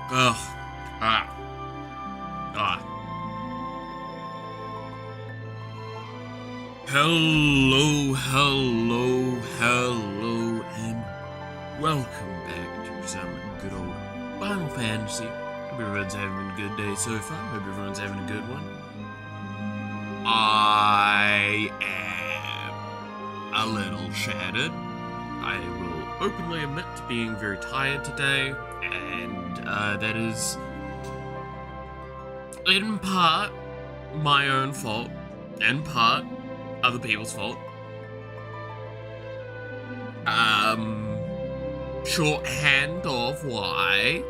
Ugh. Ah. Ah. Hello, and welcome back to some good old Final Fantasy. Hope everyone's having a good day so far. Hope everyone's having a good one. I am a little shattered. I will openly admit to being very tired today, and that is in part my own fault, in part other people's fault. Shorthand of why,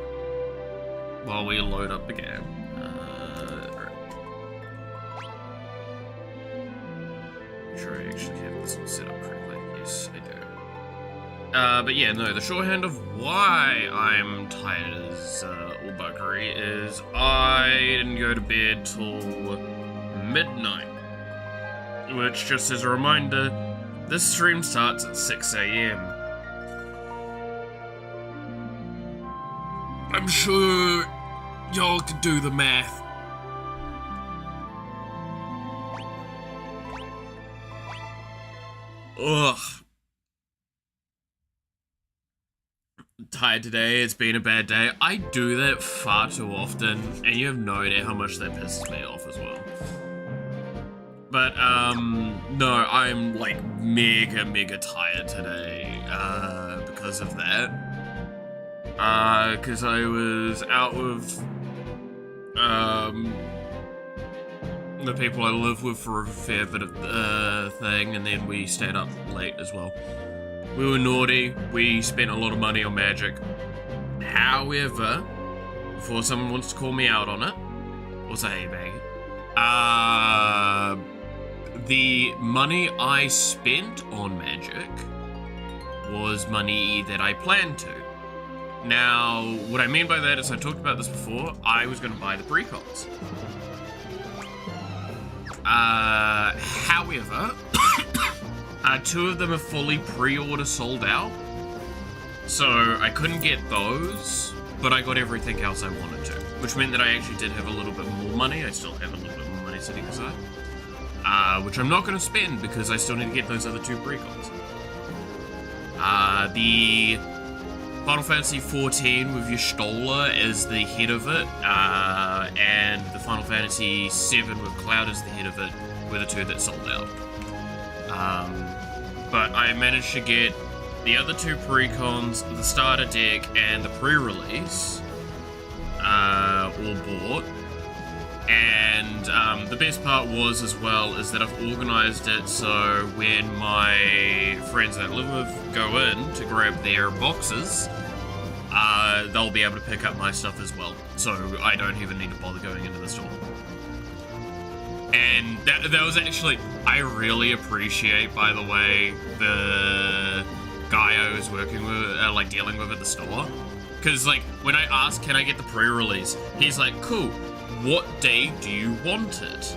while we load up the game. Sure, I actually have this all set up correctly. Yes, I do. But yeah, no, the shorthand of why I'm tired as all buggery is I didn't go to bed till midnight. Which, just as a reminder, this stream starts at 6 a.m. I'm sure y'all could do the math. Ugh. Tired today, it's been a bad day. I do that far too often, and you have no idea how much that pisses me off as well. But, no, I'm, like, mega tired today, because of that. Because I was out with, the people I live with for a fair bit of, thing, and then we stayed up late as well. We were naughty, we spent a lot of money on magic. However, before someone wants to call me out on it, or say, hey, Maggie, the money I spent on magic was money that I planned to. Now, what I mean by that is, I talked about this before, I was going to buy the precons. However, two of them are fully pre-order sold out, so I couldn't get those, but I got everything else I wanted to, which meant that I actually did have a little bit more money. I still have a little bit more money sitting aside. Which I'm not going to spend because I still need to get those other two precons. The Final Fantasy XIV with Y'shtola as the head of it, and the Final Fantasy VII with Cloud as the head of it were the two that sold out. But I managed to get the other two precons, the starter deck, and the pre-release all bought. And the best part was, as well, is that I've organized it so when my friends that I live with go in to grab their boxes, they'll be able to pick up my stuff as well. So I don't even need to bother going into the store. And that was actually, I really appreciate, by the way, the guy I was working with, like dealing with at the store. Because, like, when I asked, can I get the pre-release, he's like, cool. What day do you want it?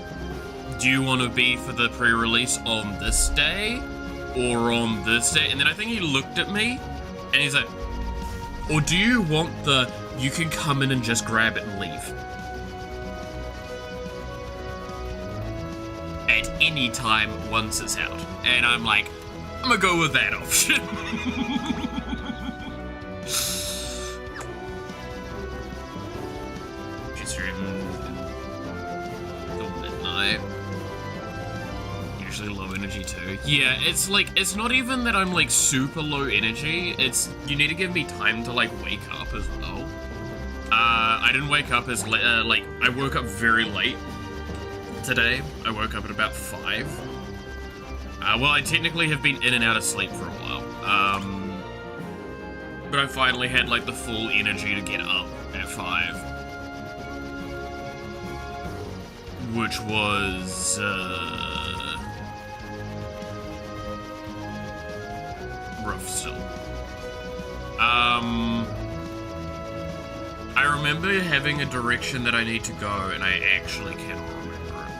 Do you want to be for the pre-release on this day? Or on this day? And then I think he looked at me, and he's like, or do you want the, you can come in and just grab it and leave? At any time once it's out. And I'm like, I'm gonna go with that option. Usually low energy too. Yeah, it's like, it's not even that I'm like super low energy, it's, you need to give me time to like wake up as well. I didn't wake up as, like, I woke up very late today. I woke up at about 5. Well, I technically have been in and out of sleep for a while. But I finally had like the full energy to get up at 5. Which was, rough still. I remember having a direction that I need to go, and I actually cannot remember it.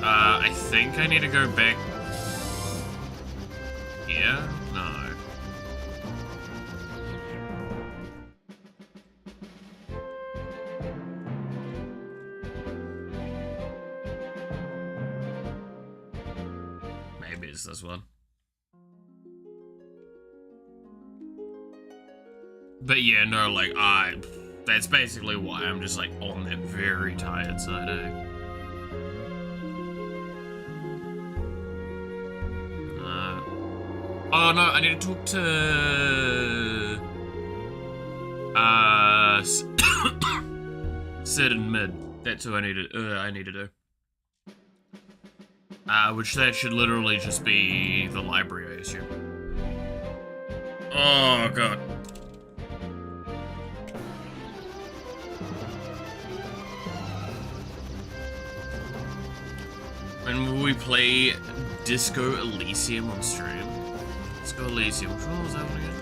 I think I need to go back here? No. Maybe it's this one. But yeah, no, like, that's basically why I'm just, like, on that very tired side, eh? Oh, no, I need to talk to... Sid and Mid. That's who I need to do. Which that should literally just be the library, I assume. Oh, God. When will we play Disco Elysium on stream? Disco Elysium. Which one was that one again?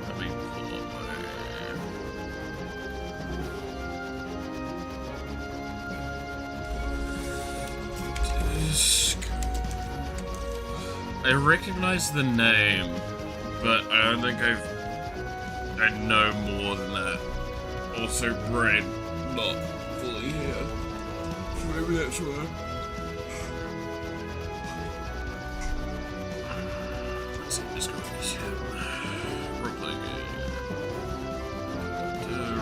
Let me pull up Disco. I recognize the name, but I don't think I know more than that. Also, brain not fully here. So maybe that's why. Let's see, let's go for this here. Role-playing game.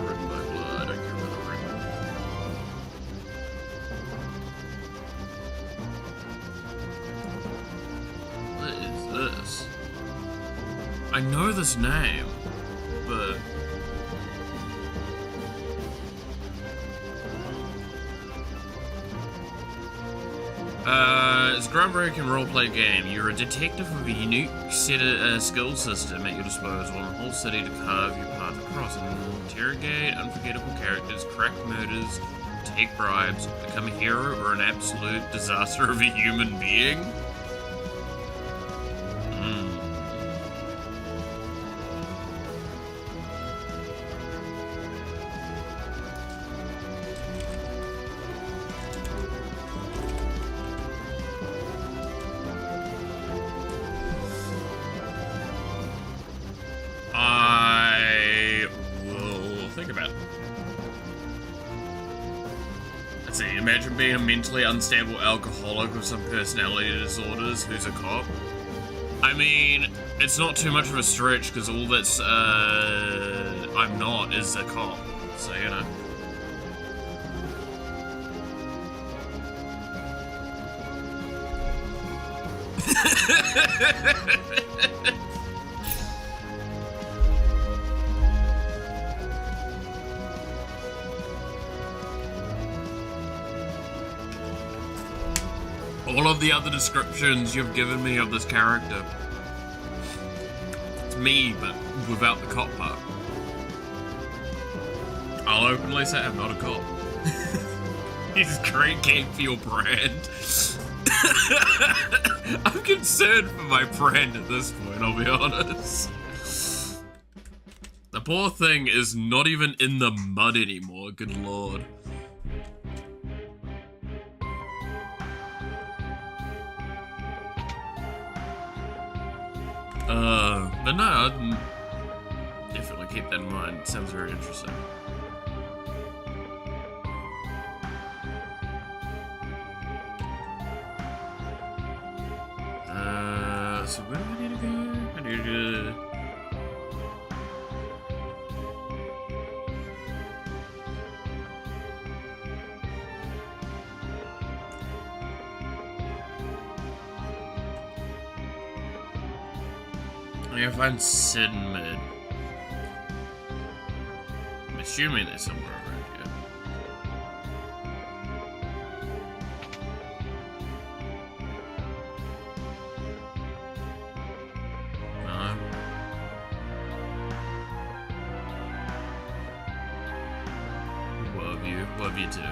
Written by blood. I don't care about the ring. What is this? I know this name, but... It's a groundbreaking roleplay game. You're a detective with a unique set of skill system at your disposal and a whole city to carve your path across and interrogate unforgettable characters, crack murders, take bribes, become a hero or an absolute disaster of a human being. Imagine being a mentally unstable alcoholic with some personality disorders who's a cop. I mean, it's not too much of a stretch because all that's I'm not is a cop, so you know. All of the other descriptions you've given me of this character. It's me, but without the cop part. I'll openly say I'm not a cop. It's a great game for your brand. I'm concerned for my brand at this point, I'll be honest. The poor thing is not even in the mud anymore, good lord. But no, I'd definitely keep that in mind. It sounds very interesting. So where do I need to go? I need to... I gotta find Sid and Mid. I'm assuming they're somewhere around here. No. Love you. Love you too.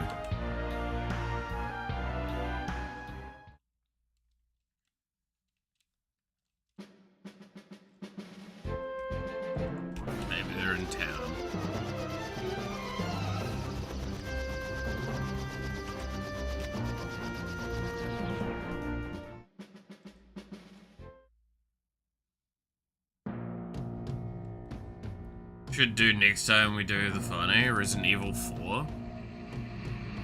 should do next time we do the funny, Resident Evil 4.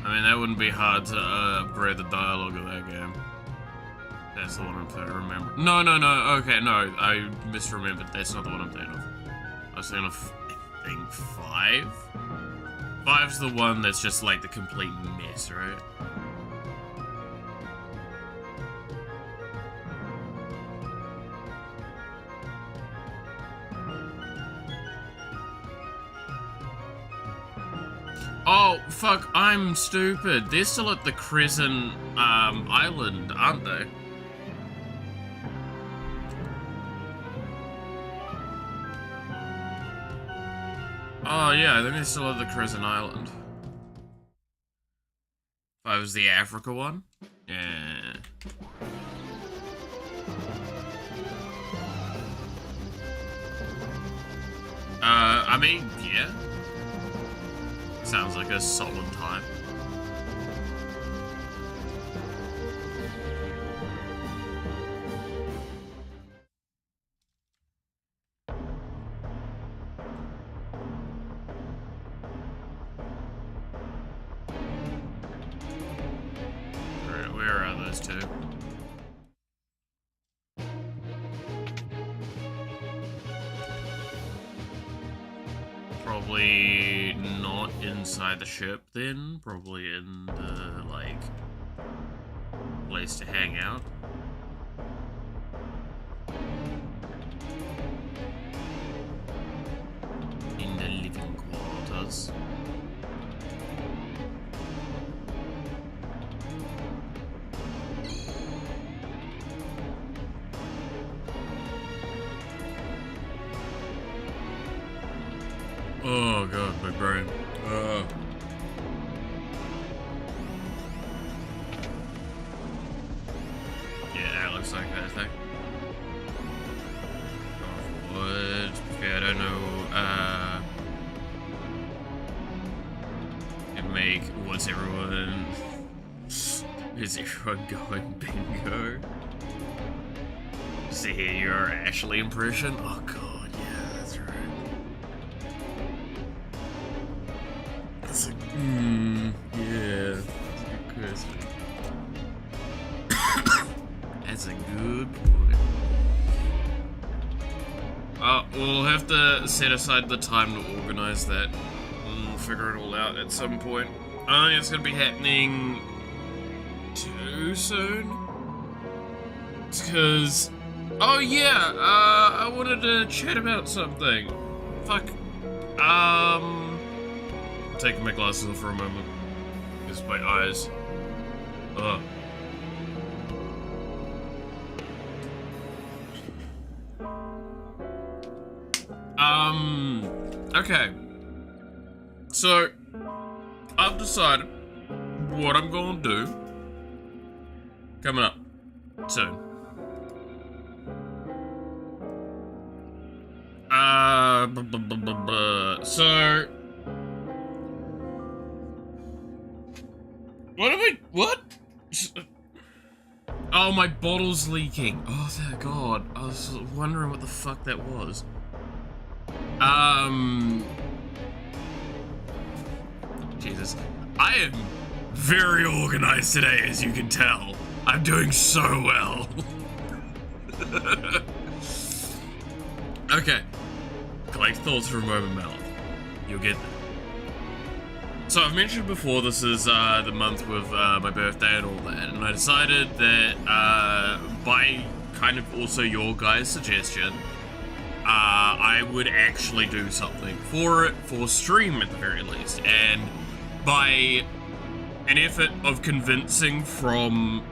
I mean, that wouldn't be hard to upgrade the dialogue of that game. That's the one I'm trying to remember. No, okay, no, I misremembered. That's not the one I'm thinking of. I was thinking of, I think, 5? 5's the one that's just like the complete mess, right? Oh, fuck, I'm stupid. They're still at the Crescent, Island, aren't they? Oh, yeah, then they're still at the Crescent Island. 5 was the Africa one? Yeah. I mean, yeah. Sounds like a solid time. Alright, where are those two? Probably not inside the ship then, probably in the, like, place to hang out. In the living quarters. Oh god, my brain. Yeah, that looks like that thing. Wood. Yeah, I don't know. And make what's everyone? Is everyone going bingo? See here, your Ashley impression. Oh god, yeah, that's right. That's a, yeah, that's a good question. That's a good point. We'll have to set aside the time to organize that and figure it all out at some point. I don't think it's gonna be happening too soon. Because, oh yeah, I wanted to chat about something. Fuck. Taking my glasses off for a moment. Because my eyes. Ugh. Okay. So, I've decided what I'm gonna do coming up soon. So, what? Oh, my bottle's leaking. Oh, thank God. I was wondering what the fuck that was. Jesus. I am very organized today, as you can tell. I'm doing so well. Okay. Collect thoughts from a moment, Mel. You'll get them. So I've mentioned before this is the month with my birthday and all that, and I decided that by kind of also your guys' suggestion, I would actually do something for it, for stream at the very least, and by an effort of convincing from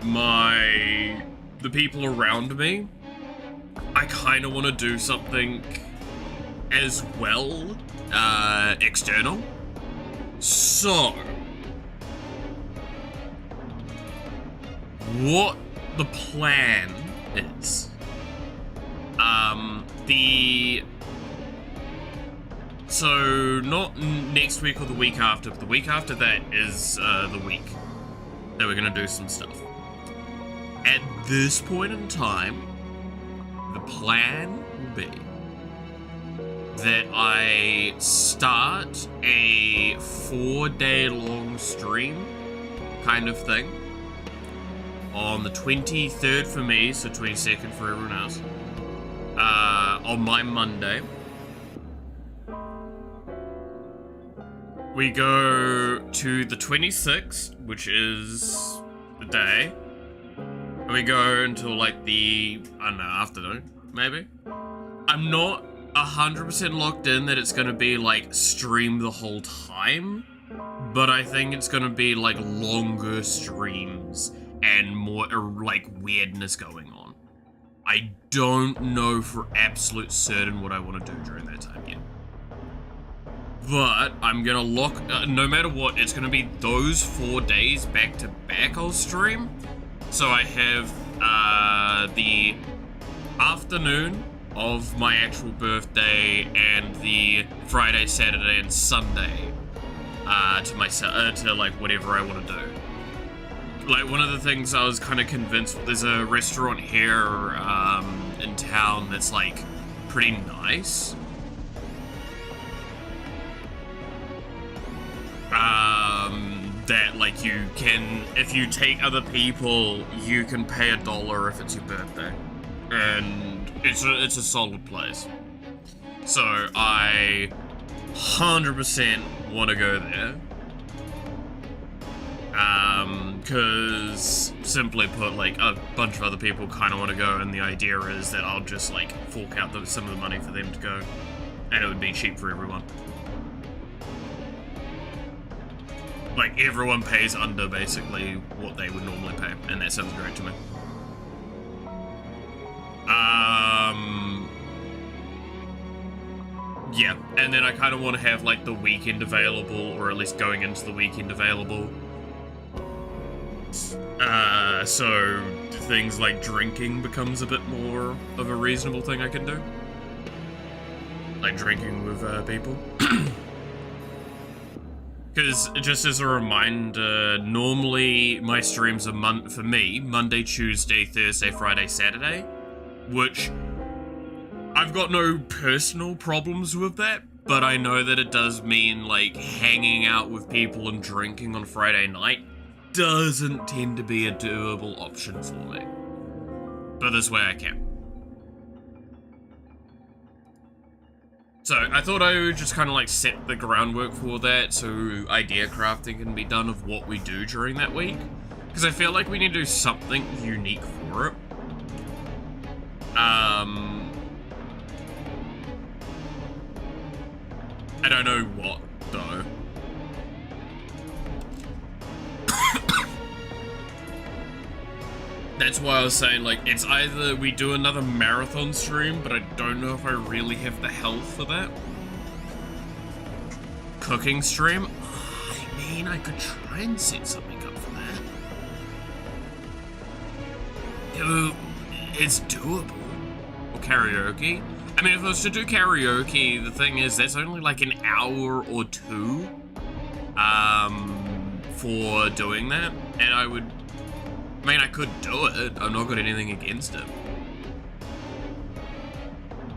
the people around me, I kind of want to do something as well, external. So, what the plan is, so not next week or the week after, but the week after that is, the week that we're gonna do some stuff. At this point in time, the plan will be that I start a 4-day long stream kind of thing on the 23rd for me, so 22nd for everyone else, on my Monday. We go to the 26th, which is the day. We go until like the, I don't know, afternoon, maybe? I'm not 100% locked in that it's gonna be like stream the whole time, but I think it's gonna be like longer streams and more like weirdness going on. I don't know for absolute certain what I want to do during that time yet. But I'm gonna lock, no matter what, it's gonna be those 4 days back to back I'll stream. So I have the afternoon of my actual birthday and the Friday, Saturday, and Sunday to myself, to like whatever I want to do. Like one of the things I was kind of convinced, there's a restaurant here in town that's like pretty nice. That like you can, if you take other people, you can pay $1 if it's your birthday, and it's a solid place. So I 100% want to go there, because simply put, like a bunch of other people kind of want to go, and the idea is that I'll just like fork out some of the money for them to go, and it would be cheap for everyone. Like, everyone pays under, basically, what they would normally pay, and that sounds great to me. Yeah, and then I kind of want to have, like, the weekend available, or at least going into the weekend available. So things like drinking becomes a bit more of a reasonable thing I can do. Like, drinking with, people. Because, just as a reminder, normally my streams are, for me, Monday, Tuesday, Thursday, Friday, Saturday, which I've got no personal problems with that, but I know that it does mean, like, hanging out with people and drinking on Friday night doesn't tend to be a doable option for me. But this way I can. So, I thought I would just kind of like set the groundwork for that so idea crafting can be done of what we do during that week. Because I feel like we need to do something unique for it. I don't know what, though. That's why I was saying, like, it's either we do another marathon stream, but I don't know if I really have the health for that. Cooking stream? I mean, I could try and set something up for that. It's doable. Or karaoke. I mean, if I was to do karaoke, the thing is, that's only like an hour or two for doing that, and I mean, I could do it. I've not got anything against it.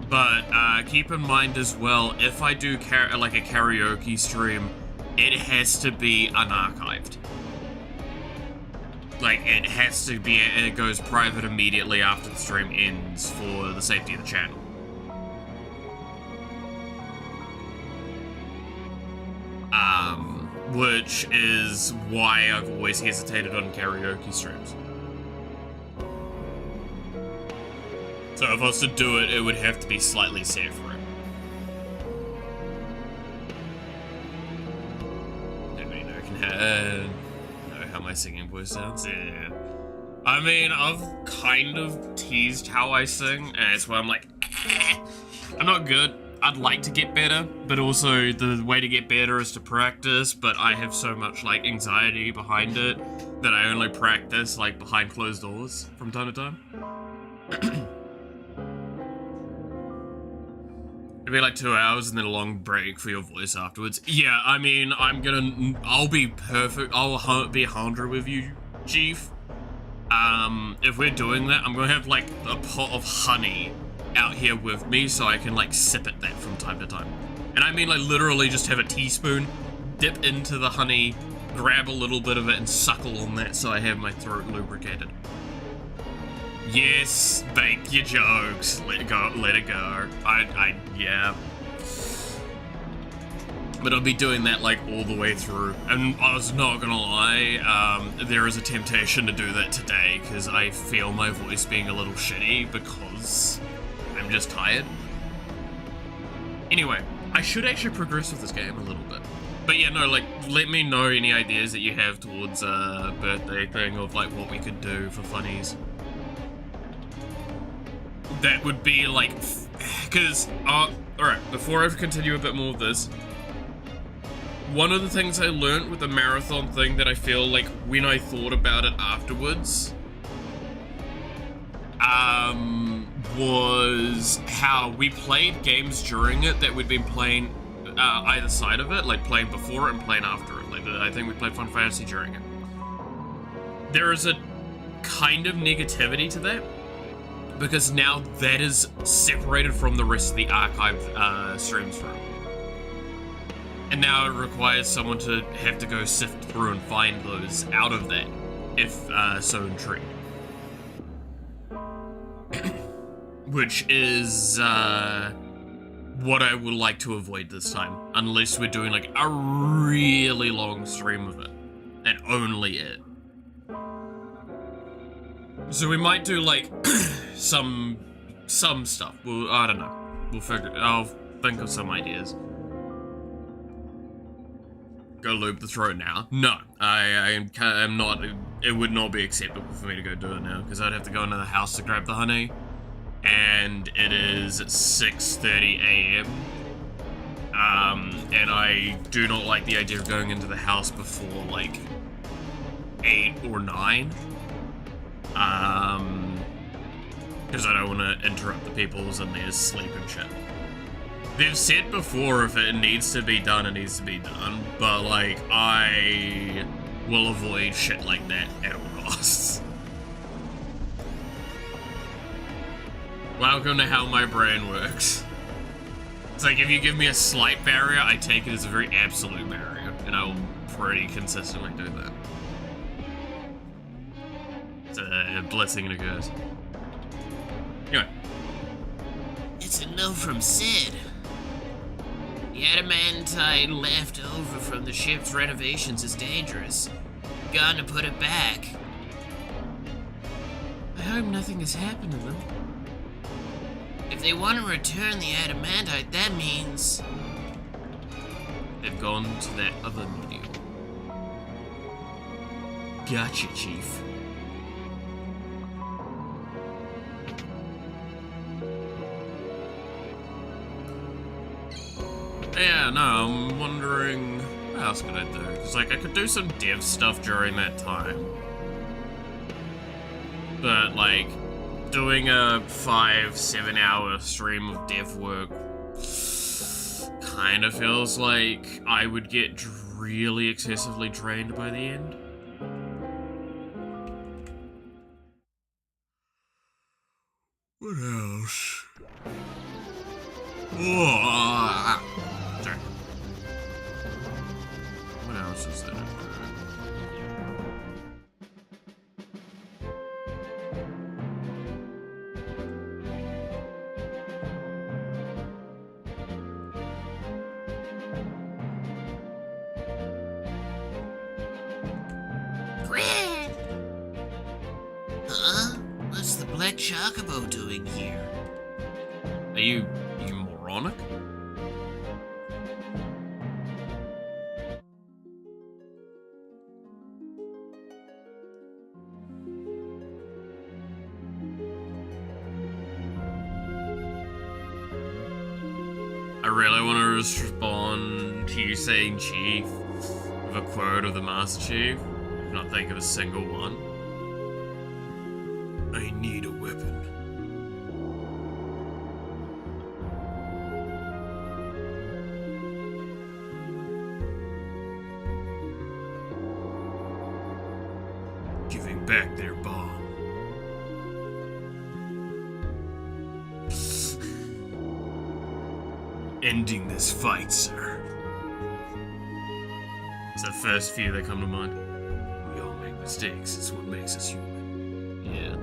But keep in mind as well, if I do like a karaoke stream, it has to be unarchived. Like, it has to be, it goes private immediately after the stream ends for the safety of the channel. Which is why I've always hesitated on karaoke streams. So if I was to do it, it would have to be slightly safer. Anybody know how my singing voice sounds? Yeah. I mean, I've kind of teased how I sing, and it's why I'm like, I'm not good. I'd like to get better, but also the way to get better is to practice, but I have so much, like, anxiety behind it that I only practice, like, behind closed doors from time to time. It'd be like 2 hours and then a long break for your voice afterwards. Yeah, I mean, I'll be perfect. I'll be 100 with you, Chief. If we're doing that, I'm gonna have, like, a pot of honey out here with me so I can like sip at that from time to time. And I mean like literally just have a teaspoon, dip into the honey, grab a little bit of it and suckle on that so I have my throat lubricated. Yes, bake your jokes. Let it go, let it go. Yeah. But I'll be doing that like all the way through. And I was not gonna lie, there is a temptation to do that today because I feel my voice being a little shitty because I'm just tired. Anyway, I should actually progress with this game a little bit. But yeah, no, like, let me know any ideas that you have towards a birthday thing of like what we could do for funnies. That would be like, because, alright, before I continue a bit more of this, one of the things I learned with the marathon thing that I feel like when I thought about it afterwards, was how we played games during it that we'd been playing either side of it, like playing before it and playing after it. Like I think we played Final Fantasy during it. There is a kind of negativity to that, because now that is separated from the rest of the archive streams through. And now it requires someone to have to go sift through and find those out of that, if so intrigued. Which is what I would like to avoid this time, unless we're doing like a really long stream of it, and only it. So we might do like some stuff. Well, I don't know. We'll figure. I'll think of some ideas. Go lube the throat now? No, I'm not. It would not be acceptable for me to go do it now because I'd have to go into the house to grab the honey, and it is 6:30 a.m. And I do not like the idea of going into the house before like 8 or 9. Because I don't want to interrupt the people's and their sleep and shit. They've said before if it needs to be done, it needs to be done, but like, I will avoid shit like that at all costs. Welcome to how my brain works. It's like, if you give me a slight barrier, I take it as a very absolute barrier, and I will pretty consistently do that. It's a blessing and a curse. Anyway. It's a note from Sid. The adamantite left over from the ship's renovations is dangerous. Gone to put it back. I hope nothing has happened to them. If they want to return the adamantite, that means they've gone to that other medium. Gotcha, Chief. Yeah, no, I'm wondering what else could I do? Because, like, I could do some dev stuff during that time. But, like, doing a 5-7 hour stream of dev work kind of feels like I would get really excessively drained by the end. What else? Oh, sorry. What else is there? Brad! Huh? What's the black chocobo doing here? Are you moronic? I really want to respond to you saying Chief with a quote of the Master Chief. I cannot think of a single one. I need a weapon. Giving back their bomb. ending this fight, sir. It's the first few that come to mind. We all make mistakes. It's what makes us human. Yeah.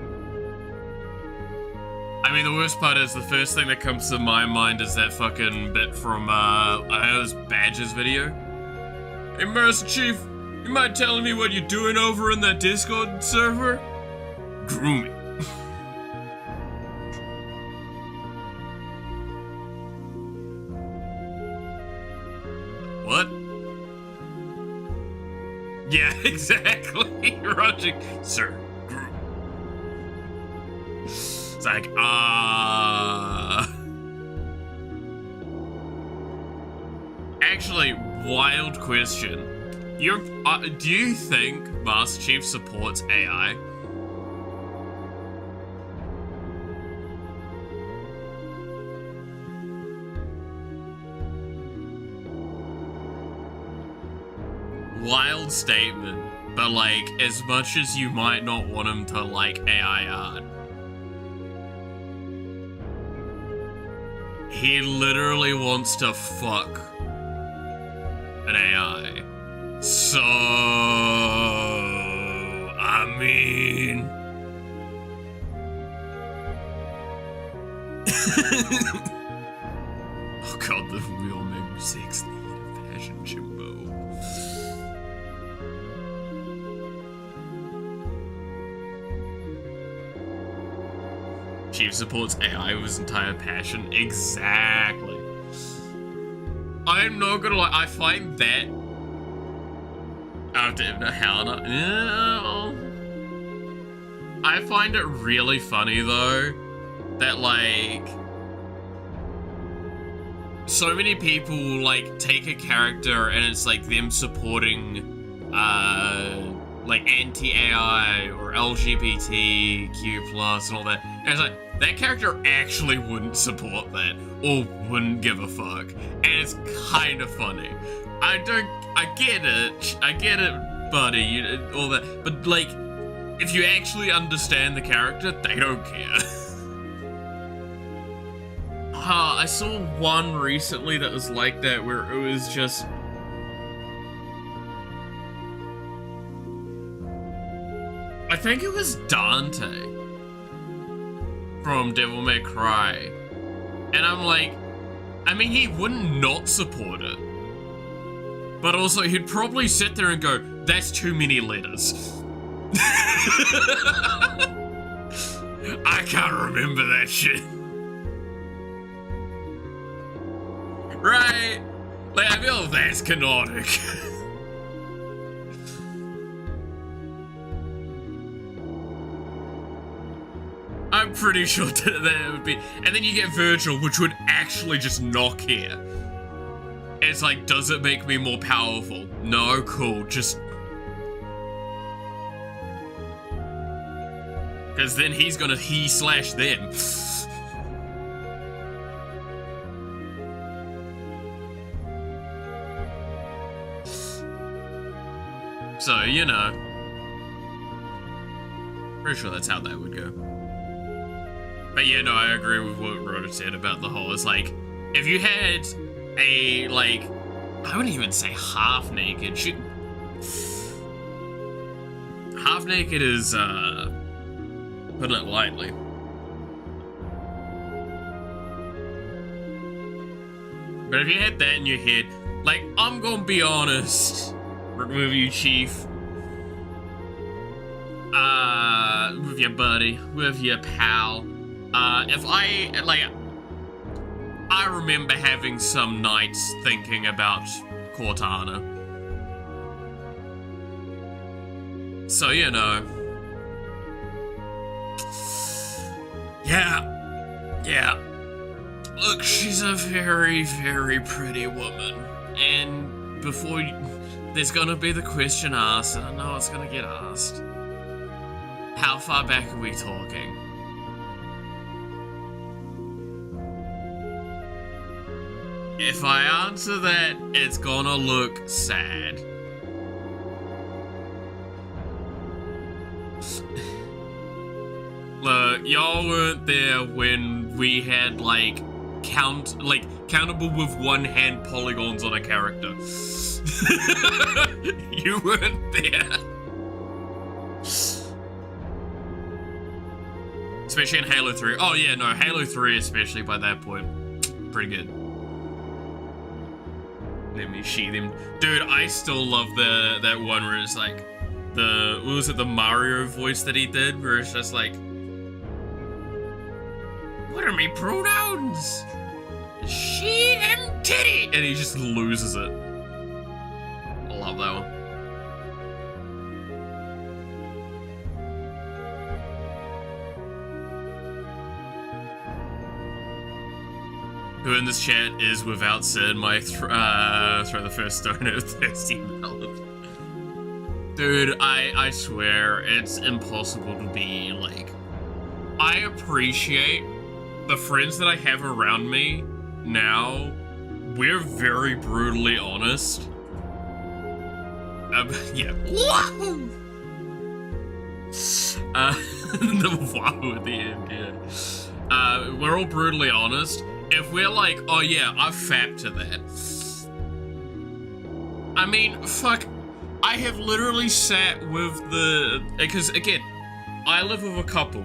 I mean, the worst part is the first thing that comes to my mind is that fucking bit from, I think it was Badger's video. Hey, Master Chief, you mind telling me what you're doing over in that Discord server? Grooming. What? Yeah, exactly. Roger. Sir, groom. It's like, Actually, wild question. Do you think Master Chief supports AI? Wild statement, but like, as much as you might not want him to like AI art, he literally wants to fuck an AI. So, I mean... Oh god, the real make mistakes need a passion, Jimbo. Chief supports AI with his entire passion. Exactly. I'm not gonna lie, I find that I find it really funny though that like so many people like take a character and it's like them supporting like anti-AI or LGBTQ plus and all that. And it's like that character actually wouldn't support that or wouldn't give a fuck. And it's kind of funny. I get it, buddy, all that. But like, if you actually understand the character, they don't care. I saw one recently that was like that where it was just... I think it was Dante from Devil May Cry. And I'm like, I mean, he wouldn't not support it. But also, he'd probably sit there and go, that's too many letters. I can't remember that shit. Right? Like, I feel that's canonic. I'm pretty sure that would be... And then you get Virgil, which would actually just not care. It's like, does it make me more powerful? No, cool, just... Because then he's gonna he/them. So, you know. Pretty sure that's how that would go. But yeah, no, I agree with what Rhoda said about the whole, it's like, if you had a, like, I wouldn't even say half-naked, half-naked is, putting it lightly. But if you had that in your head, like, I'm gonna be honest with you, Chief. With your buddy, with your pal. If I remember having some nights thinking about Cortana. So, you know. Yeah. Look, she's a very, very pretty woman. And before you, there's gonna be the question asked, and I know it's gonna get asked. How far back are we talking? If I answer that, it's gonna look sad. Look, y'all weren't there when we had, like, countable with one hand polygons on a character. You weren't there. Especially in Halo 3. Oh yeah, no, Halo 3 especially by that point. Pretty good. Let me see them. Dude, I still love that one where it's like what was it, the Mario voice that he did, where it's just like, what are my pronouns? She and titty, and he just loses it. I love that one. Who in this chat is without Sid might throw the first stone at 13 health. Dude, I swear, it's impossible to be, like... I appreciate the friends that I have around me now. We're very brutally honest. Yeah. Wahoo! The wahoo at the end, yeah. We're all brutally honest. If we're like, oh yeah, I've fapped to that. I mean, fuck, I have literally sat with because again, I live with a couple.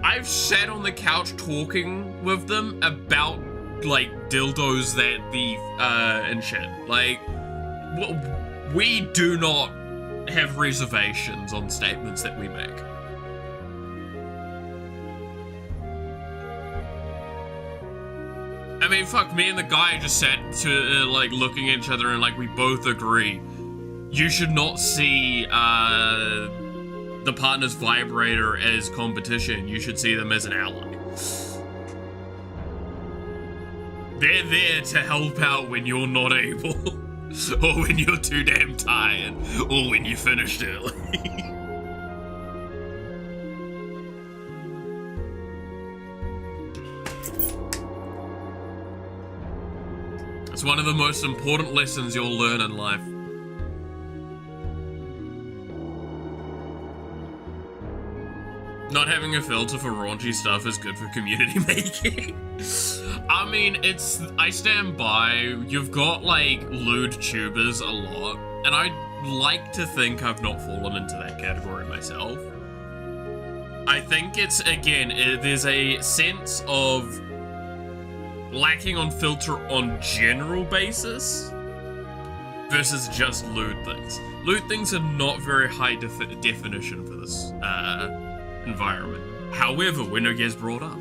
I've sat on the couch talking with them about, like, dildos and shit. Like, we do not have reservations on statements that we make. I mean, fuck, me and the guy just sat to, like, looking at each other and, like, we both agree. You should not see, the partner's vibrator as competition. You should see them as an ally. They're there to help out when you're not able. Or when you're too damn tired. Or when you finished early. It's one of the most important lessons you'll learn in life. Not having a filter for raunchy stuff is good for community making. I mean, I stand by, you've got, like, lewd tubers a lot, and I like to think I've not fallen into that category myself. I think it's, again, there's a sense of lacking on filter on general basis versus just lewd things. Lewd things are not very high definition for this environment. However, when it gets brought up.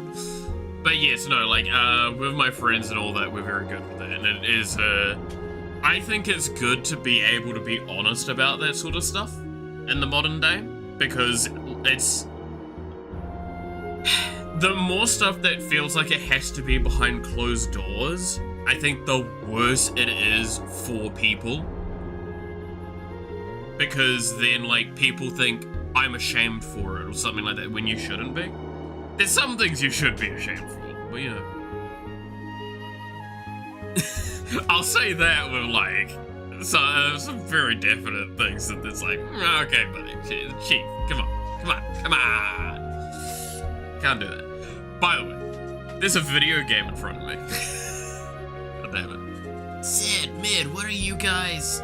But yes, no, like, with my friends and all that, we're very good with that. And it is, I think it's good to be able to be honest about that sort of stuff in the modern day. Because it's... the more stuff that feels like it has to be behind closed doors, I think the worse it is for people. Because then, like, people think I'm ashamed for it or something like that when you shouldn't be. There's some things you should be ashamed for, but you know. I'll say that with, like, some very definite things that it's like, okay, buddy, chief, come on. Can't do that. By the way, there's a video game in front of me. God damn it. Sid, Mid, what are you guys?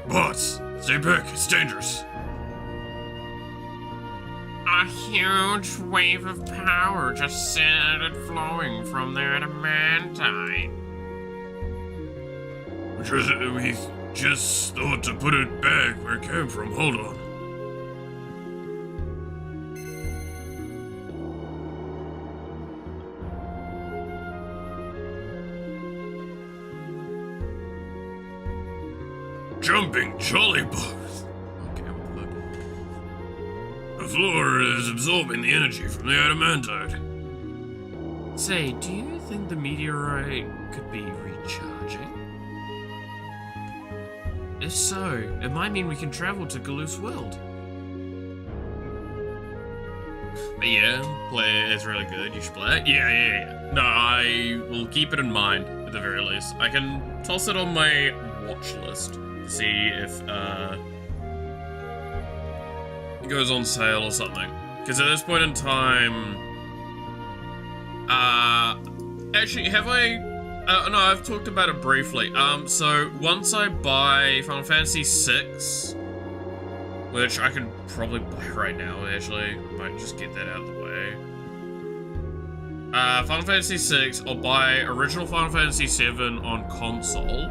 Boss, stay back, it's dangerous. A huge wave of power just started flowing from the adamantite. We just thought to put it back where it came from. Hold on. Jumping jolly boys. Okay, what the floor is absorbing the energy from the adamantite. Say, do you think the meteorite could be recharging? If so, it might mean we can travel to Galoof's world. But yeah, play is really good. You should play it. Yeah. No, I will keep it in mind at the very least. I can toss it on my watch list to see if it goes on sale or something. Because at this point in time, actually, have I No, I've talked about it briefly. So once I buy Final Fantasy VI, which I can probably buy right now, actually, might just get that out of the way. Final Fantasy VI, I'll buy original Final Fantasy VII on console.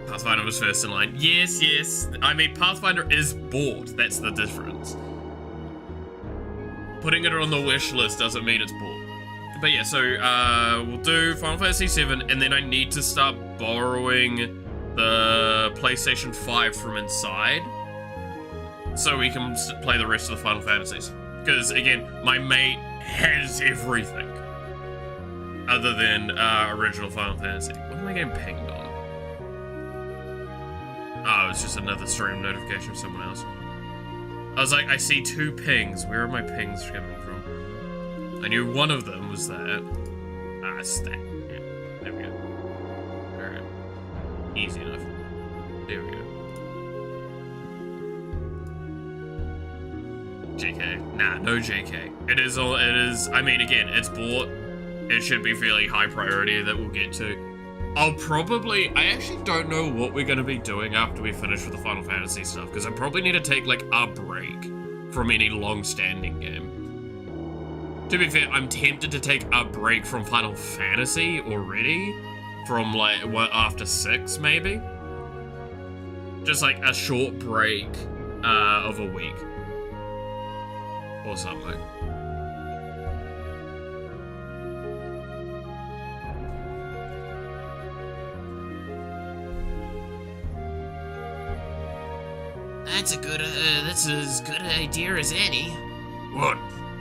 Pathfinder was first in line. Yes, yes. I mean, Pathfinder is bought. That's the difference. Putting it on the wish list doesn't mean it's bought. But yeah, so we'll do Final Fantasy VII, and then I need to start borrowing the PlayStation 5 from inside so we can play the rest of the Final Fantasies. Because, again, my mate has everything other than original Final Fantasy. What am I getting pinged on? Oh, it's just another stream notification from someone else. I was like, I see 2 pings. Where are my pings coming from? I knew one of them was that. Ah, it's that. Yeah, there we go. Alright. Easy enough. There we go. JK. Nah, no JK. It is, I mean, again, it's bought. It should be fairly high priority that we'll get to. I actually don't know what we're going to be doing after we finish with the Final Fantasy stuff, because I probably need to take, like, a break from any long-standing game. To be fair, I'm tempted to take a break from Final Fantasy already, from, like, after 6, maybe? Just, like, a short break of a week. Or something. That's as good an idea as any. What?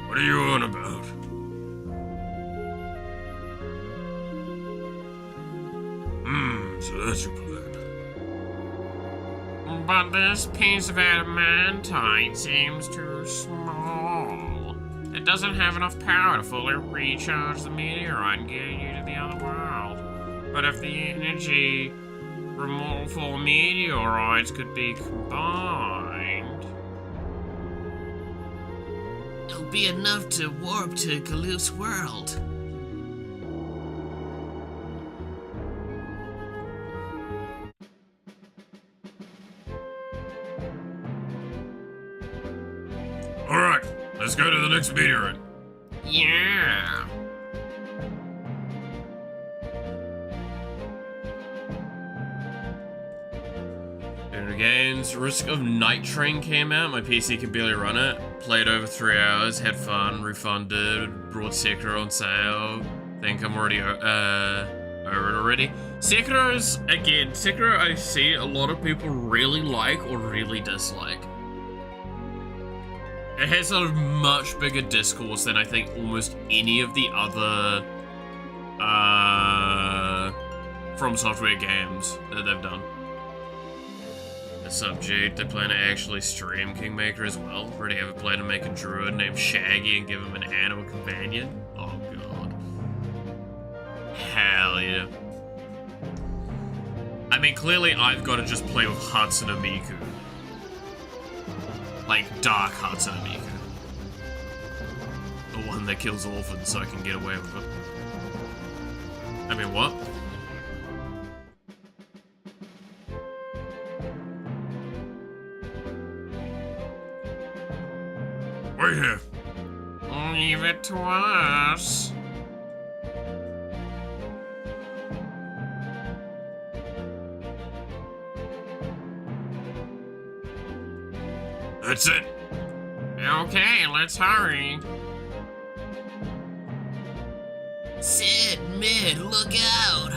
What are you on about? So that's your plan. But this piece of adamantite seems too small. It doesn't have enough power to fully recharge the meteorite and get you to the other world. But if the energy from 4 meteorites could be combined, it'll be enough to warp to Kaloof's world. Alright, let's go to the next meteorite. Yeah. Games. Risk of Night Train came out. My PC can barely run it. Played over 3 hours. Had fun. Refunded. Brought Sekiro on sale. Think I'm already over it already. Sekiro's, again, Sekiro I see a lot of people really like or really dislike. It has a much bigger discourse than I think almost any of the other From Software games that they've done. Subject, they plan to actually stream Kingmaker as well. Already have a plan to make a druid named Shaggy and give him an animal companion. Oh god. Hell yeah. I mean, clearly I've got to just play with Hatsune Miku. Like, Dark Hatsune Miku. The one that kills orphans so I can get away with it. I mean, what? Wait here. Leave it to us. That's it. Okay, let's hurry. Sid, Mid, look out!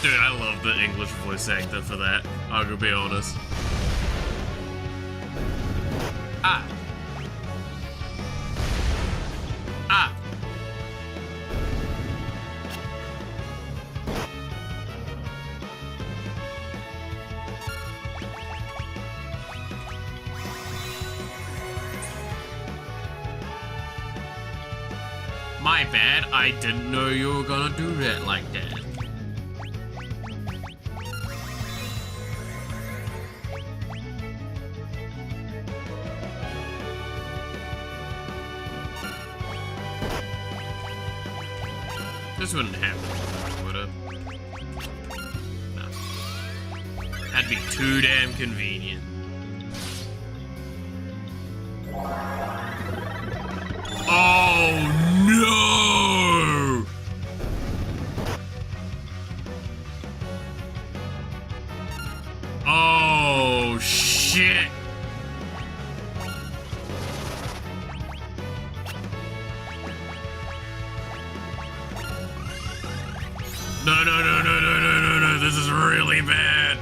Dude, I love the English voice actor for that. I'll be honest. Ah. Ah. My bad, I didn't know you were gonna do that like that. This wouldn't happen, would it? No. That'd be too damn convenient. Oh no! Oh shit! No, this is really bad.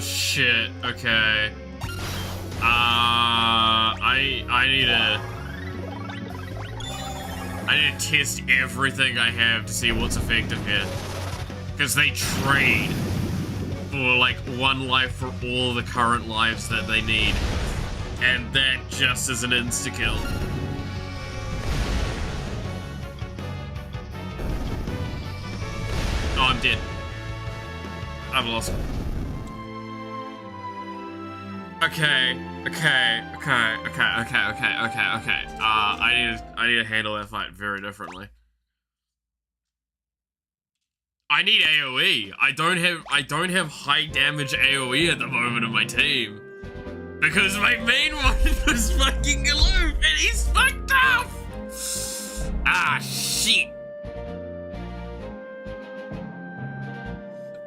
Shit, okay. I need to test everything I have to see what's effective here. Because they trade for like one life for all the current lives that they need. And that just is an insta-kill. Oh, I'm dead. I've lost. Okay. I need to handle that fight very differently. I need AoE. I don't have high damage AoE at the moment in my team. Because my main one was fucking aloof and he's fucked up! Ah, shit.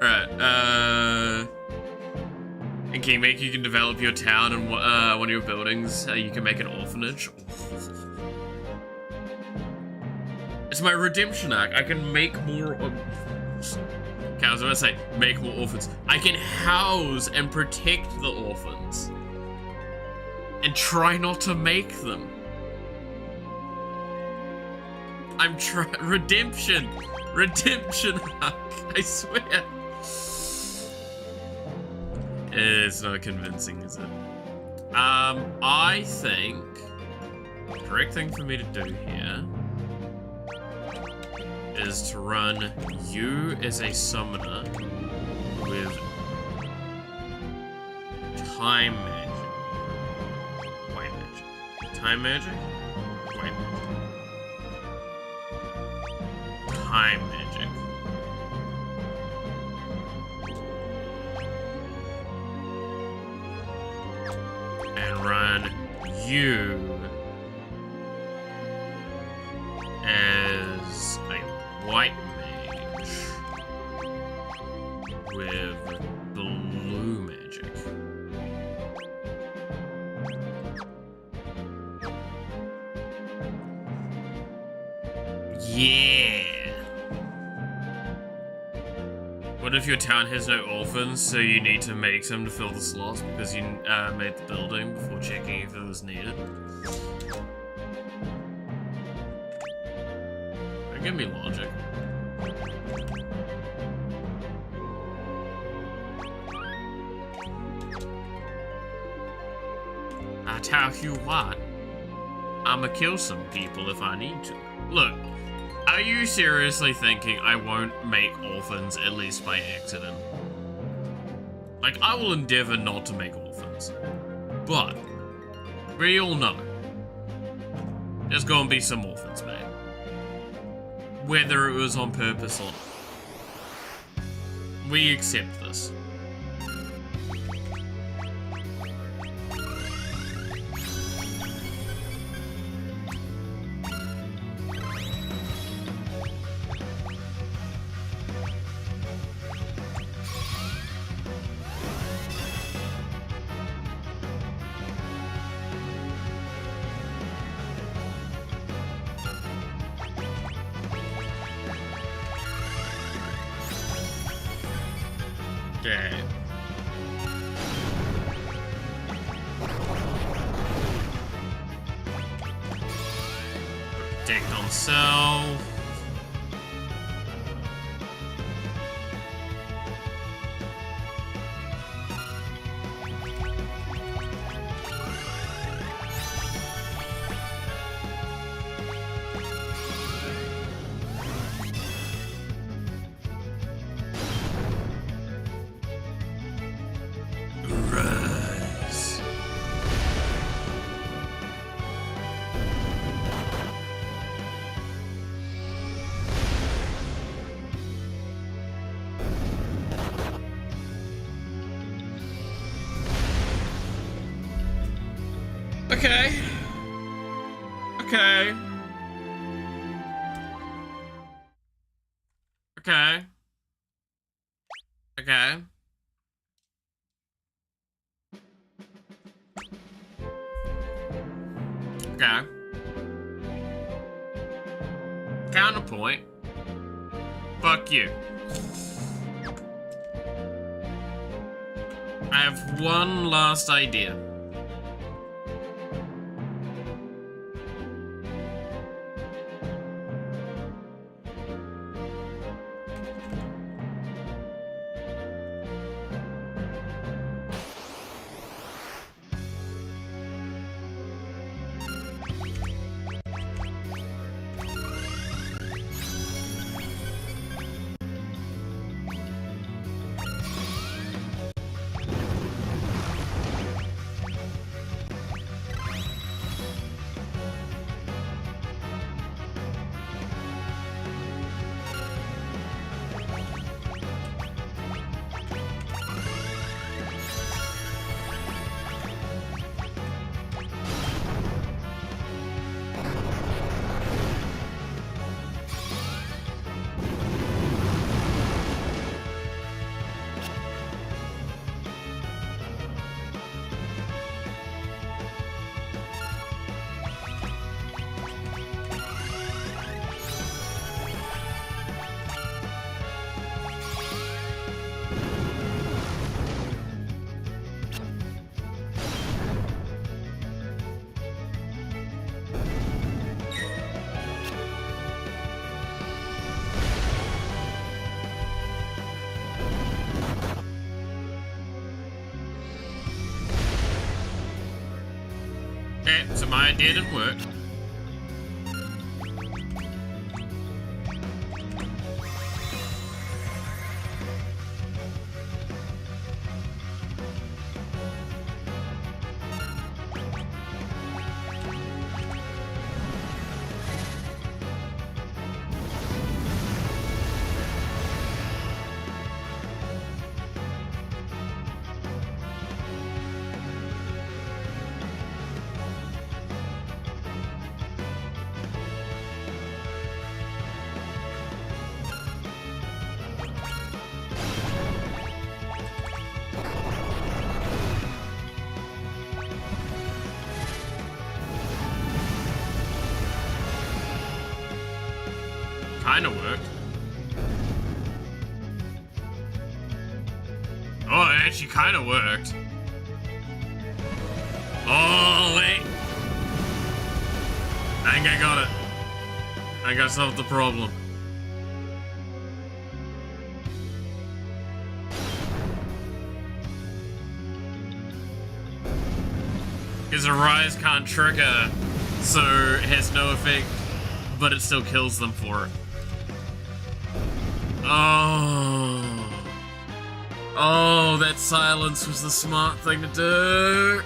Alright, in Kingmaker, you can develop your town and one of your buildings. You can make an orphanage. It's my redemption arc. I can make more. Okay, I was about to say make more orphans. I can house and protect the orphans, and try not to make them. I'm trying redemption arc. I swear. It's not convincing, is it? I think the correct thing for me to do here is to run you as a summoner with time magic. White magic. Time magic? White magic. Time magic. And run you as a white mage with blue magic. Yeah. What if your town has no orphans, so you need to make some to fill the slots because you made the building before checking if it was needed? Don't give me logic. I tell you what, I'ma kill some people if I need to. Look. Are you seriously thinking I won't make orphans at least by accident? Like, I will endeavor not to make orphans. But, we all know, there's gonna be some orphans made. Whether it was on purpose or not. We accept this. Okay. Protect on self. Rise. Okay. Okay. Okay. Okay. Okay. Counterpoint. Fuck you. I have one last idea. Okay, so my idea didn't work. Kinda worked. Oh, it actually kinda worked. Oh, wait. I think I got it. I think I solved the problem. Because a rise can't trigger, so it has no effect, but it still kills them for it. Oh. Oh, that silence was the smart thing to do.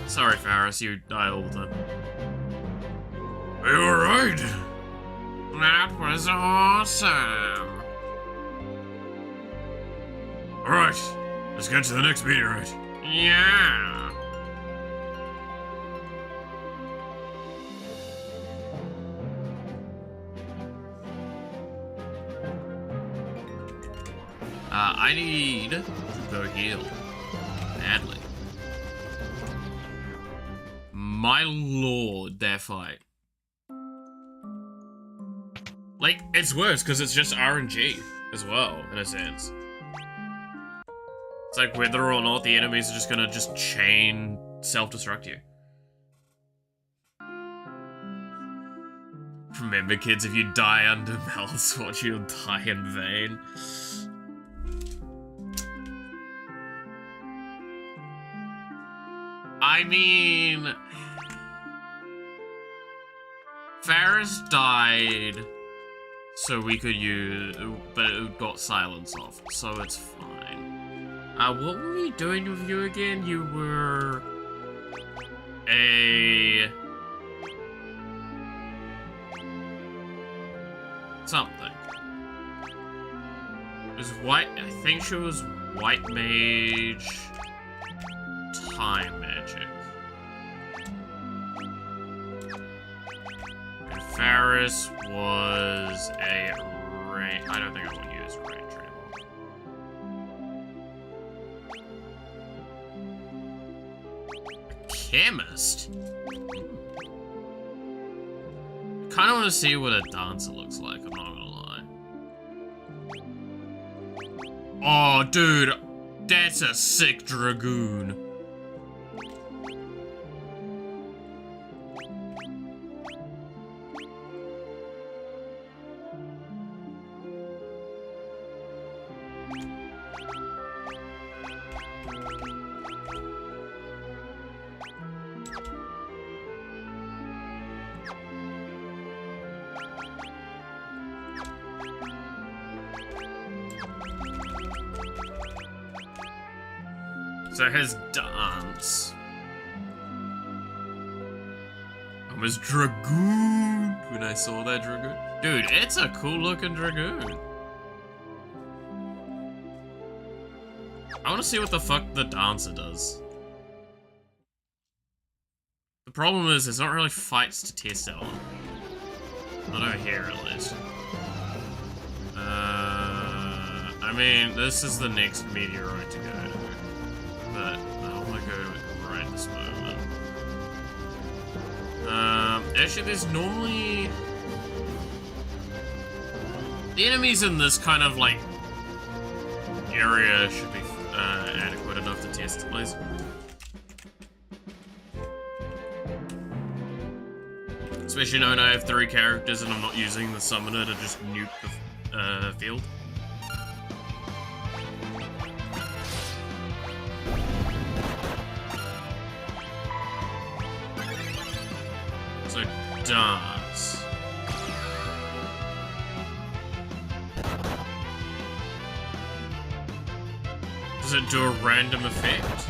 Sorry, Faris, you die all the time. You were right. That was awesome. Alright, let's get to the next meteorite. Yeah. I need to go heal. Badly. My lord, that fight. Like, it's worse because it's just RNG as well, in a sense. It's like whether or not the enemies are just gonna chain self-destruct you. Remember, kids, if you die under Malice Watch, you'll die in vain. I mean... Varus died so we could use... but it got silence off, so it's fine. What were we doing with you again? You were... a... something. It was white... I think she was white mage... time magic. And Varus was a range... I don't think I want to use a ranger anymore. A chemist? I kind of want to see what a dancer looks like, I'm not gonna lie. Oh, dude, that's a sick dragoon. So his dance. I was dragoon when I saw that dragoon. Dude, it's a cool looking dragoon. I want to see what the fuck the dancer does. The problem is there's not really fights to test it on. Not over here at least. I mean, this is the next meteorite to go to. But I don't want to go to it right this moment. Actually, there's normally... the enemies in this kind of, like, area should be adequate enough to test the place. Especially knowing I have 3 characters and I'm not using the summoner to just nuke the field. So, dance. Does it do a random effect?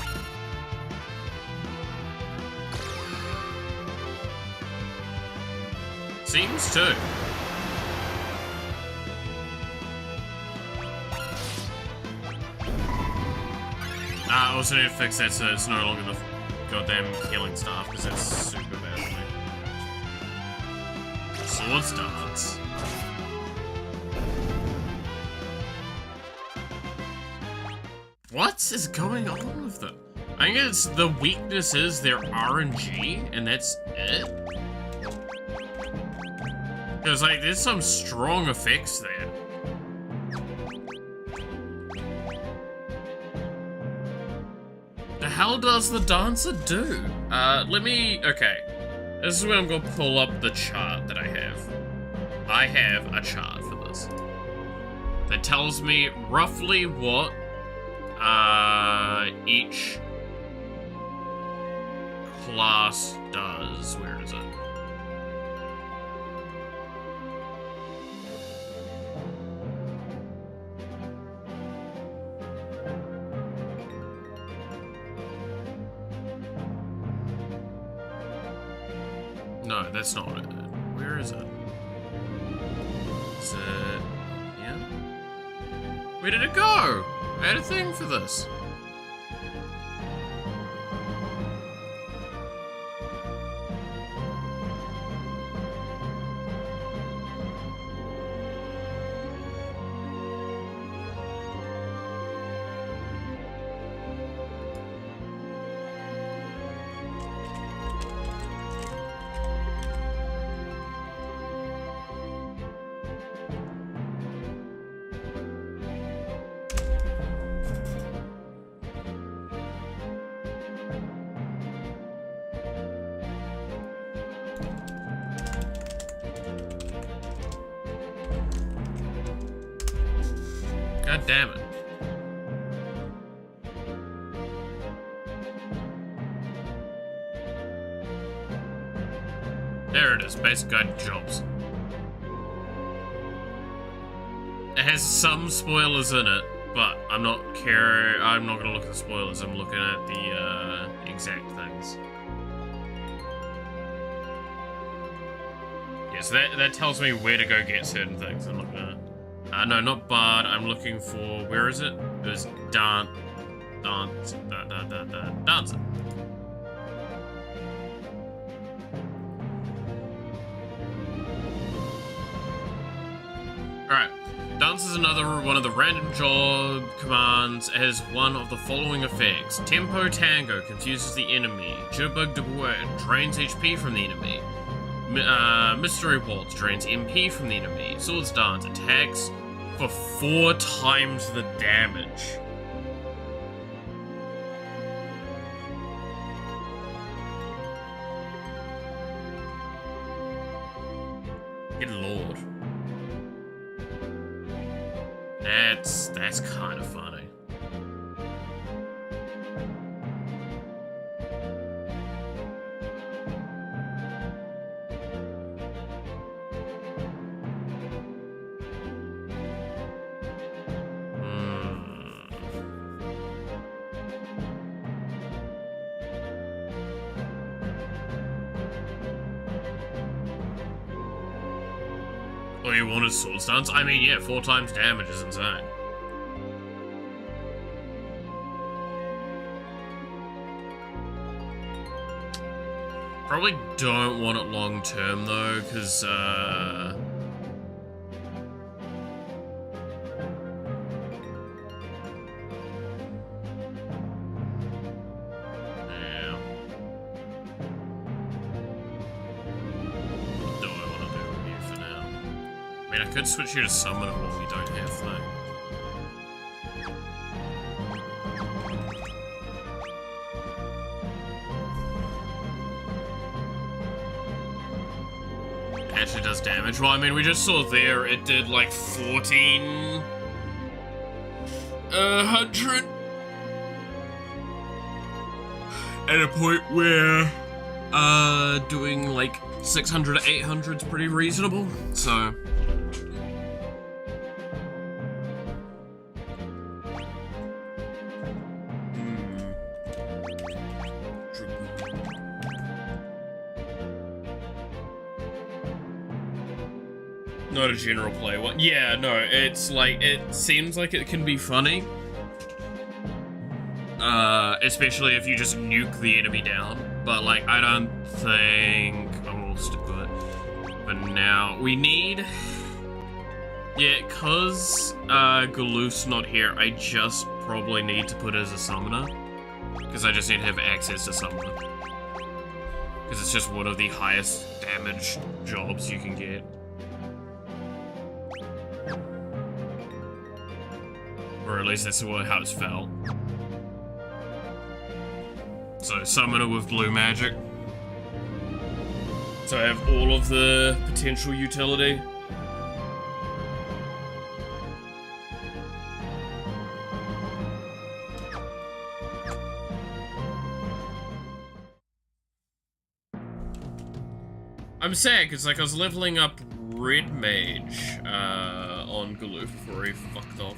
Seems to. I also need to fix that so it's no longer the goddamn healing staff, because that's super bad for me. Sword starts. What is going on with them? I think it's the weakness is their RNG, and that's it. Because, like, there's some strong effects there. The hell does the dancer do? Okay. This is where I'm gonna pull up the chart that I have. I have a chart for this. That tells me roughly what, each class does. Where is it? No, that's not it. Where is it? Is it... yeah? Where did it go? I had a thing for this. God damn it. There it is, basic guide to jobs. It has some spoilers in it, but I'm not gonna look at the spoilers, I'm looking at the exact things. Yes, that tells me where to go get certain things. I'm looking at no, not Bard. I'm looking for, where is it? It was Dancer. Alright. Dance is another one of the random job commands. It has one of the following effects. Tempo Tango confuses the enemy. Jitterbug drains HP from the enemy. Mystery Waltz drains MP from the enemy. Swords Dance attacks for 4 times the damage. Good lord. That's kind of funny. Oh, you wanted sword stance? I mean, yeah, 4 times damage is insane. Probably don't want it long term though, because yeah. What do I want to do with you for now? I mean, I could switch you to summoner while we don't have thing. Actually does damage. Well, I mean, we just saw there it did like 1,400 at a point where doing like 600 to 800 is pretty reasonable. So not a general play one. Yeah, no, it's like, it seems like it can be funny. Especially if you just nuke the enemy down. But like, I don't think I will stick with it. But now, we need... Yeah, cause Galoof's not here, I just probably need to put it as a summoner. Because I just need to have access to summoner. Because it's just one of the highest damage jobs you can get. Or at least that's how it's felt. So, summoner with blue magic. So I have all of the potential utility. I'm sad, because like I was leveling up Red Mage on Galoof before he fucked off.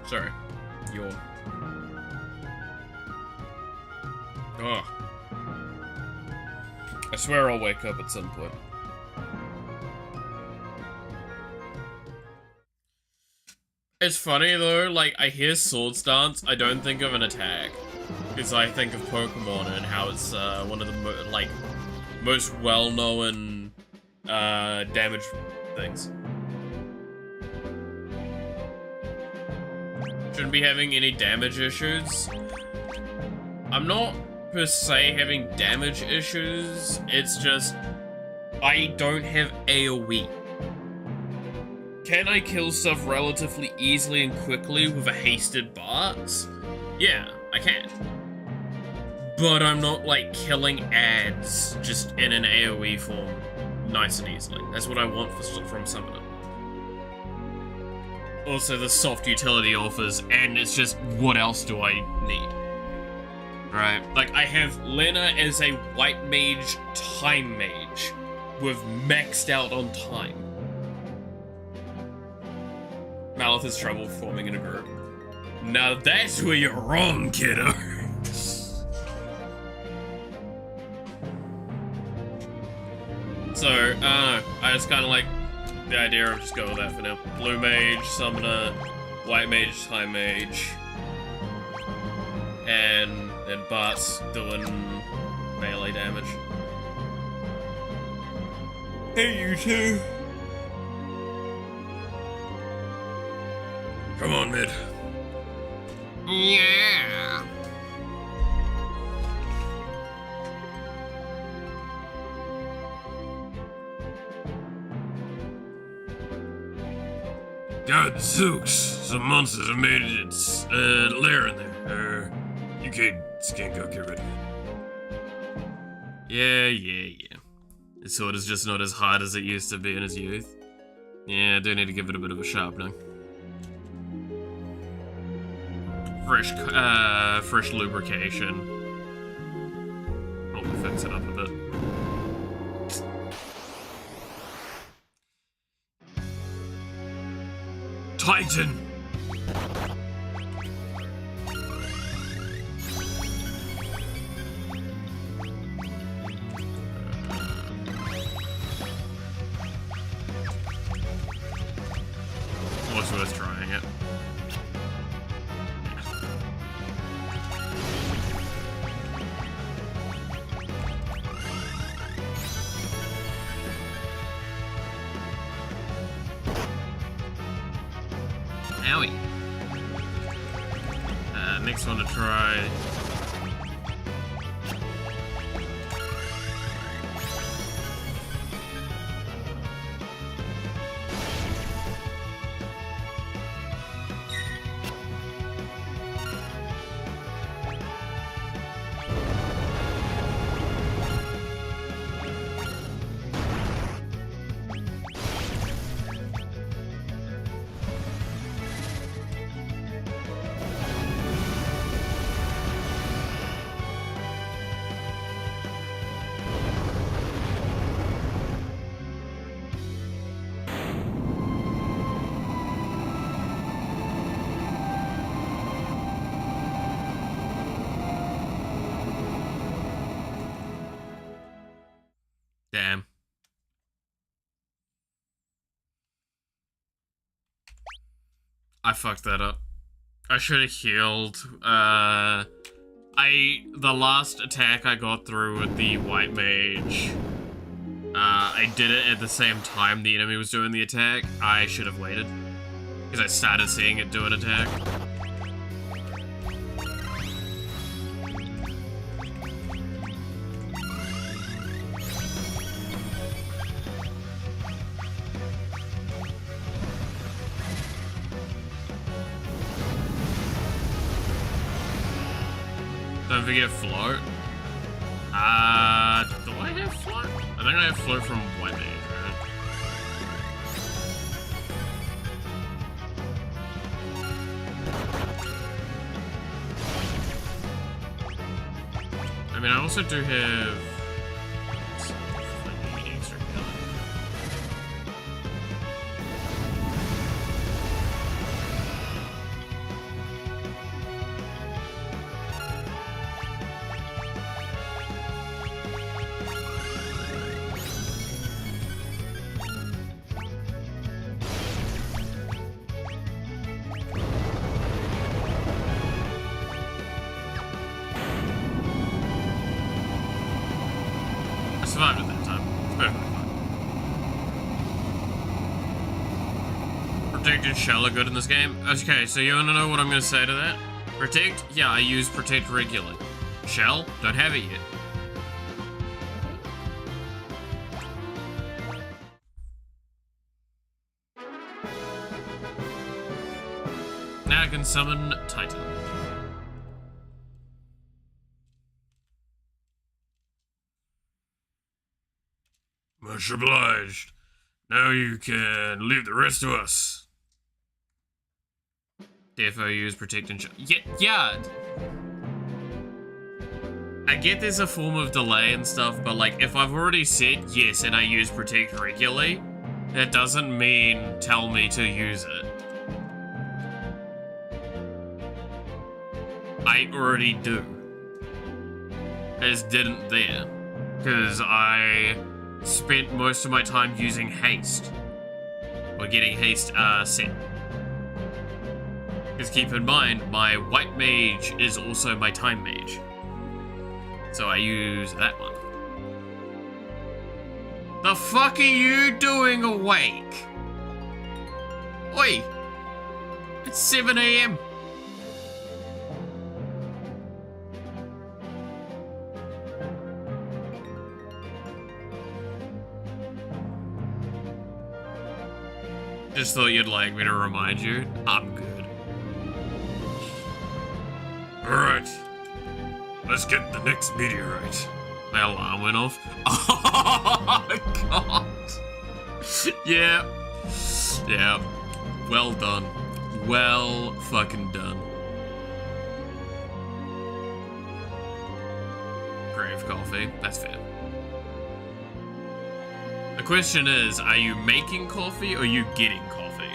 Sorry. Yawn. Ugh. I swear I'll wake up at some point. It's funny though, like, I hear Sword Stance, I don't think of an attack. Because I think of Pokemon and how it's one of the most well-known damage things. Shouldn't be having any damage issues. I'm not per se having damage issues, it's just I don't have AoE. Can I kill stuff relatively easily and quickly with a hasted Barks? Yeah, I can. But I'm not, like, killing ads just in an AoE form nice and easily. That's what I want from Summoner. Also, the soft utility offers, and it's just, what else do I need? Right? Like, I have Lena as a white mage, time mage, with maxed out on time. Malith has trouble forming in a group. Now that's where you're wrong, kiddo. So, I just kind of like the idea of just go with that for now. Blue mage, summoner, white mage, time mage, and then Bart's doing melee damage. Hey, you two. Come on, mid. Yeah. Gadzooks, some monsters have made its lair in there. You kids can't go get rid of it. Yeah. This sword is just not as hard as it used to be in his youth. Yeah, I do need to give it a bit of a sharpening. Fresh lubrication. Probably fix it up a bit. Titan! What's worth trying it? Owie. Next one to try. Damn. I fucked that up. I should have healed. The last attack I got through with the white mage, I did it at the same time the enemy was doing the attack. I should have waited, because I started seeing it do an attack. Don't forget float. Do I have float? I think I have float from white mage, right? I mean, I also do have. Let's see if I need extra healing. Protect and Shell are good in this game. Okay, so you wanna know what I'm gonna say to that? Protect? Yeah, I use Protect regularly. Shell? Don't have it yet. Now I can summon Titan. Much obliged. Now you can leave the rest to us. Therefore use Protect and Shell. Yeah. I get there's a form of delay and stuff, but like if I've already said yes and I use Protect regularly, that doesn't mean tell me to use it. I already do. I just didn't there. Because I spent most of my time using haste. Or getting haste set. Because keep in mind, my white mage is also my time mage. So I use that one. The fuck are you doing awake? Oi! It's 7 AM. Just thought you'd like me to remind you. I'm good. Alright. Let's get the next meteorite. My alarm went off. Oh, God. Yeah. Yeah. Well done. Well fucking done. Grave coffee. That's fair. The question is, are you making coffee or are you getting coffee?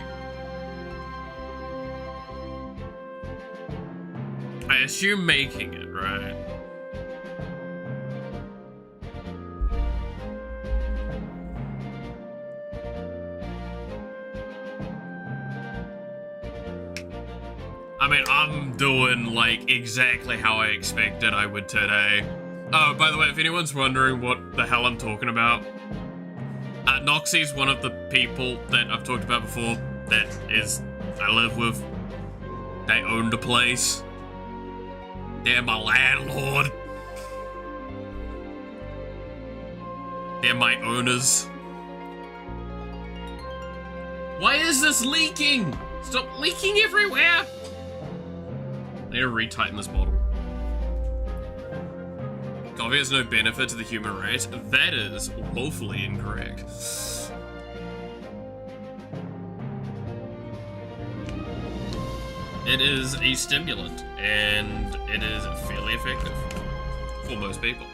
I assume making it, right? I mean, I'm doing, like, exactly how I expected I would today. Oh, by the way, if anyone's wondering what the hell I'm talking about, Noxie's one of the people that I've talked about before that I live with. They owned a place. They're my landlord. They're my owners. Why is this leaking? Stop leaking everywhere. I need to retighten this bottle. Coffee has no benefit to the human race. That is woefully incorrect. It is a stimulant, and it is fairly effective for most people.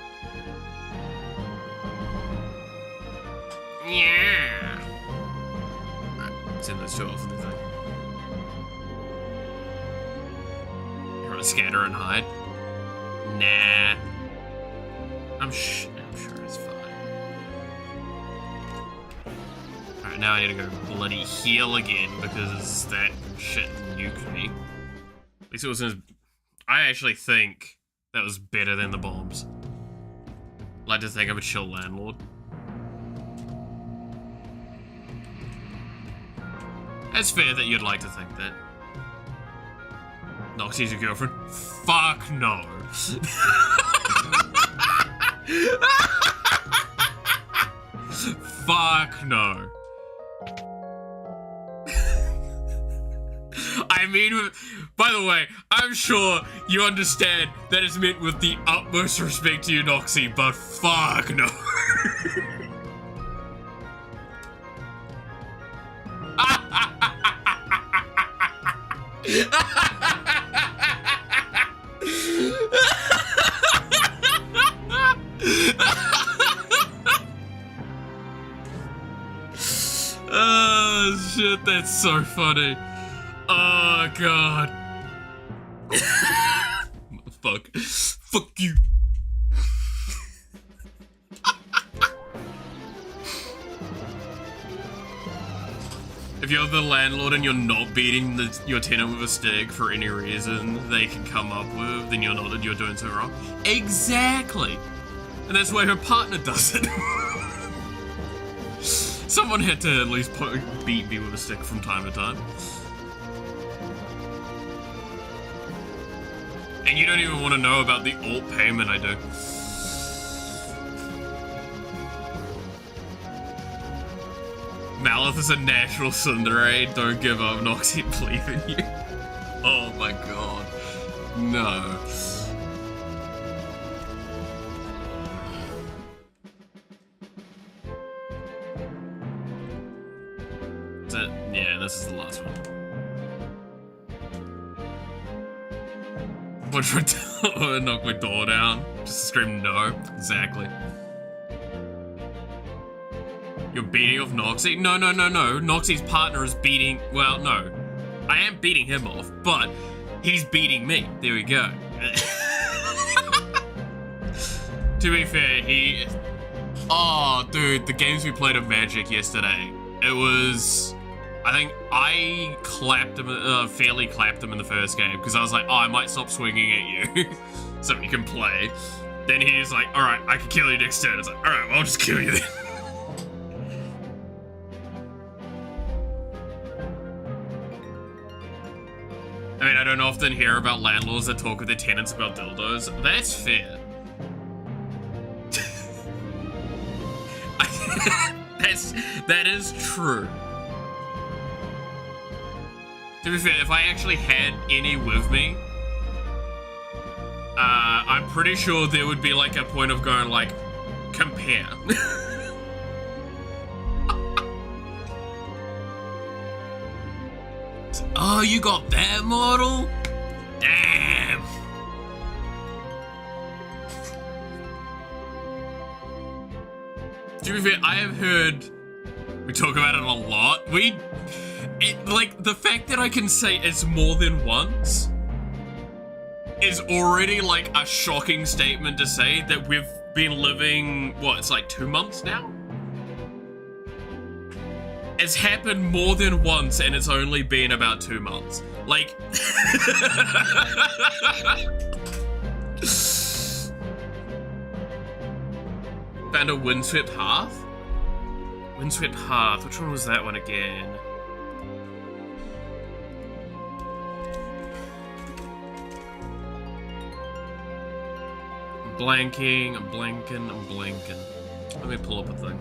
Yeah. Right, send those two off in the thing. You want to scatter and hide? Nah. I'm sure it's fine. Alright, now I need to go bloody heal again because that shit nuked me. At least it was I actually think that was better than the bombs. I'd like to think I'm a chill landlord. It's fair that you'd like to think that. Noxie's your girlfriend? Fuck no. Fuck no. I mean, by the way, I'm sure you understand that it's meant with the utmost respect to you, Noxie, but fuck no. Oh shit, that's so funny. Oh god. Fuck you. If you're the landlord and you're not beating your tenant with a stick for any reason they can come up with, then you're doing something wrong. Exactly. And that's why her partner does it. Someone had to at least beat me with a stick from time to time. And you don't even want to know about the alt payment I do. Malith is a natural tsundere. Don't give up, Noxy, believe in you. Oh my god. No. Is it? Yeah, this is the last one. What should I knock my door down? Just scream no. Exactly. You're beating off Noxy? No. Noxy's partner is beating... Well, no. I am beating him off, but he's beating me. There we go. To be fair, he... Oh, dude, the games we played of Magic yesterday, it was... I think I clapped him, fairly clapped him in the first game, because I was like, oh, I might stop swinging at you, so you can play. Then he's like, alright, I can kill you next turn. It's like, alright, well, I'll just kill you then. I mean, I don't often hear about landlords that talk with their tenants about dildos. That's fair. That is true. To be fair, if I actually had any with me, I'm pretty sure there would be like a point of going like, compare. Oh, you got that model? Damn. To be fair, I have heard, we talk about it a lot. Like, the fact that I can say it's more than once is already like a shocking statement to say that we've been living, what, it's like 2 months now? It's happened more than once and it's only been about 2 months. Like... Found a Windswept Hearth? Windswept Hearth, which one was that one again? I'm blanking. Let me pull up a thing.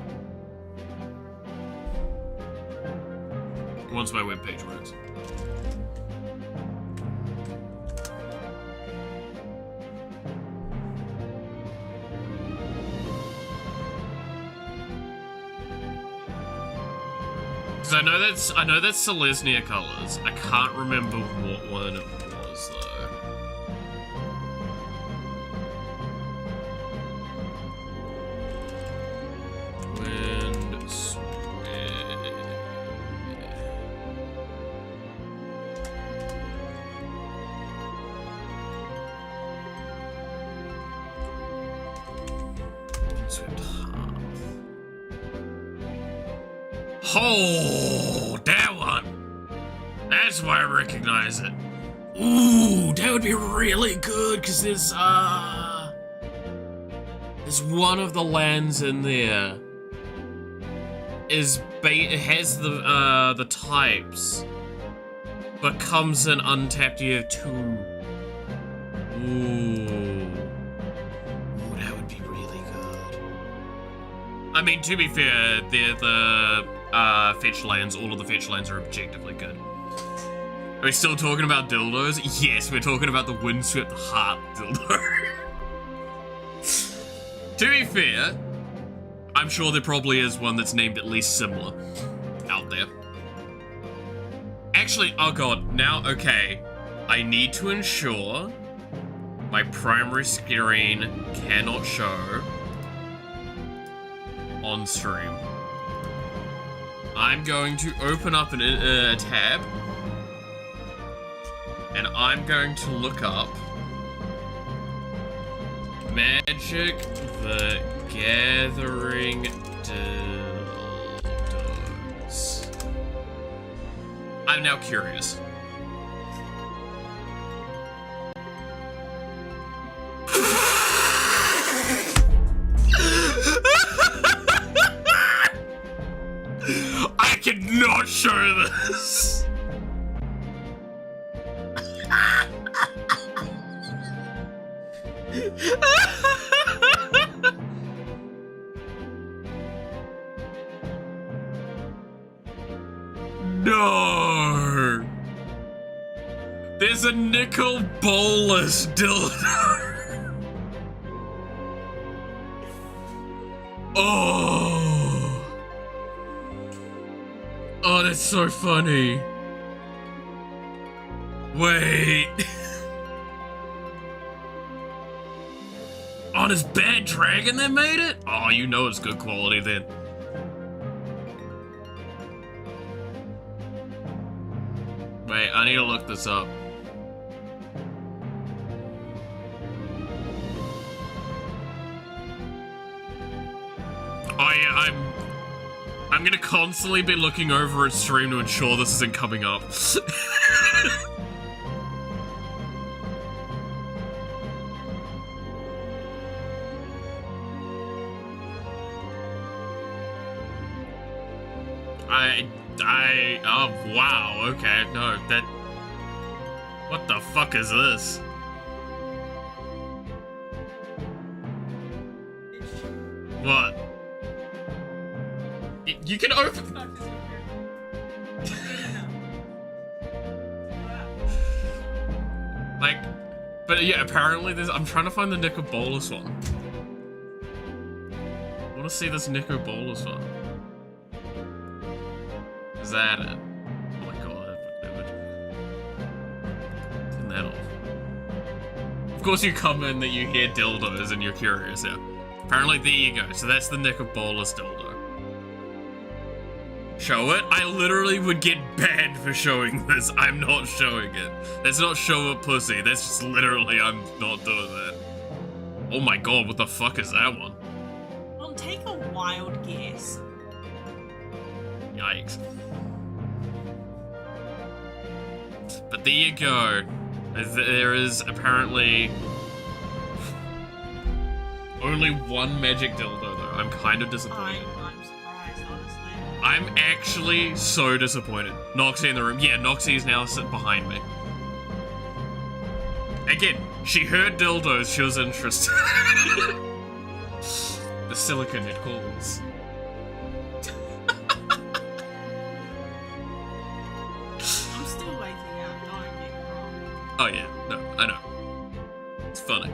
Once my webpage works. Because I know that's Selesnya colors. I can't remember what one it was though. Oh, that one! That's why I recognize it. Ooh, that would be really good, because there's one of the lands in there it has the types, but comes in untapped. You have 2. Ooh, that would be really good. I mean, to be fair, they're the fetch lands. All of the fetch lands are objectively good. Are we still talking about dildos? Yes, we're talking about the Windswept Heart dildo. To be fair, I'm sure there probably is one that's named at least similar out there. Actually, oh god, now, okay. I need to ensure my primary screen cannot show on stream. I'm going to open up a tab, and I'm going to look up Magic the Gathering dildos. I'm now curious. show this. No! There's a nickel bolus dildo. Oh! Oh, that's so funny. Wait. On his bad dragon that made it? Oh, you know it's good quality then. Wait, I need to look this up. Oh yeah, I'm gonna constantly be looking over at stream to ensure this isn't coming up. Oh, wow, okay, no, that... What the fuck is this? What? You can open... Like, but yeah, apparently there's... I'm trying to find the Nicobolus one. I want to see this Nicobolus one. Is that it? Oh my god, turn that off. Of course you comment that you hear dildos and you're curious, yeah. Apparently there you go, so that's the Nicobolus dildo. Show it? I literally would get banned for showing this. I'm not showing it. That's not show it pussy, that's just literally, I'm not doing that. Oh my god, what the fuck is that one? Well, take a wild guess. Yikes. But there you go. There is apparently only one magic dildo though. I'm kind of disappointed. I'm surprised, honestly. I'm actually so disappointed. Noxie in the room. Yeah, Noxie is now sitting behind me. Again, she heard dildos, she was interested. The silicon it calls. I'm still waking up, don't get me wrong. Oh yeah, no, I know. It's funny.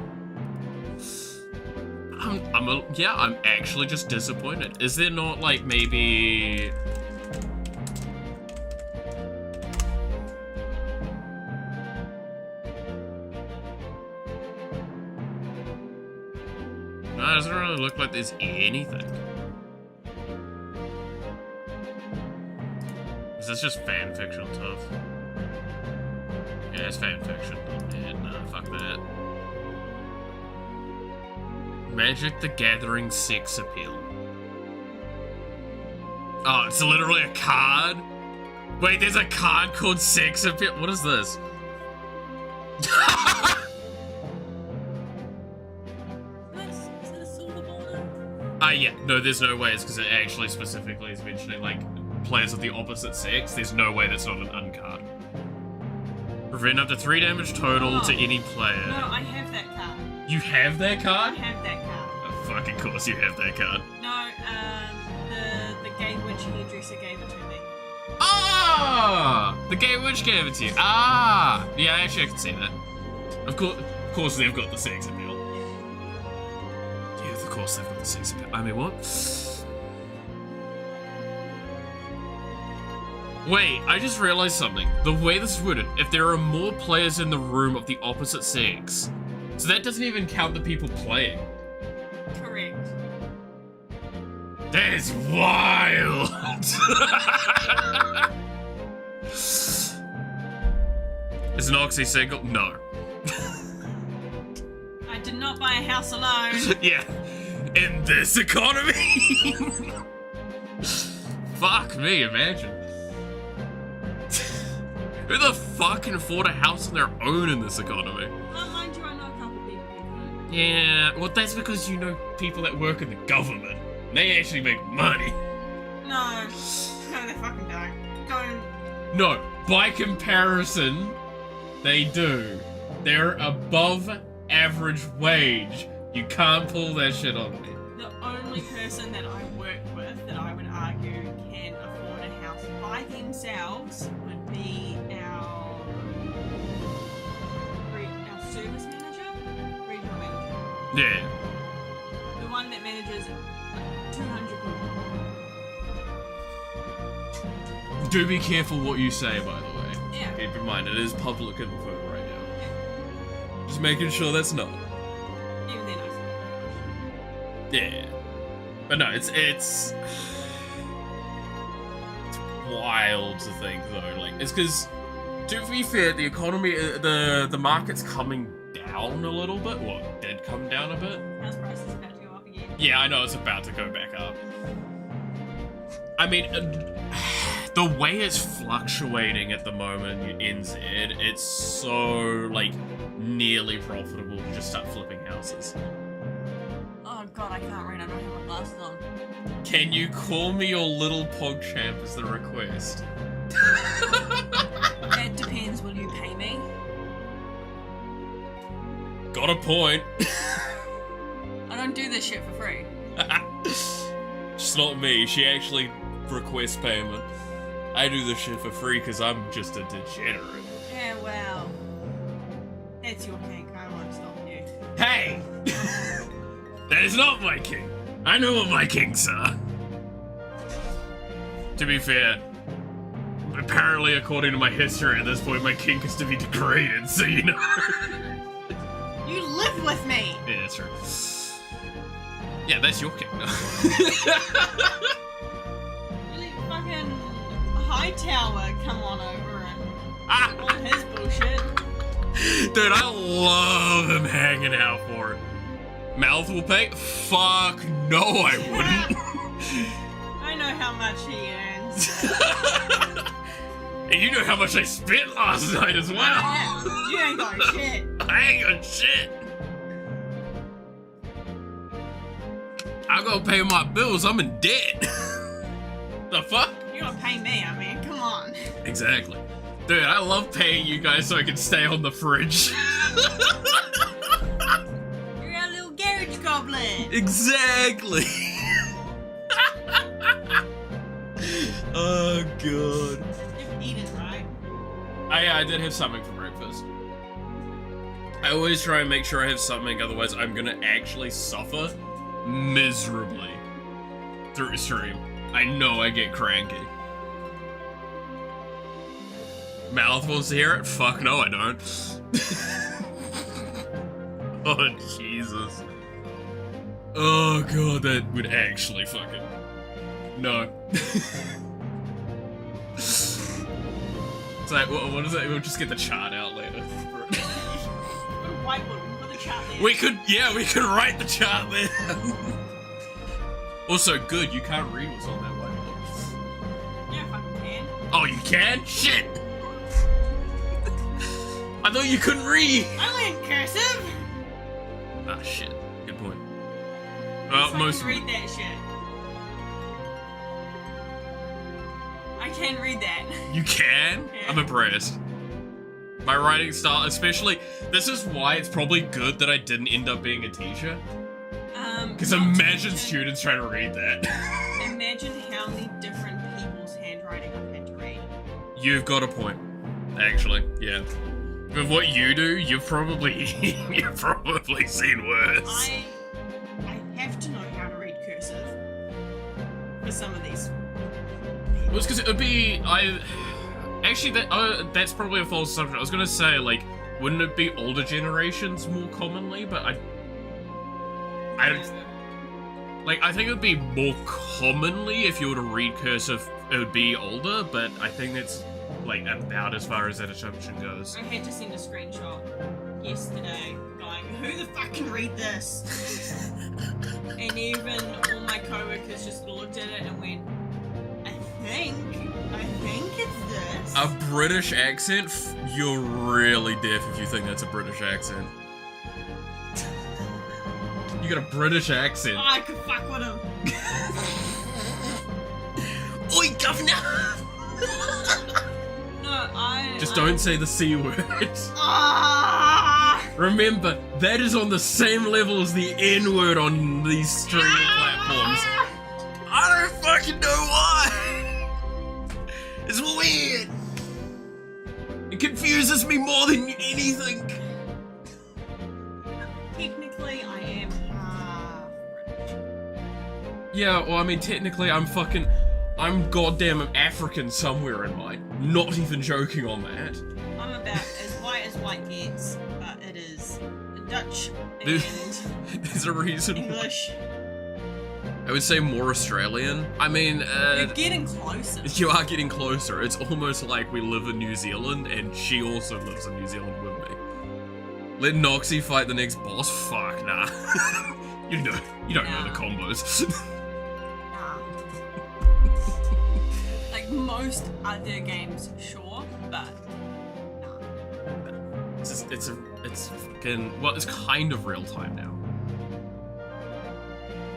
I'm actually just disappointed. Is there not like maybe... No, it doesn't really look like there's anything. Is this just fan fiction stuff? Yeah, it's fan fiction. Yeah, nah, fuck that. Magic the Gathering sex appeal. Oh, it's literally a card? Wait, there's a card called sex appeal? What is this? Is that a silver border? Yeah, no, there's no way it's because it actually specifically is mentioning, like, players of the opposite sex. There's no way that's not an uncard. Prevent up to 3 damage total to any player. No, I have that card. You have that I card? have that card. Oh, fucking course you have that card. No, the gay witch hairdresser gave it to me. Ah! The Gay Witch gave it to you. Ah! Yeah, actually I can see that. Of course they've got the sex appeal. Yeah, of course they've got the sex appeal. I mean, what? Wait, I just realized something. The way this is worded, if there are more players in the room of the opposite sex, so that doesn't even count the people playing. Correct. That is wild! Is Noxie single? No. I did not buy a house alone. Yeah. In this economy? Fuck me, imagine. Who the fuck can afford a house on their own in this economy? Well, mind you, I know a couple people who could. Yeah, well that's because you know people that work in the government. They actually make money. No. No, they fucking don't. Don't No, by comparison, they do. They're above average wage. You can't pull that shit on me. The only person that I work with that I would argue can afford a house by themselves would be our service manager, regional manager. Yeah. The one that manages 200 people. Do be careful what you say, by the way. Yeah. Keep in mind, it is public info right now. Just making sure that's not. Even then, Yeah. But no, it's wild to think though. Like, it's because, to be fair, the economy, the market's coming down a little bit. Well, it did come down a bit. house price is about to go up again. Yeah, I know it's about to go back up. I mean, the way it's fluctuating at the moment in NZ, it's so, like, nearly profitable to just start flipping houses. Oh god, I can't read. I don't have my glasses on. Can you call me your little PogChamp as the request? That depends. Will you pay me? Got a point. I don't do this shit for free. It's not me. She actually requests payment. I do this shit for free because I'm just a degenerate. Yeah, well, that's your kink. I won't stop you. Hey! That is not my king. I know what my kinks are. To be fair, apparently according to my history at this point, my kink is to be degraded, so you know. You live with me. Yeah, that's true. Yeah, that's your kink. Really fucking Hightower come on over and all his bullshit. Dude, I love him hanging out for it. Mouth will pay? Fuck no, I wouldn't. I know how much he earns. And you know how much I spent last night as well. Yeah, you ain't got shit. I ain't got shit. I gotta pay my bills, I'm in debt. The fuck? You gotta pay me, I mean, come on. Exactly. Dude, I love paying you guys so I can stay on the fridge. You're our little garage goblin. Exactly. Oh god. You've eaten, right? I did have something for breakfast. I always try and make sure I have something, otherwise I'm gonna actually suffer miserably through stream. I know I get cranky. Mouth wants to hear it? Fuck no, I don't. Oh, Jesus. Oh, God, that would actually fucking... No. It's like, what is it? We'll just get the chart out later. Put a whiteboard, we put the chart there. We could write the chart there. Also, good, you can't read what's on that whiteboard. Yeah, I fucking can. Oh, you can? Shit! I thought you couldn't read! I learned cursive! Ah, shit. Good point. So Most... I can read that shit. I can read that. You can? Yeah. I'm impressed. My writing style, especially... This is why it's probably good that I didn't end up being a teacher. Because imagine students trying to read that. Imagine how many different people's handwriting I've had to read. You've got a point. Actually, yeah. With what you do, you've probably seen worse. I have to know how to read cursive for some of these. Well, it's because it would be... Actually, that's probably a false assumption. I was going to say, like, wouldn't it be older generations more commonly? But I don't... Like, I think it would be more commonly if you were to read cursive, it would be older, but I think that's, like, about as far as that assumption goes. I had to send a screenshot yesterday going, who the fuck can read this? And even all my coworkers just looked at it and went, I think it's this. A British accent? You're really deaf if you think that's a British accent. You got a British accent. Oh, I could fuck with him. Oi, governor! Just don't say the C word. Ah! Remember, that is on the same level as the N word on these streaming platforms. I don't fucking know why. It's weird. It confuses me more than anything. Technically, I am half British. Yeah, well, I mean, technically, I'm goddamn African somewhere in mine. Not even joking on that. I'm about as white gets, but it is Dutch and There's a reason. English. I would say more Australian. I mean, You're getting closer. you are getting closer. It's almost like we live in New Zealand, and she also lives in New Zealand with me. Let Noxie fight the next boss? Fuck, nah. you don't know the combos. Like most other games, sure, but nah. It's fucking, well, it's kind of real time now.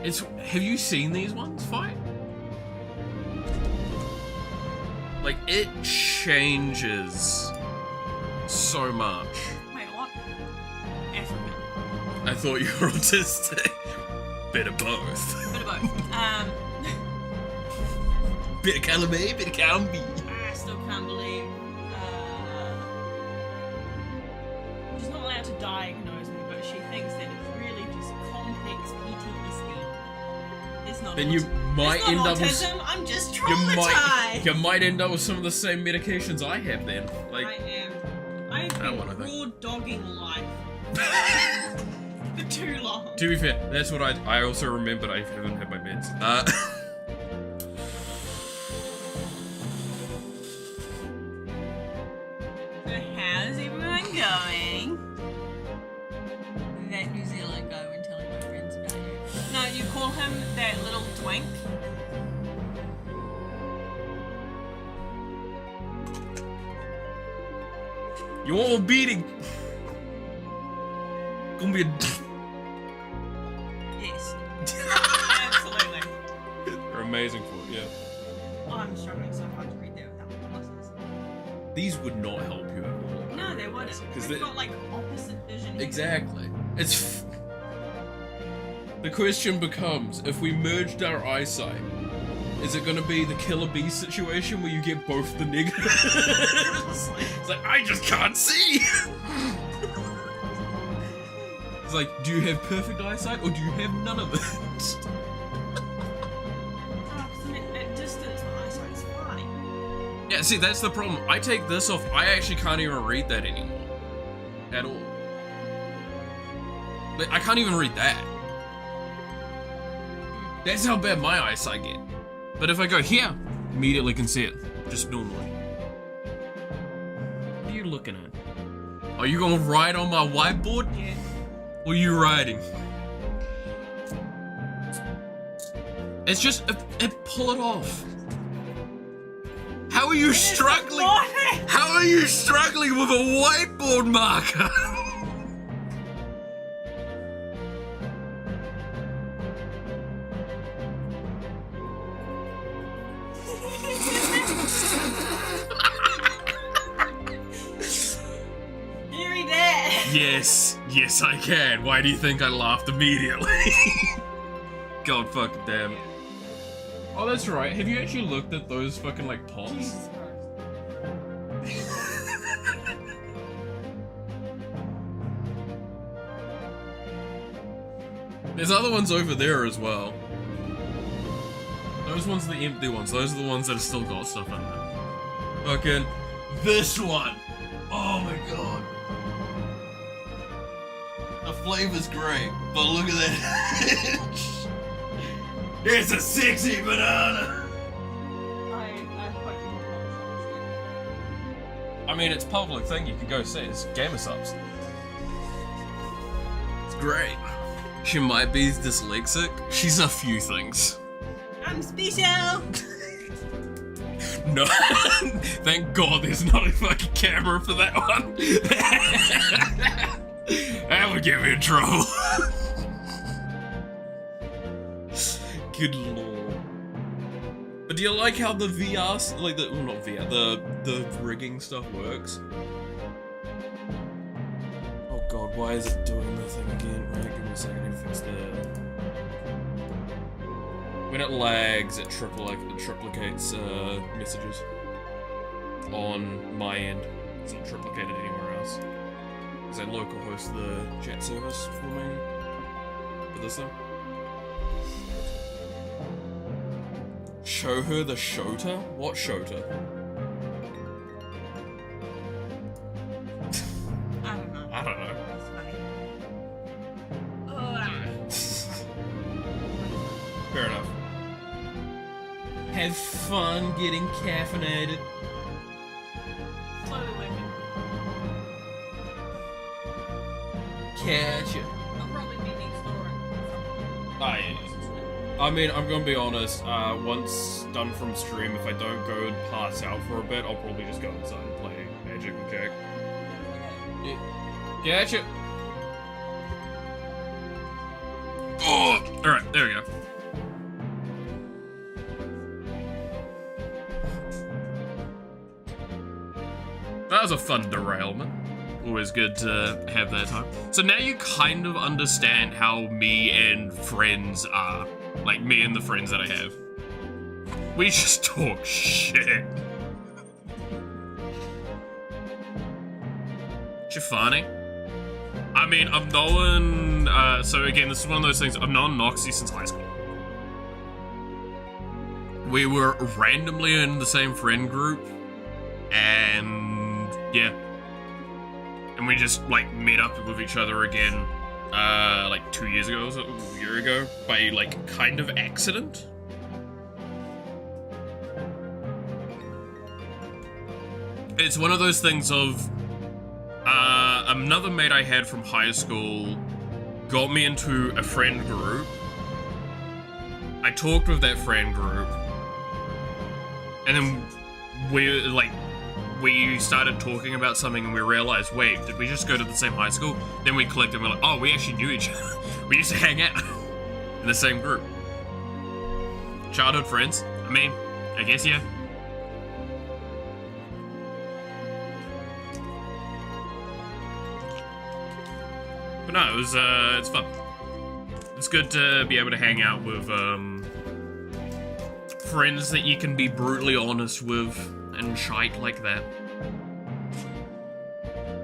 Have you seen these ones fight? Like, it changes so much. Wait, what? African. I thought you were autistic. Bit of both. Bit of both. Bit of calamari, bit of calamari. I still can't believe she's not allowed to diagnose me, but she thinks that it's really just complex PTSD. It's not. Then you might it's not end autism. up with. I'm just traumatized. You might end up with some of the same medications I have then. Like, I've been one of them. raw dogging life for too long. to be fair, that's what I also remembered I haven't had my meds. So how's everyone going? That New Zealand guy when telling my friends about you. No, you call him that little twink. You want a beating? Gonna be a. Yes. Absolutely. They're amazing for it, yeah. Oh, I'm struggling so hard to read that without my glasses. These would not help you at all. No, they wouldn't. Because We've got like opposite vision. Exactly. It's. The question becomes, if we merged our eyesight, is it gonna be the Killer Bee situation where you get both the negatives? It's like, I just can't see! It's like, do you have perfect eyesight or do you have none of it? At distance, my eyesight's fine. Yeah, see, that's the problem. I take this off, I actually can't even read that anymore. At all. Like, I can't even read that. That's how bad my eyesight get. But if I go here, immediately can see it. Just normally. What are you looking at? Are you gonna write on my whiteboard? Yeah. What are you writing? It's just, pull it off. How are you struggling? How are you struggling with a whiteboard marker? Yes, I can. Why do you think I laughed immediately? God fucking damn it. Oh, that's right. Have you actually looked at those fucking, like, pots? Jesus Christ. There's other ones over there as well. Those ones are the empty ones. Those are the ones that have still got stuff in them. Fucking this one. Oh my god. The flavor's great, but look at that. It's a sexy banana. I mean, it's a public thing. You can go see. It's Gamer Subs. It's great. She might be dyslexic. She's a few things. I'm special. No. Thank God there's not a fucking camera for that one. That would get me in trouble. Good lord. But do you like how the VR, like the, well, not VR, the rigging stuff works? Oh god, why is it doing the thing again? Right, give me a second, I need to fix the... When it lags, it triplicates messages on my end. It's not triplicated anywhere else. Because I local host the chat service for me for this thing. Show her the Shota? What Shota? I don't know. I don't know. It's funny. Fair enough. Have fun getting caffeinated. Slowly working. Catch ya. I'll probably be next door. Ah, yeah. I mean, I'm gonna be honest, once done from stream, if I don't go and pass out for a bit, I'll probably just go inside and play Magic with Jack. Yeah. Gotcha! Oh! Alright, there we go. That was a fun derailment. Always good to have that time. So now you kind of understand how me and friends are. Like, me and the friends that I have. We just talk shit. Shifani? I mean, I've known... so again, this is one of those things. I've known Noxie since high school. We were randomly in the same friend group. And... yeah. And we just, like, met up with each other again, like 2 years ago, or a year ago, by, like, kind of accident. It's one of those things of, another mate I had from high school got me into a friend group. I talked with that friend group, and then we started talking about something and we realized, wait, did we just go to the same high school? Then we clicked and we're like, oh, we actually knew each other. We used to hang out in the same group. Childhood friends. I mean, I guess, yeah. But no, it was, it's fun. It's good to be able to hang out with, friends that you can be brutally honest with and shite like that.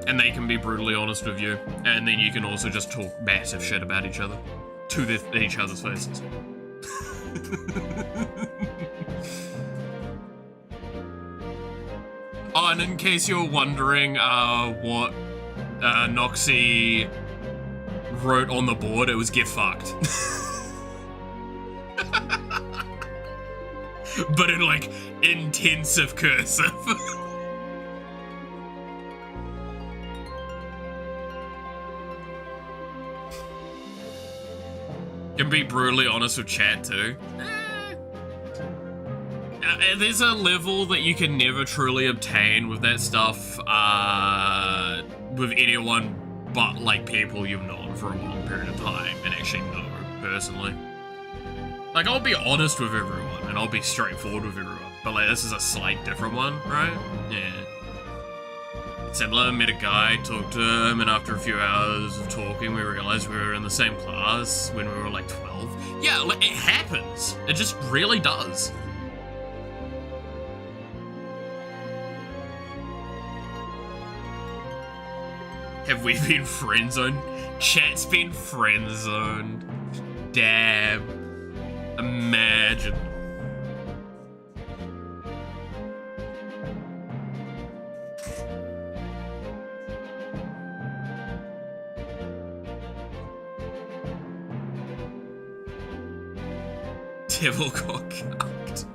And they can be brutally honest with you. And then you can also just talk massive shit about each other. To each other's faces. Oh, and in case you're wondering what Noxie wrote on the board, it was "get fucked." But in, like, intensive cursive. Can be brutally honest with chat, too. There's a level that you can never truly obtain with that stuff, with anyone but, like, people you've known for a long period of time and actually know personally. Like, I'll be honest with everyone, and I'll be straightforward with everyone, but, like, this is a slight different one, right? Yeah. Similar, met a guy, talked to him, and after a few hours of talking, we realized we were in the same class when we were, like, 12. Yeah, like, it happens. It just really does. Have we been friend-zoned? Chat's been friend-zoned. Damn. Imagine. Devil got cucked.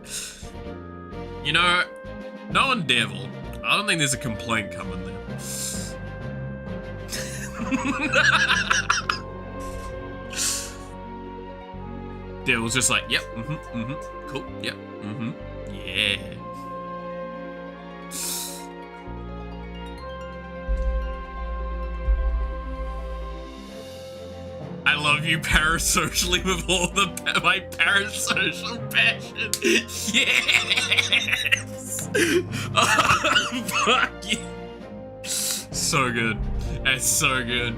You know, knowing Devil, I don't think there's a complaint coming there. Devil's just like, yep, cool, yep, yeah. I love you parasocially with all my parasocial passion. Yes! Oh, fuck yeah. So good. That's so good.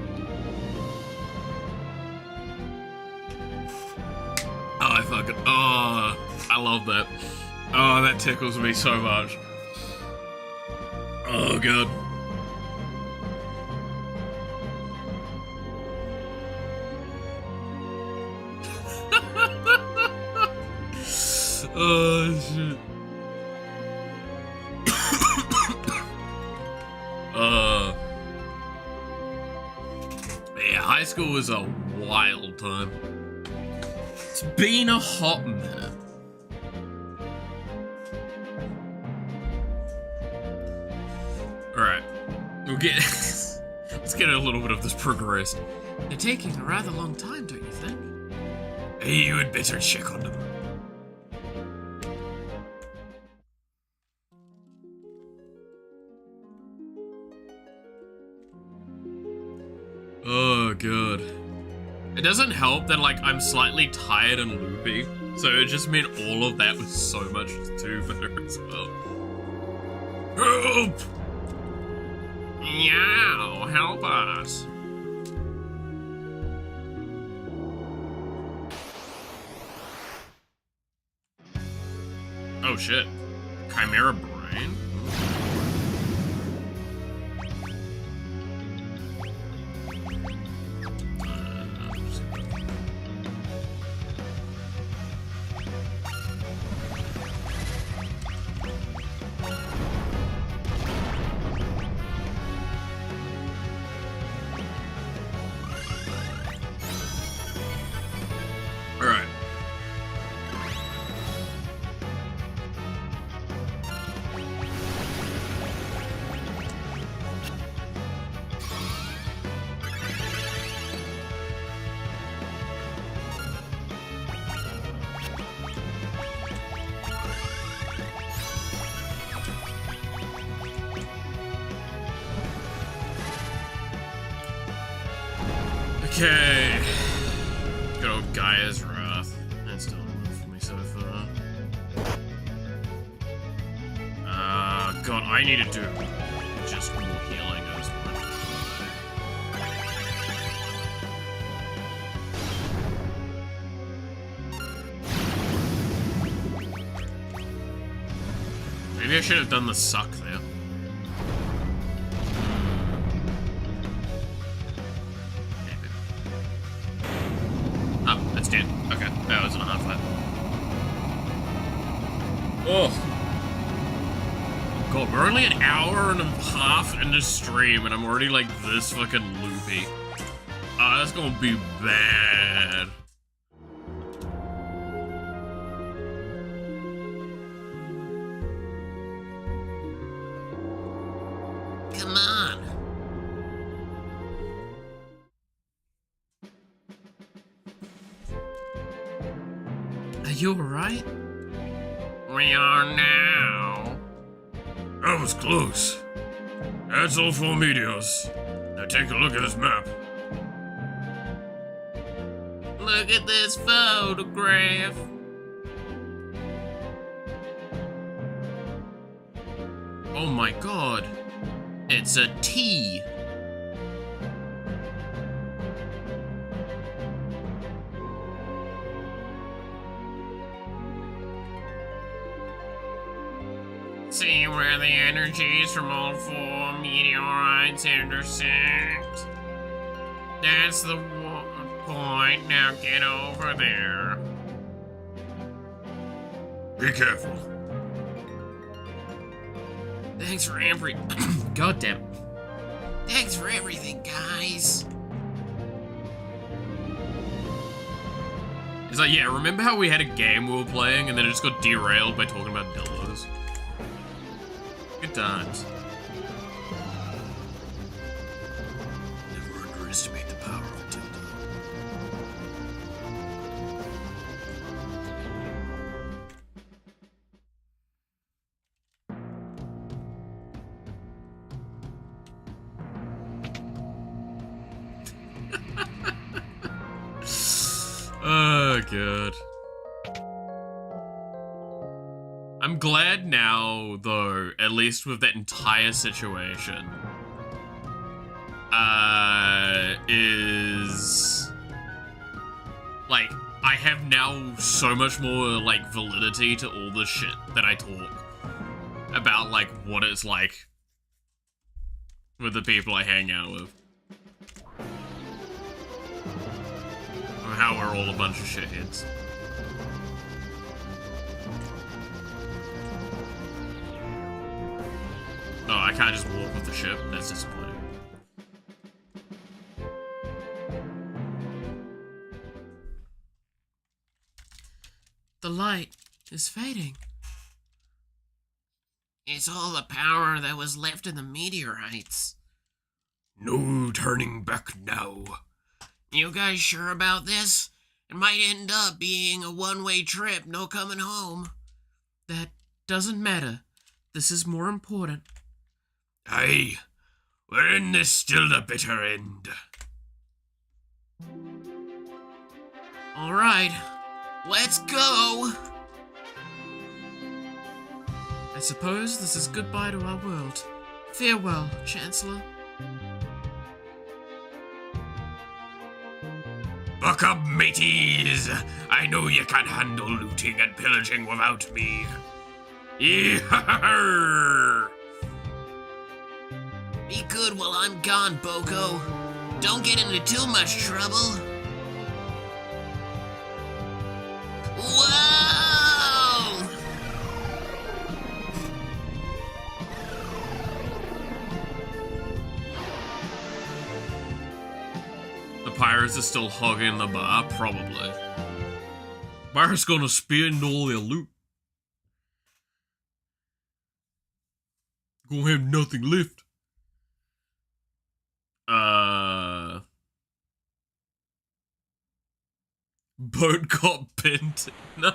Oh, I love that. Oh, that tickles me so much. Oh, God. Oh, shit. Yeah, high school was a wild time. It's been a hot minute. Alright. Let's get a little bit of this progressed. They're taking a rather long time, don't you think? You had better check on them. Oh, God. It doesn't help that, like, I'm slightly tired and loopy, so it just meant all of that was so much too better as well. Help! Yow, help us. Oh, shit. Chimera brain? Alright. Okay. Good old Gaia's Wrath. That's done enough for me so far. God, I need to do just more healing at this point. Maybe I should have done the suck there. Oh, that's dead. Okay, that was in a hard fight. Oh. God, we're only an hour and a half into stream and I'm already like this fucking loopy. Oh, that's gonna be bad. Come on. Are you alright? We are now. That was close. That's all 4 meteors. Now take a look at this map. Look at this photograph. Oh my god. It's a T. See where the energies from all 4 meteorites intersect. That's the point. Now get over there. Be careful. Thanks for God damn. Thanks for everything, guys. It's like, yeah, remember how we had a game we were playing and then it just got derailed by talking about dildos? Good times. Never underestimate the power of a dildo. Oh, good. I'm glad now, though, at least with that entire situation, is... like, I have now so much more, like, validity to all the shit that I talk about, like, what it's like with the people I hang out with. Or how we're all a bunch of shitheads. Oh, I can't just walk with the ship? That's disappointing. The light is fading. It's all the power that was left in the meteorites. No turning back now. You guys sure about this? It might end up being a one-way trip, no coming home. That doesn't matter. This is more important. Aye, we're in this till the bitter end. All right, let's go. I suppose this is goodbye to our world. Farewell, Chancellor. Buck up, mateys! I know you can't handle looting and pillaging without me. Yee-ha-ha-ha! Be good while I'm gone, Boko. Don't get into too much trouble. Whoa! The pirates are still hogging the bar? Probably. Pirates gonna spend all their loot. Gonna have nothing left. Boat got bent. No.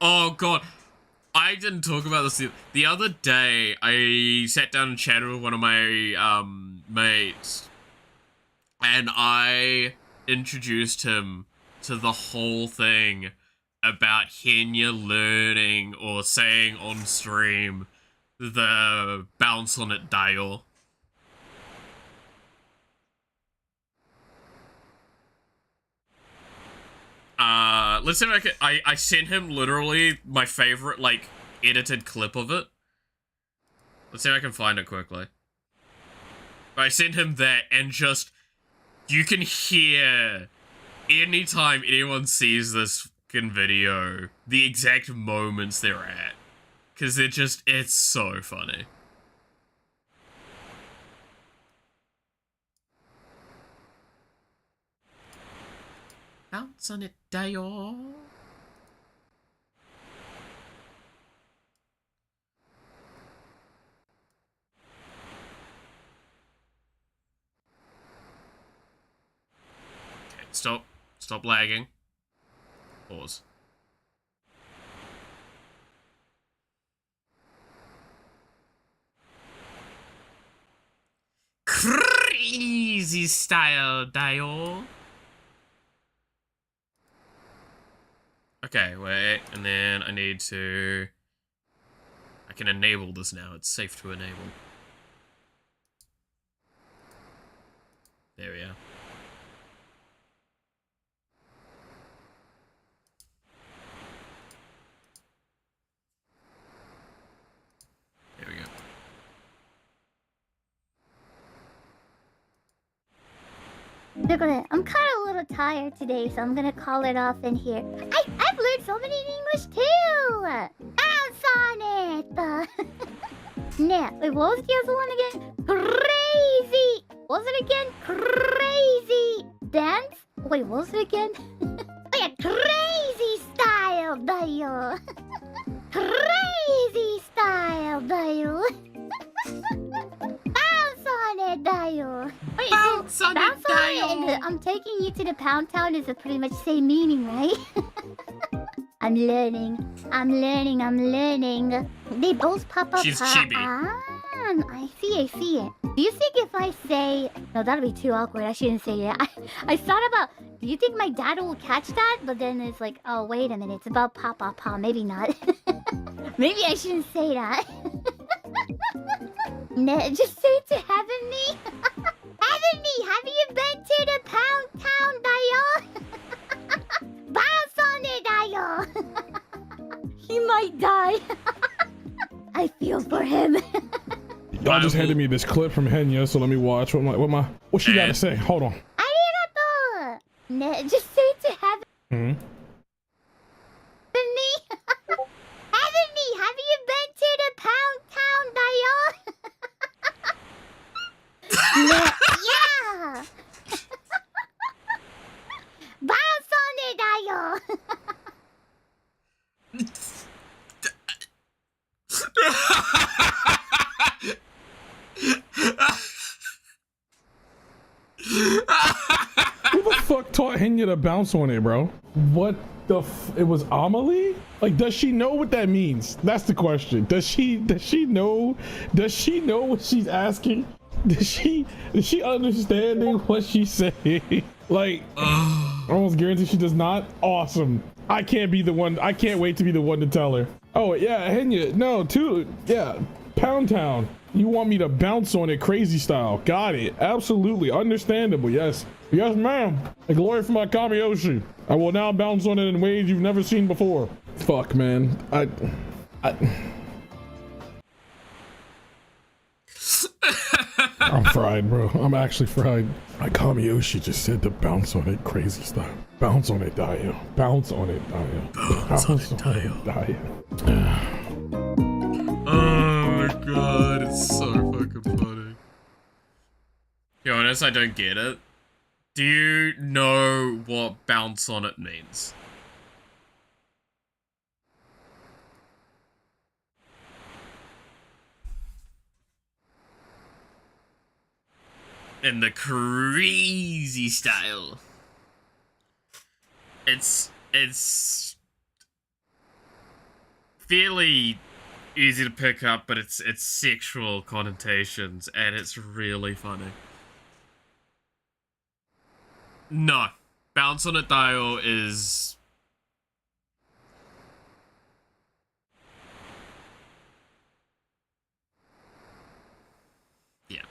Oh, God. I didn't talk about this the other day. I sat down and chatted with one of my, mates. And I introduced him to the whole thing about Henya learning or saying on stream the bounce on it dial. Let's see if I can, I sent him literally my favorite, like, edited clip of it. Let's see if I can find it quickly. I sent him that, and just, you can hear, anytime anyone sees this fucking video, the exact moments they're at. Because it's so funny. Bounce on it, dial. Okay, stop. Stop lagging. Pause. Crazy style, dial. Okay, wait, and then I need to... I can enable this now, it's safe to enable. There we are. There we go. Look at it. I'm kind of a little tired today, so I'm gonna call it off in here. I've learned so many in English too. Bounce on it. Now, wait, what was the other one again? Crazy. What was it again? Crazy dance. Wait, what was it again? Oh yeah, crazy style, dial. Crazy style, dial. Bounce on it, dial. Wait, Bounce on it, dial. I'm taking you to the pound town is a pretty much same meaning, right? I'm learning. They both pop up. She's chibi. I see it. Do you think if I say... No, that'll be too awkward. I shouldn't say it. I thought about... Do you think my dad will catch that? But then it's like, oh, wait a minute. It's about Pa. Maybe not. Maybe I shouldn't say that. Just say to Heavenly. Heavenly, have you been to the Pound Town, Dayo? Bounce on it, Dayo. He might die. I feel for him. Y'all just handed me this clip from Henya, so let me watch. What she gotta say? Hold on. Just say to Heavenly. Mm-hmm. Heavenly, have you been to the Pound Town, Dayo? Yeah. Bounce on it, Dayo. Who the fuck taught Henya to bounce on it, bro? What the it was Amelie? Like, does she know what that means? That's the question. Does she know what she's asking? Is she understanding what she's saying? Like, I almost guarantee she does not. Awesome. I can't wait to be the one to tell her. Oh yeah, Henya, no, yeah, Pound Town. You want me to bounce on it crazy style. Got it. Absolutely. Understandable. Yes. Yes, ma'am. A glory for my Kamiyoshi. I will now bounce on it in ways you've never seen before. Fuck, man. I'm fried, bro. I'm actually fried. My Kamiyoshi just said to bounce on it crazy style. Bounce on it, Dayo. Bounce on it, Dayo. Bounce on it, Dayo. Oh my god, it's so fucking funny. Be honest, I don't get it. Do you know what bounce on it means? In the crazy style. It's fairly easy to pick up, but it's sexual connotations, and it's really funny. No, bounce on it, Dayo is yeah.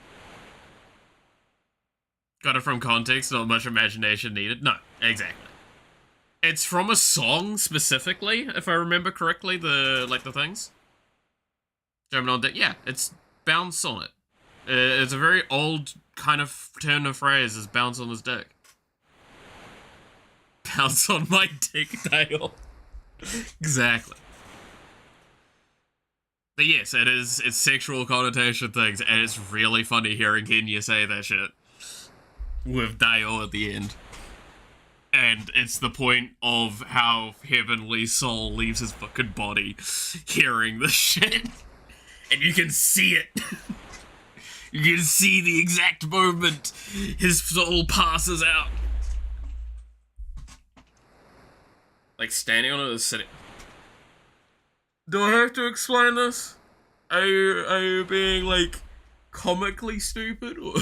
Got it from context, not much imagination needed. No, exactly. It's from a song specifically, if I remember correctly. The things. German on dick. Yeah, it's bounce on it. It's a very old kind of turn of phrase. Is bounce on his dick. Bounce on my dick, Dale. Exactly. But yes, it's sexual connotation things, and it's really funny hearing Kenya say that shit. With Dale at the end. And it's the point of how Heavenly Soul leaves his fucking body hearing this shit. And you can see it. You can see the exact moment his soul passes out. Like standing on it or sitting. Do I have to explain this? Are you being like comically stupid? Or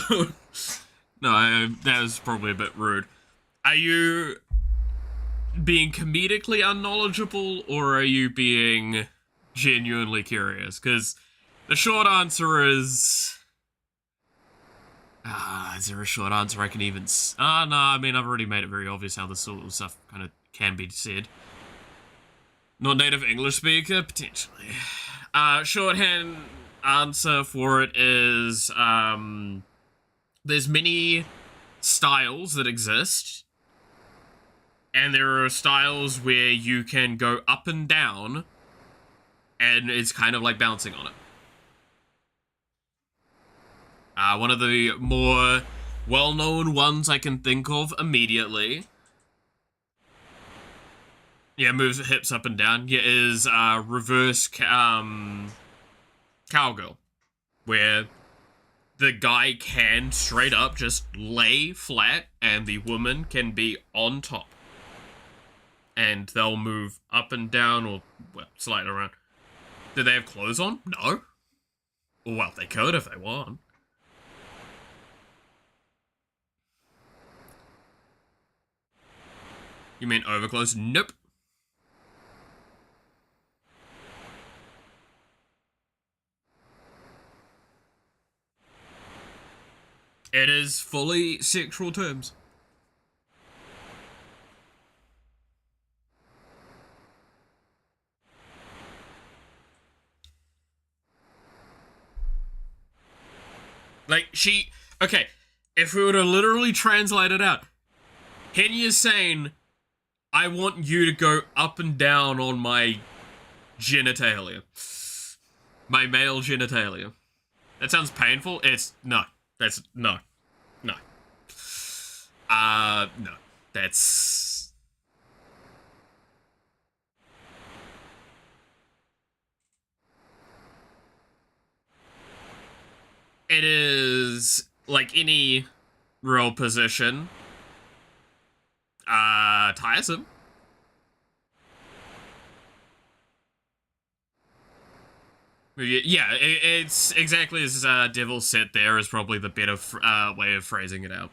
no, that was probably a bit rude. Are you being comedically unknowledgeable, or are you being genuinely curious? Because the short answer is... is there a short answer I can even... no, I mean, I've already made it very obvious how this sort of stuff kind of can be said. Not native English speaker? Potentially. Shorthand answer for it is... there's many styles that exist. And there are styles where you can go up and down, and it's kind of like bouncing on it. One of the more well-known ones I can think of immediately, yeah, moves the hips up and down, yeah, is reverse cowgirl, where the guy can straight up just lay flat, and the woman can be on top. And they'll move up and down, or, well, slightly around. Do they have clothes on? No. Well, they could if they want. You mean overclose? Nope. It is fully sexual terms. Like, okay, if we were to literally translate it out, Henya's saying, I want you to go up and down on my genitalia. My male genitalia. That sounds painful. No. No. No. That's... It is, like any real position, tiresome. Yeah, it's exactly as Devil said there is probably the better way of phrasing it out.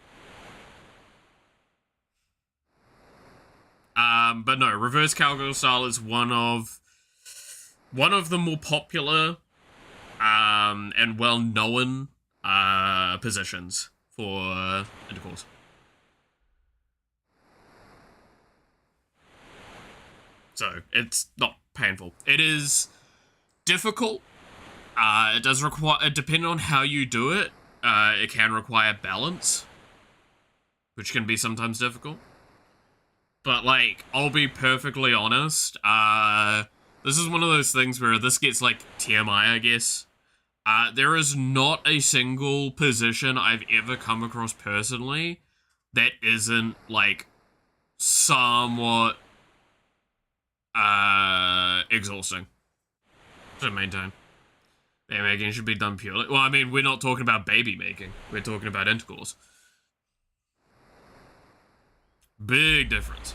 But no, reverse cowgirl style is one of the more popular and well-known positions for intercourse. So it's not painful. It is difficult. It does require, depending on how you do it, it can require balance, which can be sometimes difficult. But, like, I'll be perfectly honest, this is one of those things where this gets, like, TMI, I guess. There is not a single position I've ever come across personally that isn't, like, somewhat, exhausting to maintain. Baby making should be done purely. Well, I mean, we're not talking about baby making. We're talking about intercourse. Big difference.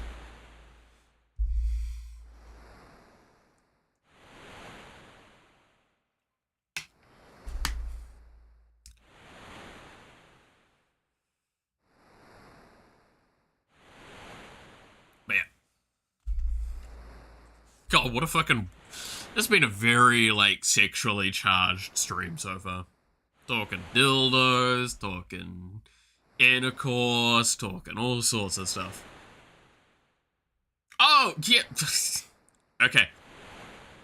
But yeah. God, what a fucking... It's been a very, like, sexually charged stream so far. Talking dildos, talking intercourse, talking all sorts of stuff. Oh, yeah. Okay.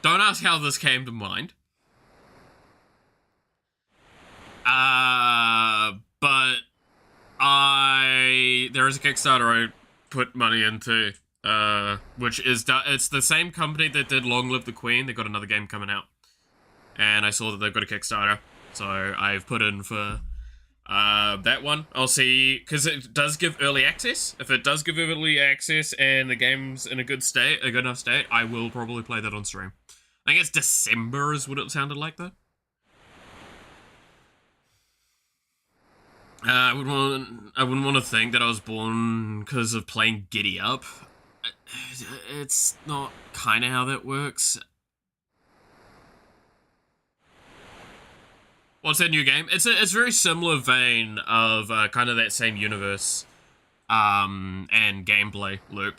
Don't ask how this came to mind. But there is a Kickstarter I put money into, which is, it's the same company that did Long Live the Queen. They've got another game coming out. And I saw that they've got a Kickstarter. So I've put in for that one. I'll see, because it does give early access. If it does give early access and the game's in a good enough state, I will probably play that on stream. I think it's December is what it sounded like, though. I wouldn't want to think that I was born because of playing Giddy Up. It's not kind of how that works. What's that new game? It's very similar vein of kind of that same universe and gameplay loop.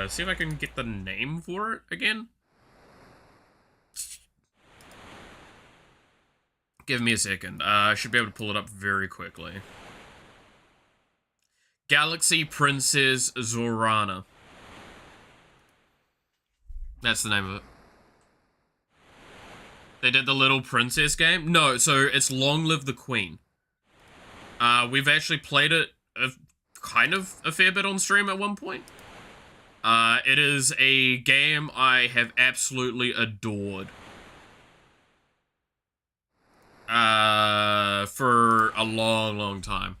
See if I can get the name for it again. Give me a second. I should be able to pull it up very quickly. Galaxy Princess Zorana. That's the name of it. They did the Little Princess game? No, so it's Long Live the Queen. We've actually played it kind of a fair bit on stream at one point. It is a game I have absolutely adored. For a long, long time.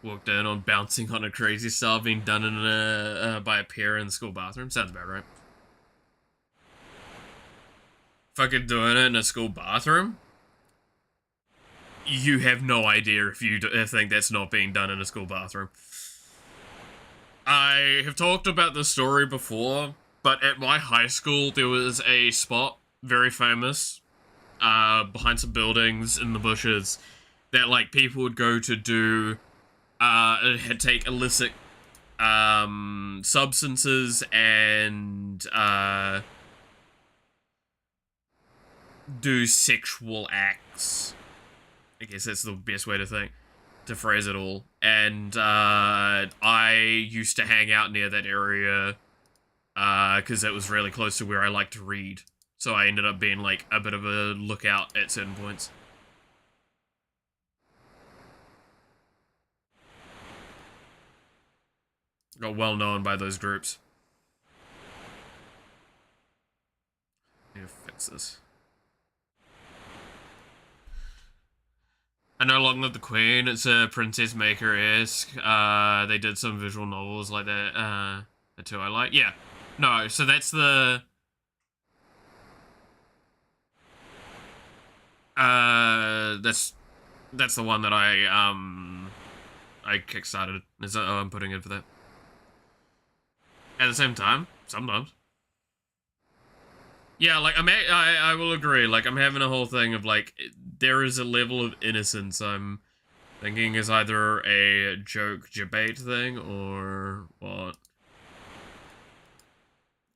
Walked in on bouncing on a crazy style being done in by a pair in the school bathroom. Sounds about right. Fucking doing it in a school bathroom? You have no idea if you think that's not being done in a school bathroom. I have talked about this story before, but at my high school there was a spot, very famous, behind some buildings in the bushes that like people would go to do take illicit substances and do sexual acts. I guess that's the best way to phrase it all. And I used to hang out near that area because it was really close to where I like to read. So I ended up being like a bit of a lookout at certain points. Got well known by those groups. Need to fix this. I No Longer the Queen. It's a Princess Maker-esque. They did some visual novels like that. The two I like. Yeah. No, so that's the... that's the one that I kickstarted. I'm putting in for that. At the same time, sometimes. Yeah, like, I will agree, like, I'm having a whole thing of, like, there is a level of innocence I'm thinking is either a joke debate thing, or what.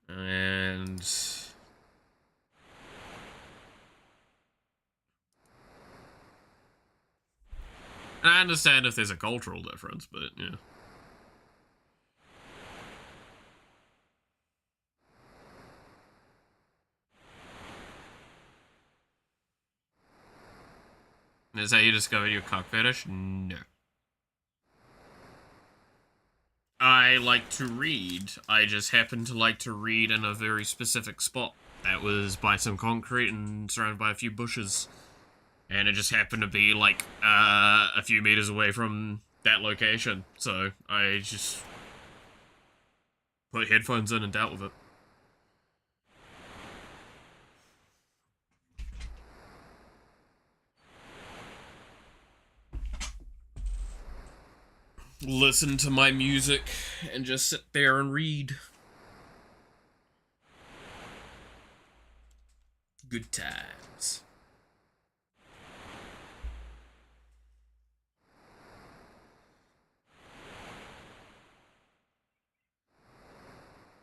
And... I understand if there's a cultural difference, but, yeah. Is that how you discovered your cock fetish? No. I like to read. I just happen to like to read in a very specific spot. That was by some concrete and surrounded by a few bushes. And it just happened to be, like, a few meters away from that location. So I just put headphones in and dealt with it. Listen to my music and just sit there and read. Good times.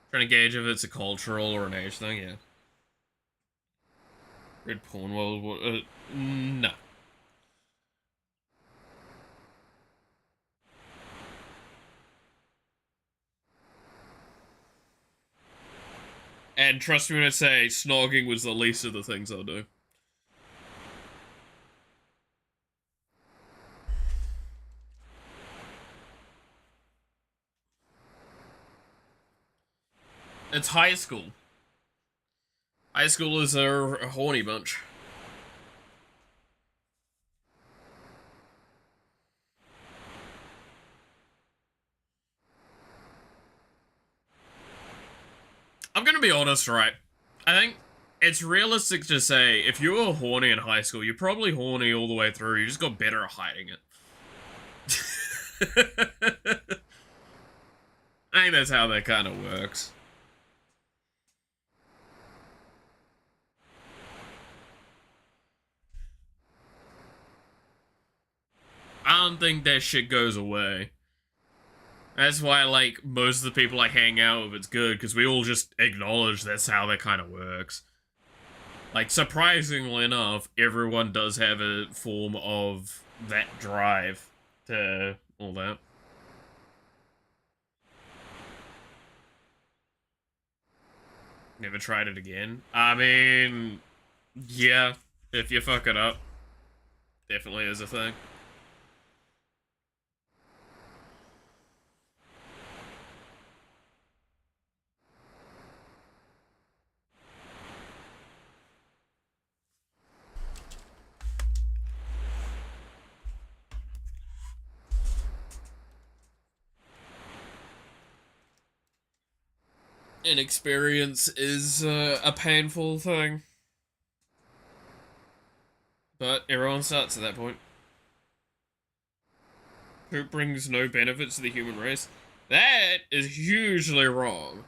Trying to gauge if it's a cultural or an age thing, yeah. Red porn, well, no. And trust me when I say, snogging was the least of the things I'll do. It's high school. High school is a horny bunch. I'm gonna be honest, right? I think it's realistic to say if you were horny in high school, you're probably horny all the way through. You just got better at hiding it. I think that's how that kind of works. I don't think that shit goes away. That's why, like, most of the people I hang out with, it's good, because we all just acknowledge that's how that kind of works. Like, surprisingly enough, everyone does have a form of that drive to all that. Never tried it again. I mean, yeah, if you fuck it up, definitely is a thing. Inexperience is a painful thing. But everyone starts at that point. Poop brings no benefits to the human race. That is hugely wrong.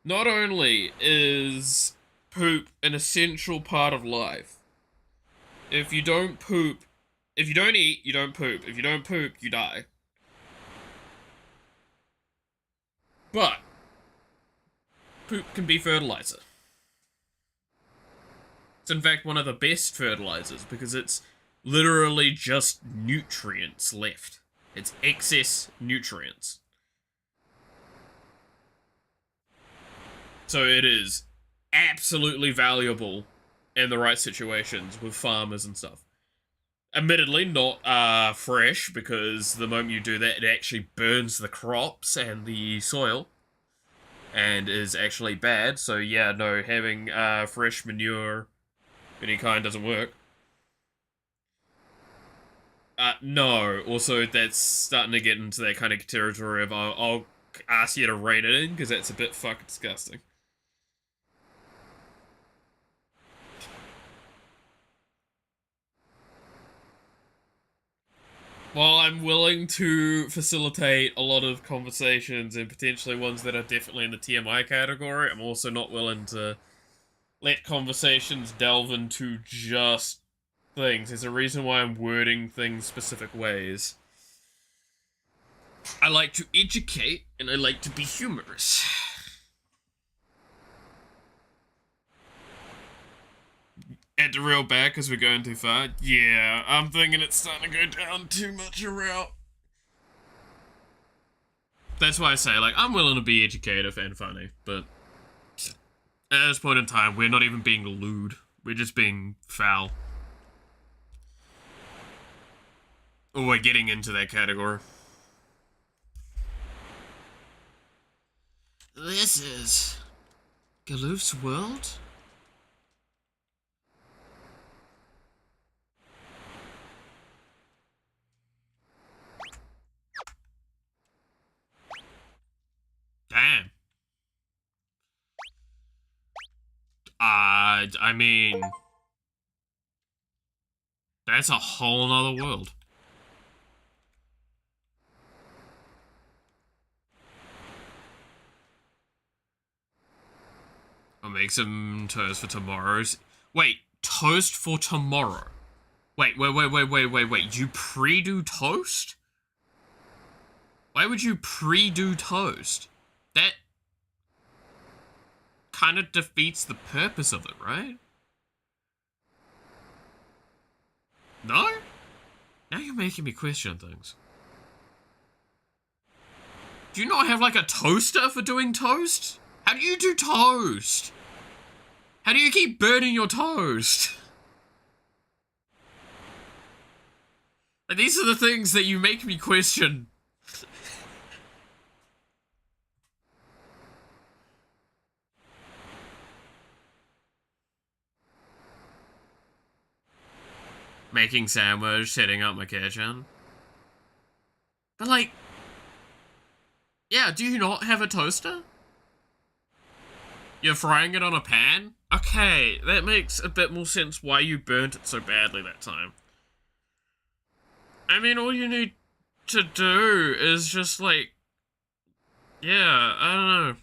Not only is poop an essential part of life, If you don't poop, if you don't eat, you don't poop. If you don't poop, you die. But poop can be fertilizer. It's in fact one of the best fertilizers because it's literally just nutrients left. It's excess nutrients. So it is absolutely valuable in the right situations with farmers and stuff. Admittedly, not fresh, because the moment you do that, it actually burns the crops and the soil, and is actually bad. So yeah, no, having fresh manure of any kind doesn't work. No, also that's starting to get into that kind of territory of I'll ask you to rein it in, because that's a bit fucking disgusting. While I'm willing to facilitate a lot of conversations and potentially ones that are definitely in the TMI category, I'm also not willing to let conversations delve into just things. There's a reason why I'm wording things specific ways. I like to educate, and I like to be humorous. Had to reel back because we're going too far? Yeah, I'm thinking it's starting to go down too much a route. That's why I say, like, I'm willing to be educative and funny, but at this point in time, we're not even being lewd. We're just being foul. Or we're getting into that category. This is Galoof's world? Damn. I mean, that's a whole nother world. I'll make some toast for tomorrow's. Wait, toast for tomorrow. Wait. You pre-do toast? Why would you pre-do toast? That kind of defeats the purpose of it, right? No? Now you're making me question things. Do you not have like a toaster for doing toast? How do you do toast? How do you keep burning your toast? Like, these are the things that you make me question. Making sandwich, setting up my kitchen. But like, yeah, do you not have a toaster? You're frying it on a pan? Okay, that makes a bit more sense why you burnt it so badly that time. I mean, all you need to do is just like, yeah, I don't know.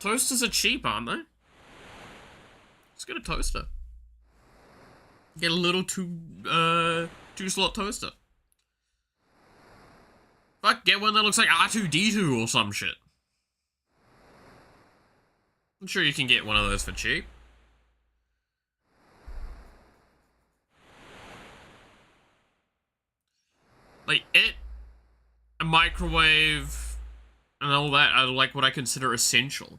Toasters are cheap, aren't they? Let's get a toaster. Get a little two-slot toaster. Fuck, get one that looks like R2-D2 or some shit. I'm sure you can get one of those for cheap. Like, a microwave, and all that are like what I consider essential.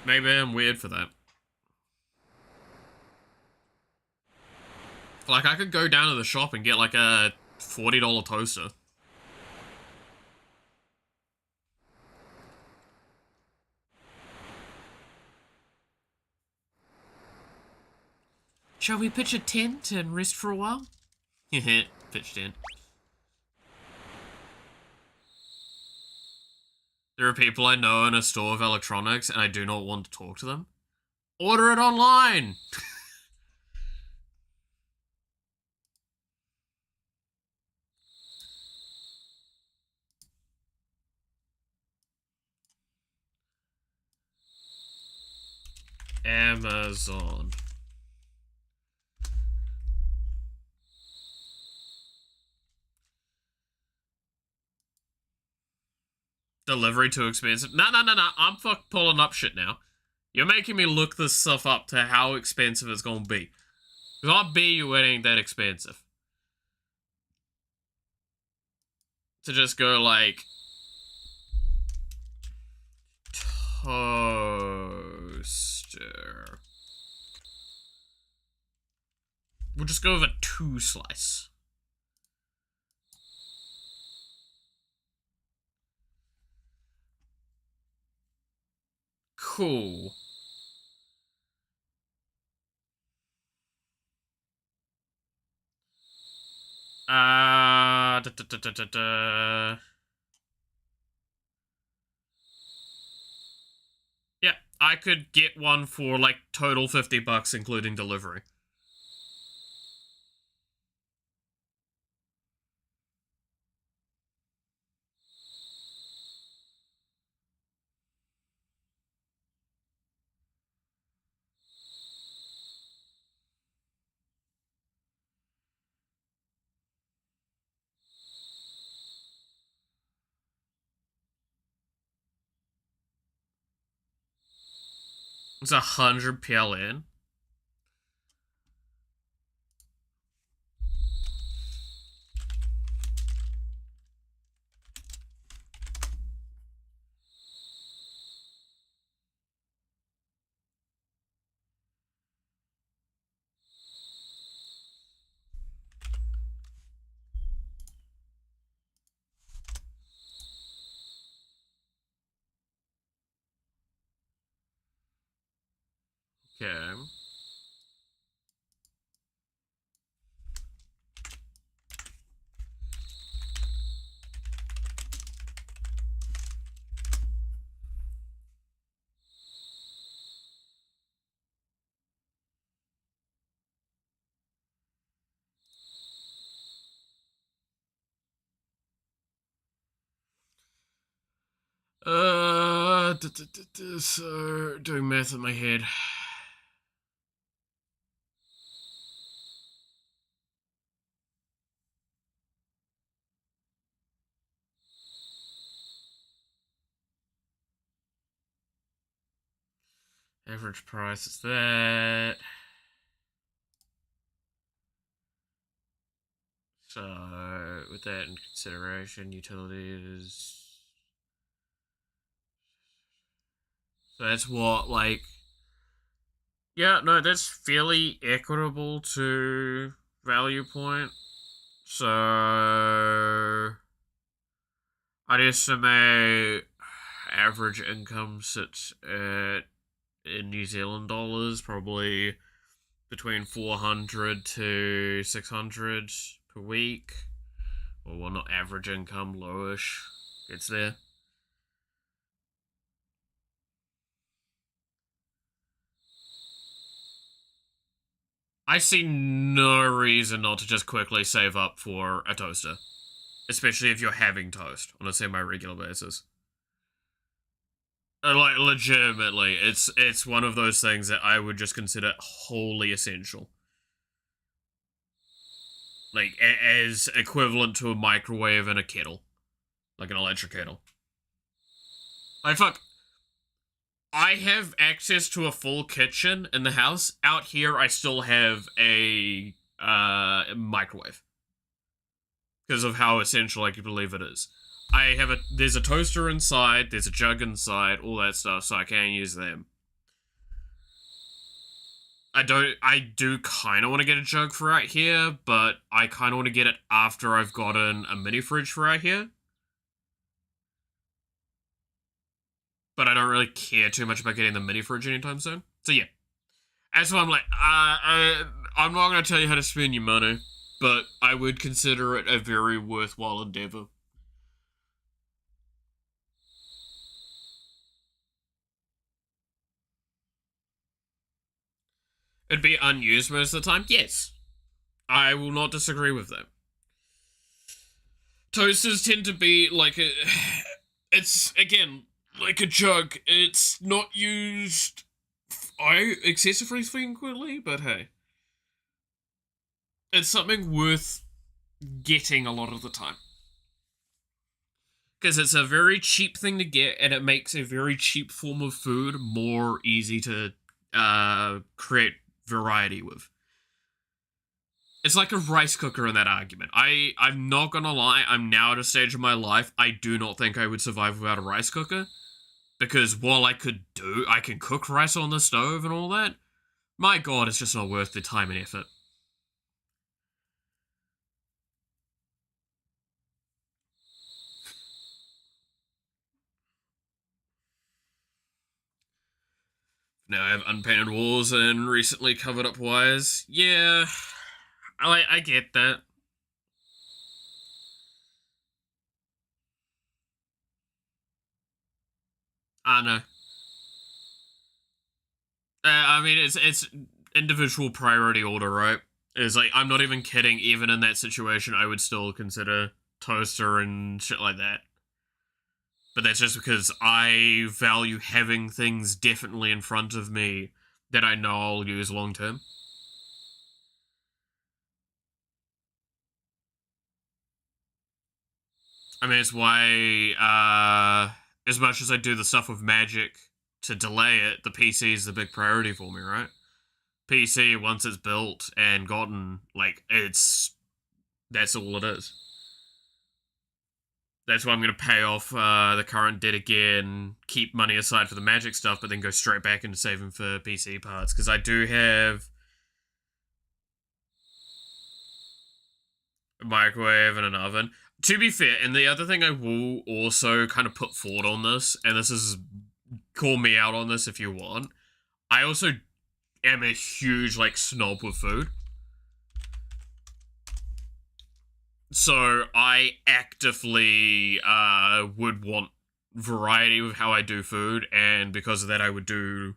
Maybe I'm weird for that. Like, I could go down to the shop and get like a $40 toaster. Shall we pitch a tent and rest for a while? Heh, pitch tent. There are people I know in a store of electronics and I do not want to talk to them. Order it online! Amazon. Delivery too expensive. No. I'm pulling up shit now. You're making me look this stuff up to how expensive it's gonna be. Because I bet you it ain't that expensive. To just go like... Toaster. We'll just go with a 2 slice. Cool. Da, da, da, da, da, da. Yeah, I could get one for like total $50 including delivery. It's 100 PLN. Okay. So doing math in my head. Average price is that. So, with that in consideration, utilities. So that's what, like. Yeah, no, that's fairly equitable to value point. So, I'd estimate average income sits at, in New Zealand dollars, probably between 400 to 600 per week. Or, well, not average income, lowish. It's there. I see no reason not to just quickly save up for a toaster. Especially if you're having toast on a semi-regular basis. Like, legitimately, it's one of those things that I would just consider wholly essential. Like, as equivalent to a microwave and a kettle. Like an electric kettle. Like, fuck. I have access to a full kitchen in the house. Out here, I still have a microwave. Because of how essential I can believe it is. There's a toaster inside, there's a jug inside, all that stuff, so I can use them. I do kind of want to get a jug for out here, but I kind of want to get it after I've gotten a mini fridge for out here. But I don't really care too much about getting the mini fridge anytime soon. So yeah. That's why I'm like, I'm not going to tell you how to spend your money, but I would consider it a very worthwhile endeavor. It'd be unused most of the time? Yes. I will not disagree with that. Toasters tend to be like a... It's, again, like a jug. It's not used I excessively frequently, but hey. It's something worth getting a lot of the time. Because it's a very cheap thing to get, and it makes a very cheap form of food more easy to create variety with. It's like a rice cooker in that argument. I'm not gonna lie, I'm now at a stage of my life, I do not think I would survive without a rice cooker. Because while I can cook rice on the stove and all that, my god, it's just not worth the time and effort. Now I have unpainted walls and recently covered up wires. Yeah, I get that. I know. I mean, it's individual priority order, right? It's like, I'm not even kidding, even in that situation, I would still consider toaster and shit like that. But that's just because I value having things definitely in front of me that I know I'll use long term. I mean, it's why, as much as I do the stuff with Magic to delay it, the PC is the big priority for me, right? PC, once it's built and gotten, like, that's all it is. That's why I'm going to pay off the current debt again, keep money aside for the Magic stuff, but then go straight back into saving for PC parts. Because I do have a microwave and an oven. To be fair, and the other thing I will also kind of put forward on this, and this is, call me out on this if you want, I also am a huge, like, snob with food. So I actively would want variety with how I do food, and because of that I would do,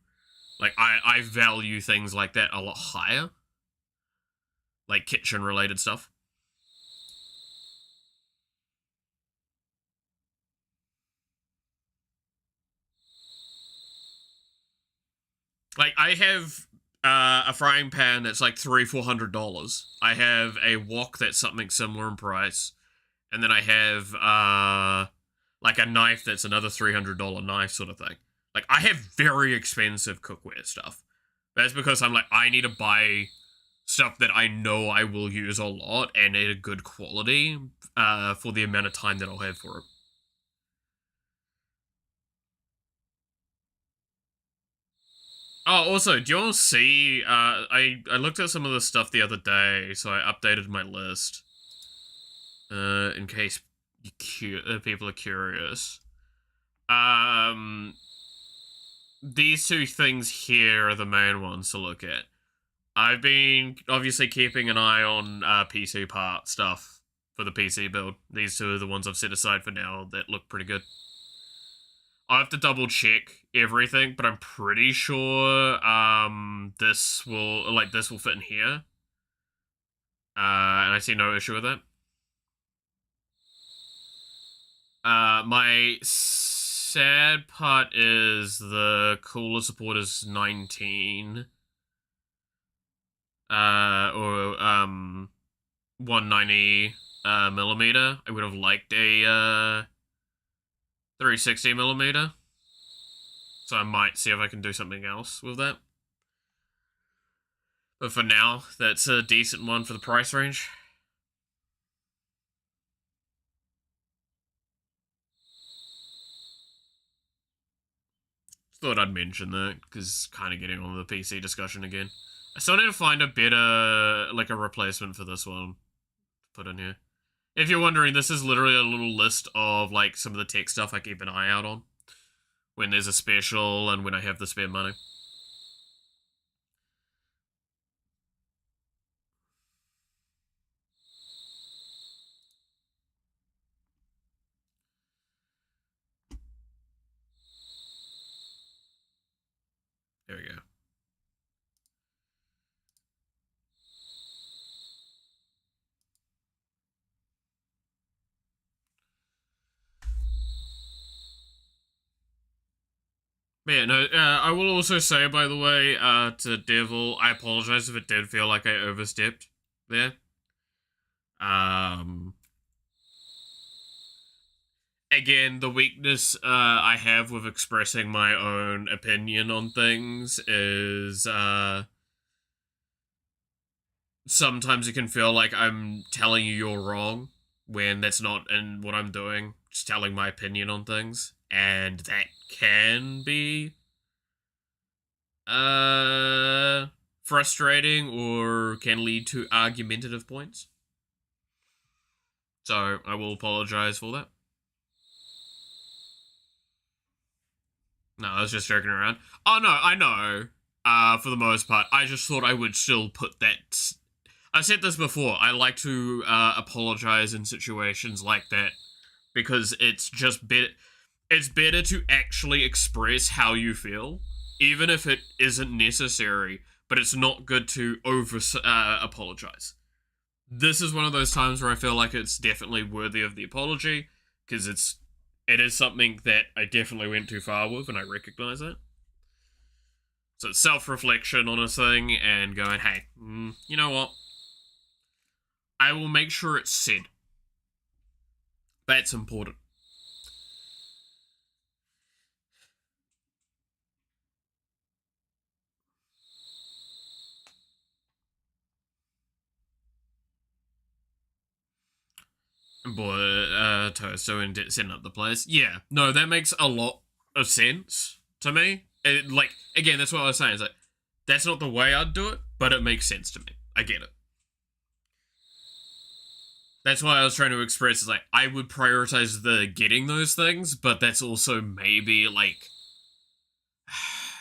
like, I value things like that a lot higher. Like kitchen related stuff. Like, I have a frying pan that's like $300-400. I have a wok that's something similar in price. And then I have like a knife that's another $300 knife sort of thing. Like, I have very expensive cookware stuff. That's because I'm like, I need to buy stuff that I know I will use a lot and at a good quality for the amount of time that I'll have for it. Oh, also, do you all see, I looked at some of the stuff the other day, so I updated my list. In case people are curious. These two things here are the main ones to look at. I've been obviously keeping an eye on PC part stuff for the PC build. These two are the ones I've set aside for now that look pretty good. I have to double check everything, but I'm pretty sure this will fit in here. And I see no issue with that. My sad part is the cooler support is 19. Or 190 millimeter. I would have liked a 360 millimeter. So I might see if I can do something else with that. But for now, that's a decent one for the price range. Just thought I'd mention that, because kind of getting on the PC discussion again. I still need to find a better, like, a replacement for this one to put in here. If you're wondering, this is literally a little list of, like, some of the tech stuff I keep an eye out on when there's a special and when I have the spare money. There we go. But yeah, no, I will also say, by the way, to Devil, I apologize if it did feel like I overstepped there. Again, the weakness I have with expressing my own opinion on things is sometimes it can feel like I'm telling you you're wrong when that's not in what I'm doing, just telling my opinion on things, and that can be frustrating or can lead to argumentative points. So I will apologize for that. No, I was just joking around. Oh no, I know. For the most part, I just thought I would still put that. I said this before. I like to apologize in situations like that because it's just it's better to actually express how you feel, even if it isn't necessary. But it's not good to apologize. This is one of those times where I feel like it's definitely worthy of the apology because it is something that I definitely went too far with, and I recognize it. So it's self-reflection on a thing and going, hey, you know what? I will make sure it's said. That's important. Boy, Toaster and setting up the place. Yeah, no, that makes a lot of sense to me. Again, that's what I was saying. It's like, that's not the way I'd do it, but it makes sense to me. I get it. That's why I was trying to express, is like, I would prioritize the getting those things, but that's also maybe, like,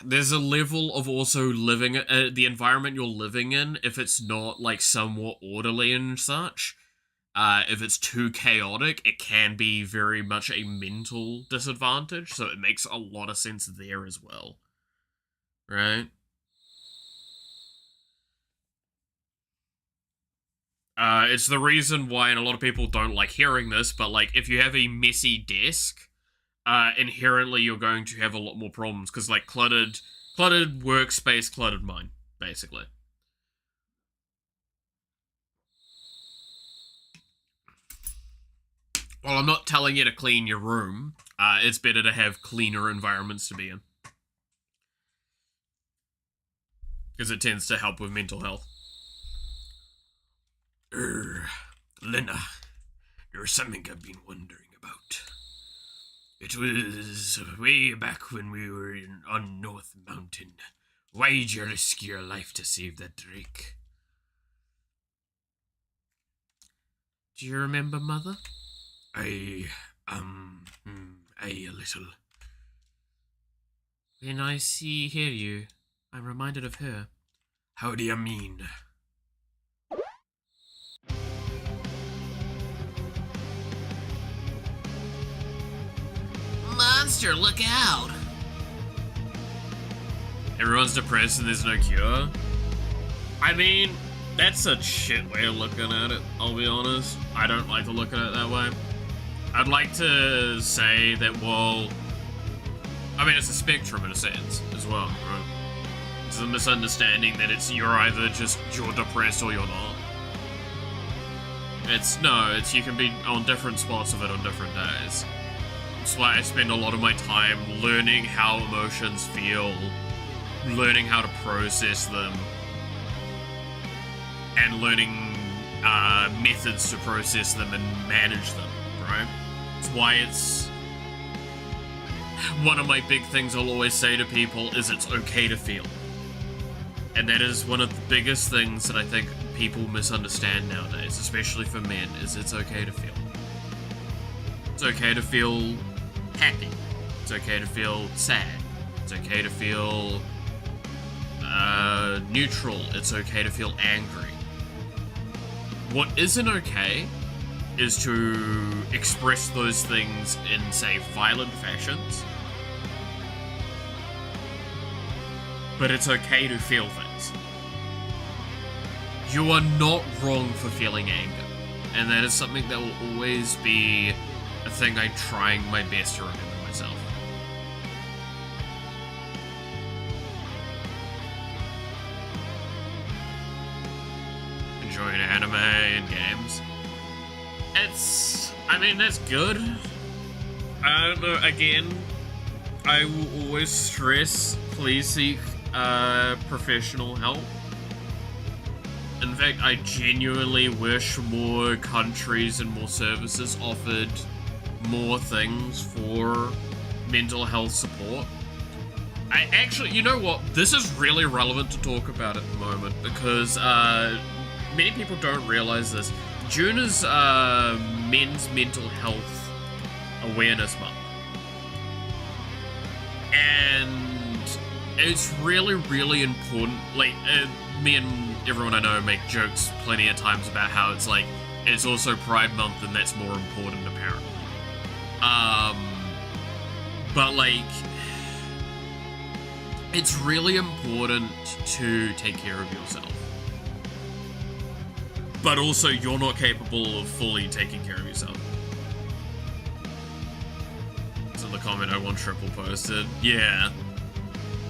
there's a level of also living, the environment you're living in, if it's not, like, somewhat orderly and such. If it's too chaotic, it can be very much a mental disadvantage, so it makes a lot of sense there as well. Right? It's the reason why, and a lot of people don't like hearing this, but, like, if you have a messy desk, inherently you're going to have a lot more problems, because, like, cluttered workspace, cluttered mind, basically. Well, I'm not telling you to clean your room. It's better to have cleaner environments to be in. Because it tends to help with mental health. Lena, there's something I've been wondering about. It was way back when we were on North Mountain. Why'd you risk your life to save that Drake? Do you remember, Mother? A little. When I hear you, I'm reminded of her. How do you mean? Monster, look out! Everyone's depressed and there's no cure? I mean, that's a shit way of looking at it, I'll be honest. I don't like to look at it that way. I'd like to say that, well, I mean, it's a spectrum in a sense as well, right? It's a misunderstanding that you're either you're depressed or you're not. You can be on different spots of it on different days. That's why I spend a lot of my time learning how emotions feel, learning how to process them, and learning methods to process them and manage them, right? It's why it's one of my big things I'll always say to people is it's okay to feel. And that is one of the biggest things that I think people misunderstand nowadays, especially for men, is it's okay to feel. It's okay to feel happy. It's okay to feel sad. It's okay to feel neutral. It's okay to feel angry. What isn't okay is to express those things in, say, violent fashions. But it's okay to feel things. You are not wrong for feeling anger. And that is something that will always be a thing I'm trying my best to remember myself. enjoying anime and games. I mean, that's good. I don't know, again, I will always stress, please seek professional help. In fact, I genuinely wish more countries and more services offered more things for mental health support. I actually, you know what? This is really relevant to talk about at the moment because many people don't realize this. June is Men's Mental Health Awareness Month. And it's really, really important. Like, me and everyone I know make jokes plenty of times about how it's like, it's also Pride Month and that's more important apparently. But like, it's really important to take care of yourself. But also, you're not capable of fully taking care of yourself. So the comment I want triple posted. Yeah.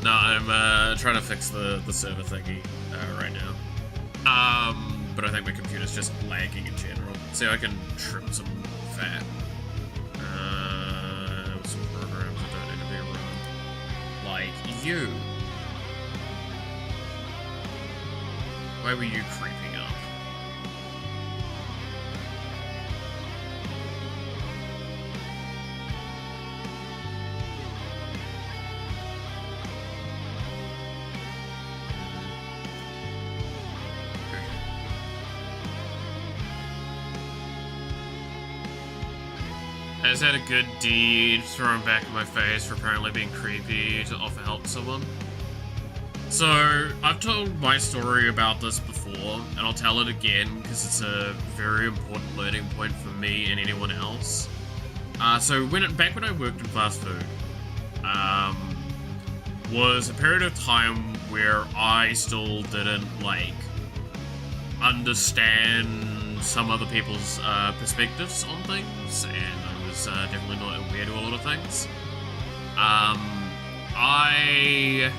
No, I'm trying to fix the server thingy right now. But I think my computer's just lagging in general. So I can trim some fat. Some programs that don't need to be run. Like you. Why were you creeping up? I just had a good deed thrown back in my face for apparently being creepy to offer help to someone. So, I've told my story about this before, and I'll tell it again because it's a very important learning point for me and anyone else. So back when I worked in fast food, was a period of time where I still didn't, like, understand some other people's perspectives on things, and I was definitely not aware to a lot of things. I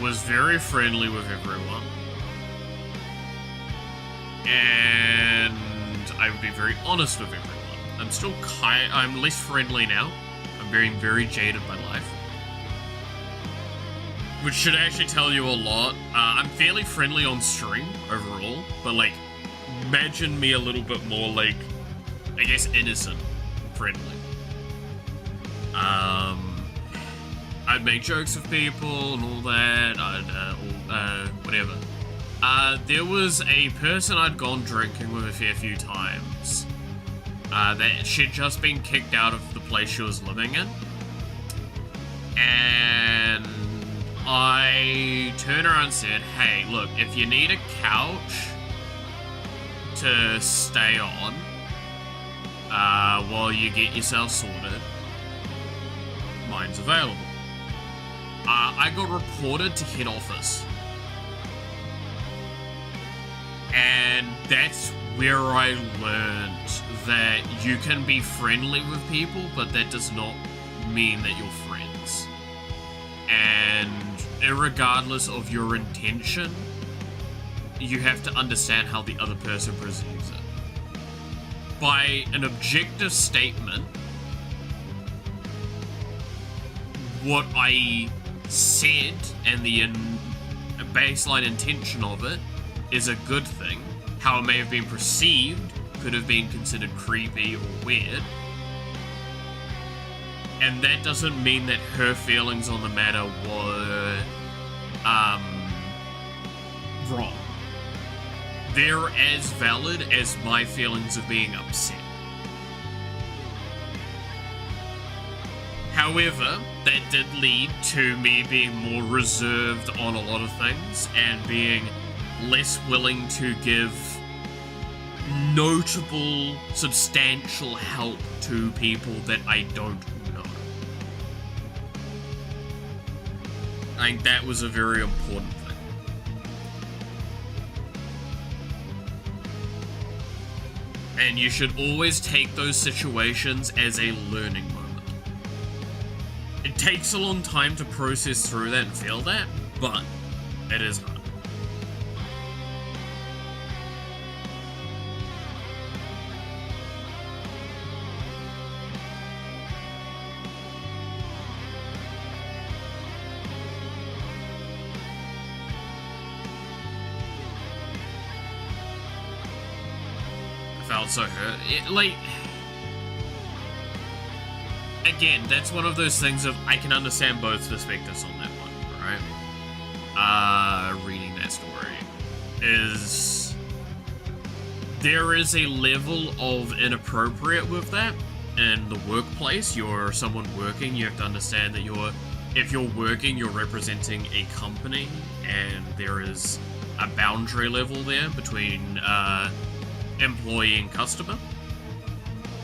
was very friendly with everyone, and I would be very honest with everyone. I'm less friendly now. I'm being very jaded by life, which should actually tell you a lot. I'm fairly friendly on stream overall, but like, imagine me a little bit more like, I guess, innocent friendly. I'd make jokes with people and all that, whatever. There was a person I'd gone drinking with a fair few times, that she'd just been kicked out of the place she was living in. And I turned around and said, hey, look, if you need a couch to stay on, while you get yourself sorted, mine's available. I got reported to head office. And that's where I learned that you can be friendly with people, but that does not mean that you're friends. And irregardless of your intention, you have to understand how the other person perceives it. By an objective statement, what I said and the baseline intention of it is a good thing. How it may have been perceived could have been considered creepy or weird. And that doesn't mean that her feelings on the matter were wrong. They're as valid as my feelings of being upset. However, that did lead to me being more reserved on a lot of things and being less willing to give notable, substantial help to people that I don't know. I think that was a very important thing. And you should always take those situations as a learning moment. It takes a long time to process through that and feel that, but it is hard. felt so hurt. Like, again, that's one of those things of I can understand both perspectives on that one, right? Reading that story is there is a level of inappropriate with that in the workplace. You're someone working, you have to understand that if you're working, you're representing a company, and there is a boundary level there between employee and customer.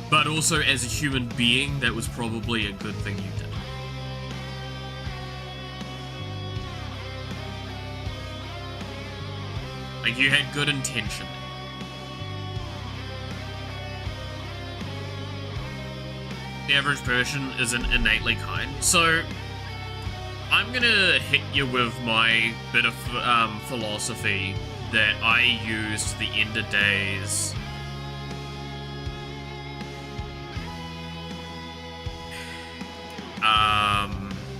But also, as a human being, that was probably a good thing you did. Like, you had good intention. The average person isn't innately kind. So, I'm gonna hit you with my bit of philosophy that I used the end of days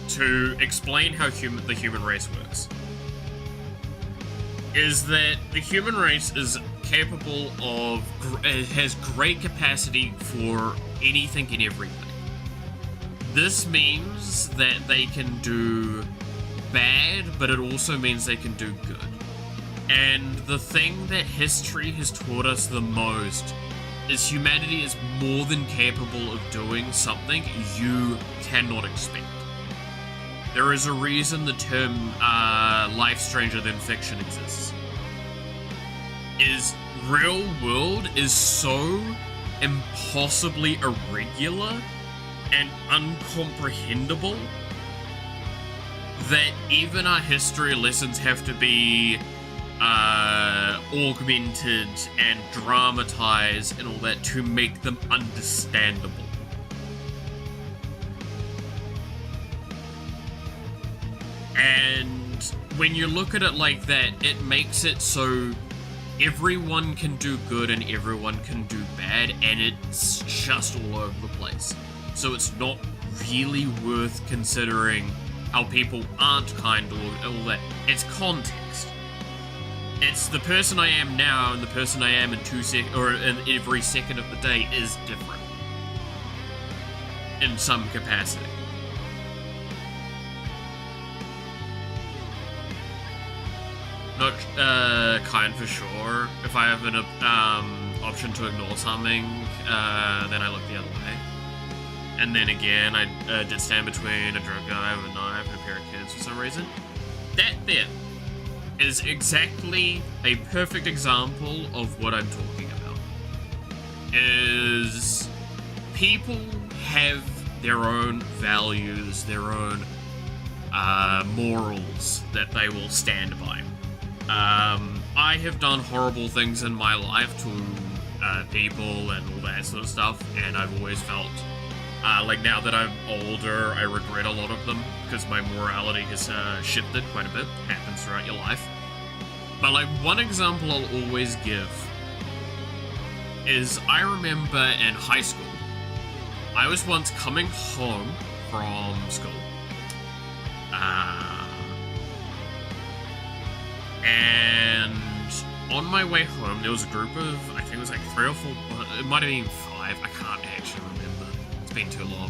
to explain how the human race works. Is that the human race is capable of, has great capacity for anything and everything. This means that they can do bad, but it also means they can do good. And the thing that history has taught us the most is humanity is more than capable of doing something you cannot expect. There is a reason the term life stranger than fiction exists. Is real world is so impossibly irregular and uncomprehendable that even our history lessons have to be augmented and dramatized and all that to make them understandable. And when you look at it like that, it makes it so everyone can do good and everyone can do bad, and it's just all over the place. So it's not really worth considering how people aren't kind or all that. It's context. It's the person I am now and the person I am in in every second of the day is different in some capacity. Not kind for sure. If I have an option to ignore something, then I look the other way. And then again, I did stand between a drunk guy with a knife and a pair of kids for some reason. That there is exactly a perfect example of what I'm talking about. Is people have their own values, their own morals that they will stand by. I have done horrible things in my life to people and all that sort of stuff, and I've always felt like now that I'm older, I regret a lot of them because my morality has shifted quite a bit. Happens throughout your life. But like one example I'll always give is I remember in high school, I was once coming home from school. And on my way home, there was a group of, I think it was like 3 or 4, it might have been 5, I can't actually remember. It's been too long.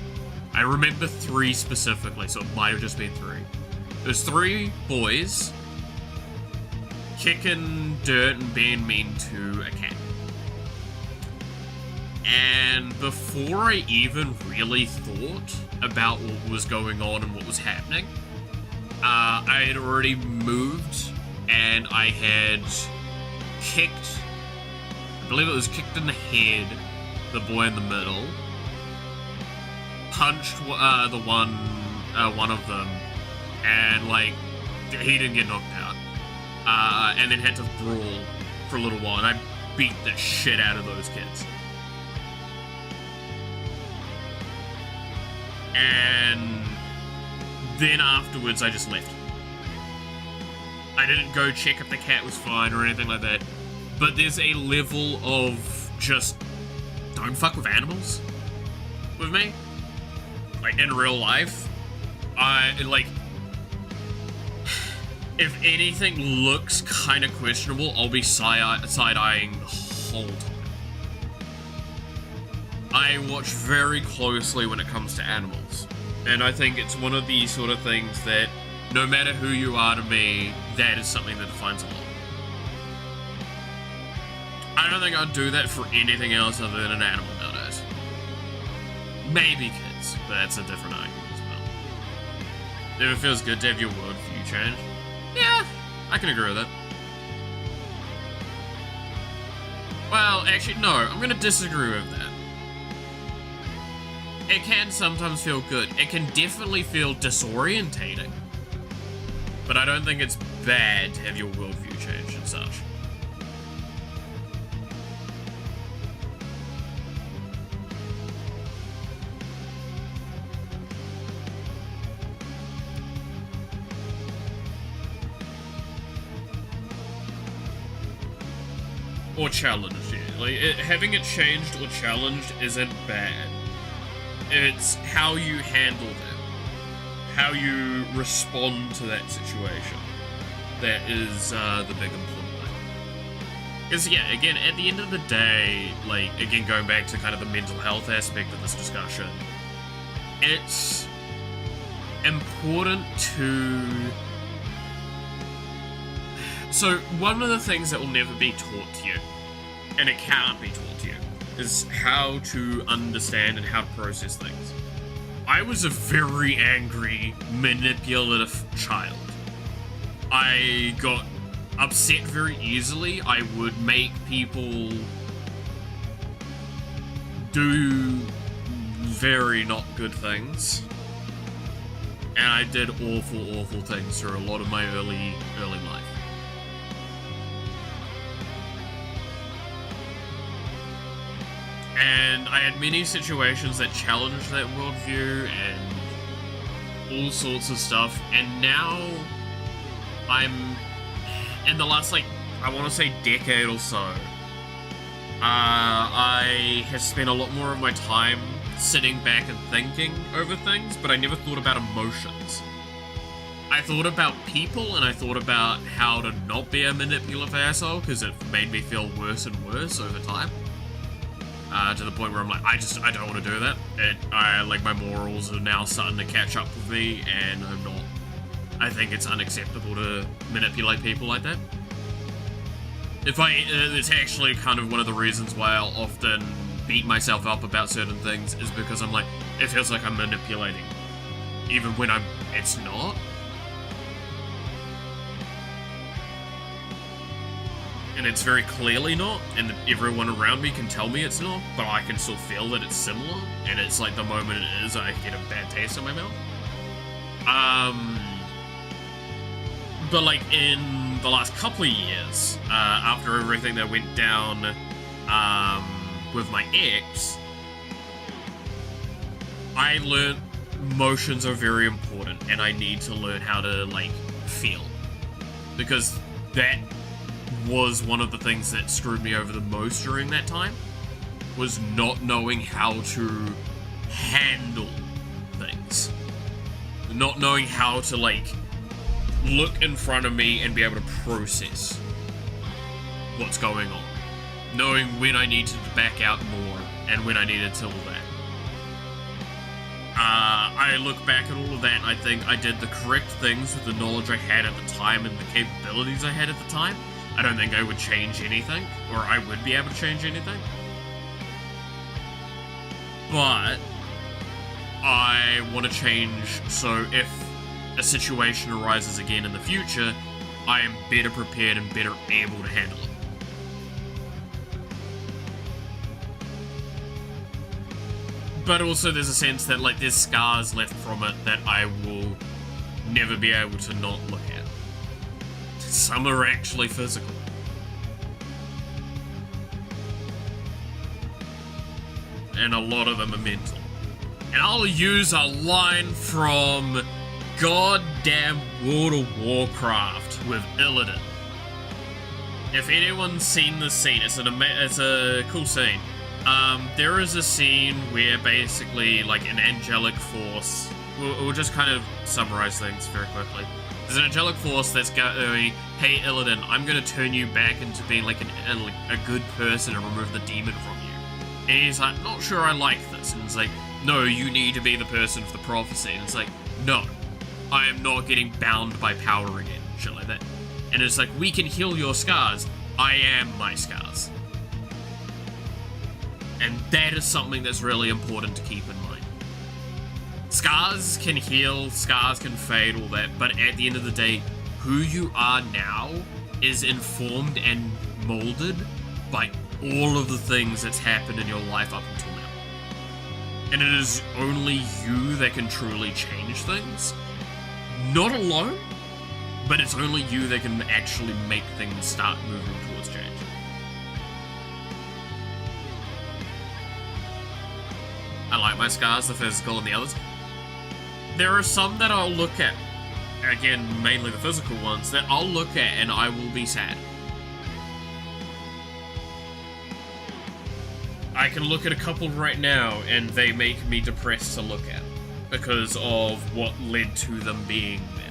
I remember 3 specifically, so it might have just been 3. There's 3 boys kicking dirt and being mean to a cat. And before I even really thought about what was going on and what was happening, I had already moved and I had kicked, I believe it was kicked in the head, the boy in the middle, punched the one of them, and like, he didn't get knocked out, and then had to brawl for a little while, and I beat the shit out of those kids. And then afterwards, I just left. I didn't go check if the cat was fine or anything like that. But there's a level of just don't fuck with animals with me. Like in real life, if anything looks kind of questionable, I'll be side-eyeing the whole time. I watch very closely when it comes to animals. And I think it's one of these sort of things that, no matter who you are to me, that is something that defines a lot. I don't think I'd do that for anything else other than an animal nowadays. Maybe kids, but that's a different argument as well. If it feels good to have your worldview change, yeah, I can agree with that. Well, actually, no, I'm gonna disagree with that. It can sometimes feel good. It can definitely feel disorientating. But I don't think it's bad to have your worldview changed and such. Or challenged, yeah. Like, having it changed or challenged isn't bad. It's how you handle that. How you respond to that situation. That is the big important thing. Because, yeah, again, at the end of the day, like, again, going back to kind of the mental health aspect of this discussion, it's important to... So, one of the things that will never be taught to you, and it can't be taught to you, is how to understand and how to process things. I was a very angry, manipulative child. I got upset very easily. I would make people do very not good things. And I did awful, awful things through a lot of my early life. And I had many situations that challenged that worldview and all sorts of stuff. And now I'm in the last, like, I want to say decade or so, I have spent a lot more of my time sitting back and thinking over things, but I never thought about emotions. I thought about people, and I thought about how to not be a manipulative asshole, because it made me feel worse and worse over time. To the point where I'm like, I don't want to do that. Like, my morals are now starting to catch up with me, and I'm not. I think it's unacceptable to manipulate people like that. It's actually kind of one of the reasons why I'll often beat myself up about certain things, is because I'm like, it feels like I'm manipulating, even when it's not. And it's very clearly not, and everyone around me can tell me it's not, but I can still feel that it's similar, and it's like the moment it is, I get a bad taste in my mouth. But like in the last couple of years, after everything that went down with my ex, I learned emotions are very important, and I need to learn how to, like, feel. Because that was one of the things that screwed me over the most during that time, was not knowing how to handle things. Not knowing how to, like, look in front of me and be able to process what's going on. Knowing when I needed to back out more and when I needed to all that. I look back at all of that and I think I did the correct things with the knowledge I had at the time and the capabilities I had at the time. I don't think I would change anything, or I would be able to change anything. But I want to change, so if a situation arises again in the future, I am better prepared and better able to handle it. But also there's a sense that, like, there's scars left from it that I will never be able to not look at. Some are actually physical. And a lot of them are mental. And I'll use a line from goddamn World of Warcraft with Illidan. If anyone's seen this scene, it's a cool scene. There is a scene where basically, like, an angelic force... We'll just kind of summarize things very quickly. There's an angelic force that's going, hey Illidan, I'm going to turn you back into being like a good person and remove the demon from you. And he's like, not sure I like this. And it's like, no, you need to be the person for the prophecy. And it's like, no, I am not getting bound by power again. Shit like that. And it's like, we can heal your scars. I am my scars. And that is something that's really important to keep in mind. Scars can heal, scars can fade, all that, but at the end of the day, who you are now is informed and molded by all of the things that's happened in your life up until now. And it is only you that can truly change things. Not alone, but it's only you that can actually make things start moving towards change. I like my scars, the physical and the others. There are some that I'll look at, again, mainly the physical ones, that I'll look at and I will be sad. I can look at a couple right now and they make me depressed to look at because of what led to them being there.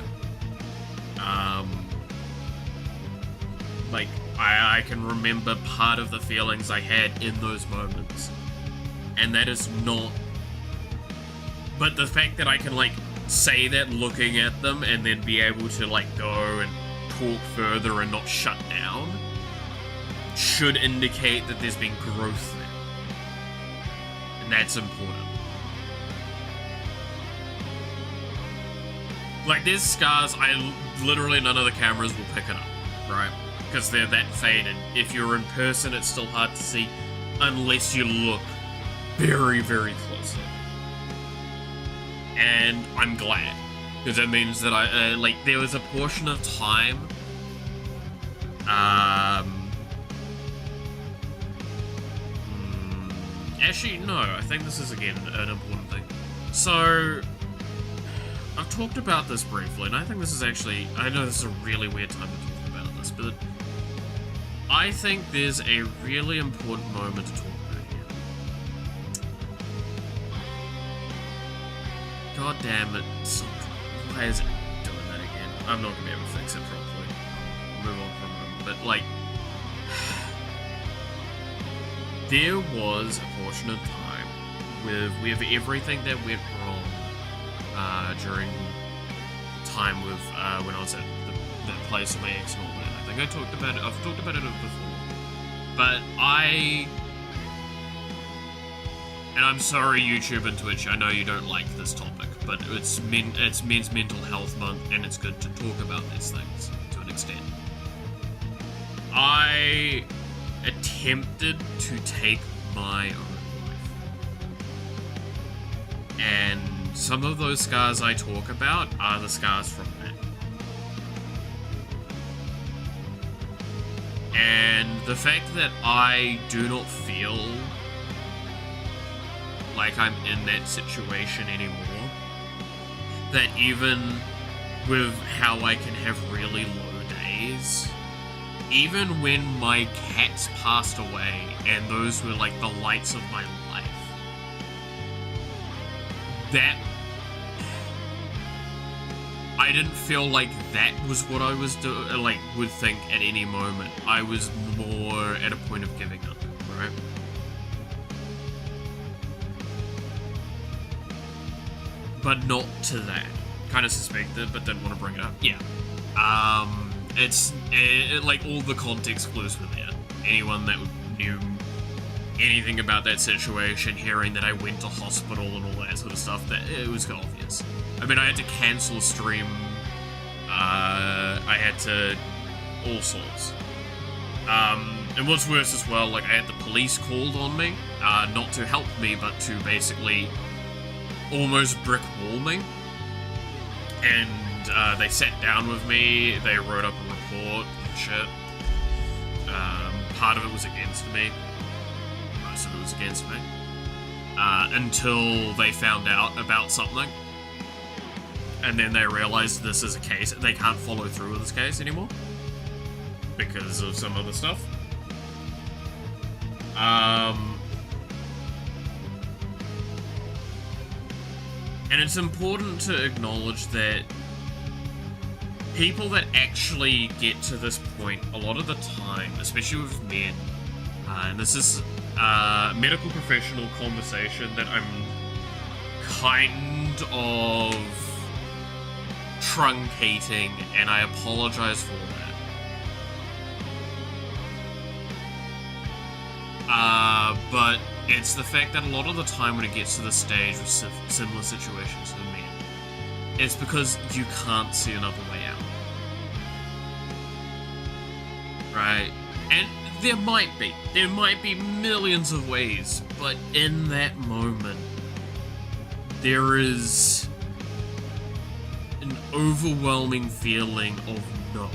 Like, I can remember part of the feelings I had in those moments. And that is not... But the fact that I can, like, say that looking at them and then be able to, like, go and talk further and not shut down should indicate that there's been growth there. And that's important. Like, there's scars, literally none of the cameras will pick it up, right? Because they're that faded. If you're in person, it's still hard to see unless you look very, very closely. And I'm glad, because it means that like, there was a portion of time, actually, no, I think this is, again, an important thing. So, I've talked about this briefly, and I think this is actually, I know this is a really weird time to talk about this, but I think there's a really important moment to talk about here. God damn it. Why is it doing that again? I'm not gonna be able to fix it properly. I'll move on for a moment. But, like, there was a portion of time with everything that went wrong during time with when I was at the place of my ex and all that. I think I've talked about it before. But and I'm sorry, YouTube and Twitch, I know you don't like this topic, but it's Men's Mental Health Month, and it's good to talk about these things, to an extent. I attempted to take my own life. And some of those scars I talk about are the scars from that. And the fact that I do not feel like I'm in that situation anymore, that even with how I can have really low days, even when my cats passed away and those were like the lights of my life, that I didn't feel like that was what I was would think at any moment. I was more at a point of giving up, right? But not to that. Kind of suspected, but didn't want to bring it up. Yeah. It's like all the context clues were there. Anyone that knew anything about that situation, hearing that I went to hospital and all that sort of stuff, that it was obvious. I mean, I had to cancel a stream. I had to all sorts. And what's worse as well, like I had the police called on me, not to help me, but to basically almost brick wall me. And they sat down with me, they wrote up a report and shit. Part of it was against me. Most of it was against me. Until they found out about something. And then they realized this is a case. They can't follow through with this case anymore. Because of some other stuff. And it's important to acknowledge that people that actually get to this point, a lot of the time, especially with men, and this is medical professional conversation that I'm kind of truncating, and I apologize for that. But it's the fact that a lot of the time when it gets to the stage with similar situations for men, it's because you can't see another way out. Right? And there might be millions of ways, but in that moment, there is an overwhelming feeling of no.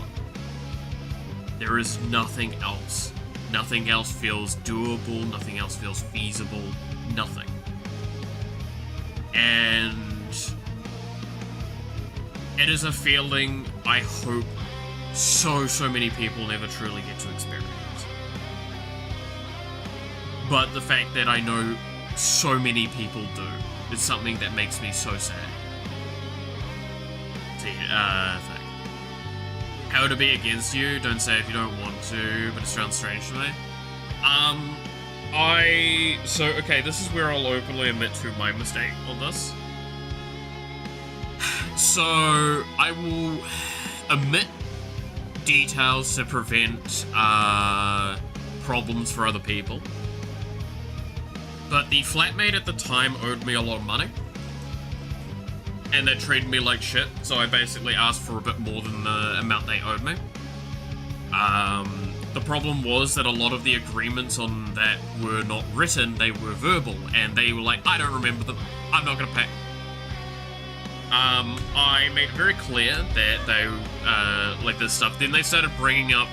There is nothing else. Nothing else feels doable, nothing else feels feasible, nothing. And it is a feeling I hope so many people never truly get to experience. But the fact that I know so many people do is something that makes me so sad. How to be against you, don't say if you don't want to, but it sounds strange to me. Okay, this is where I'll openly admit to my mistake on this. So, I will omit details to prevent, problems for other people. But the flatmate at the time owed me a lot of money. And they treated me like shit, so I basically asked for a bit more than the amount they owed me. The problem was that a lot of the agreements on that were not written, they were verbal, and they were like, I don't remember them, I'm not gonna pay. I made it very clear that they, like this stuff. Then they started bringing up,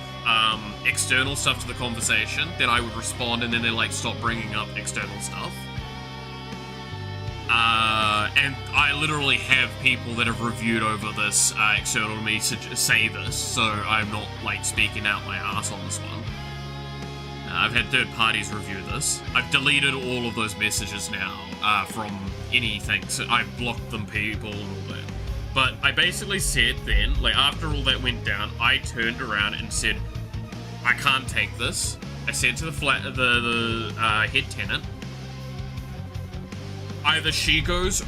external stuff to the conversation, then I would respond, and then they like stop bringing up external stuff. And I literally have people that have reviewed over this, external to me say this, so I'm not, like, speaking out my ass on this one. I've had third parties review this. I've deleted all of those messages now, from anything, so I've blocked them people and all that. But I basically said then, like, after all that went down, I turned around and said, I can't take this. I said to the head tenant, either she goes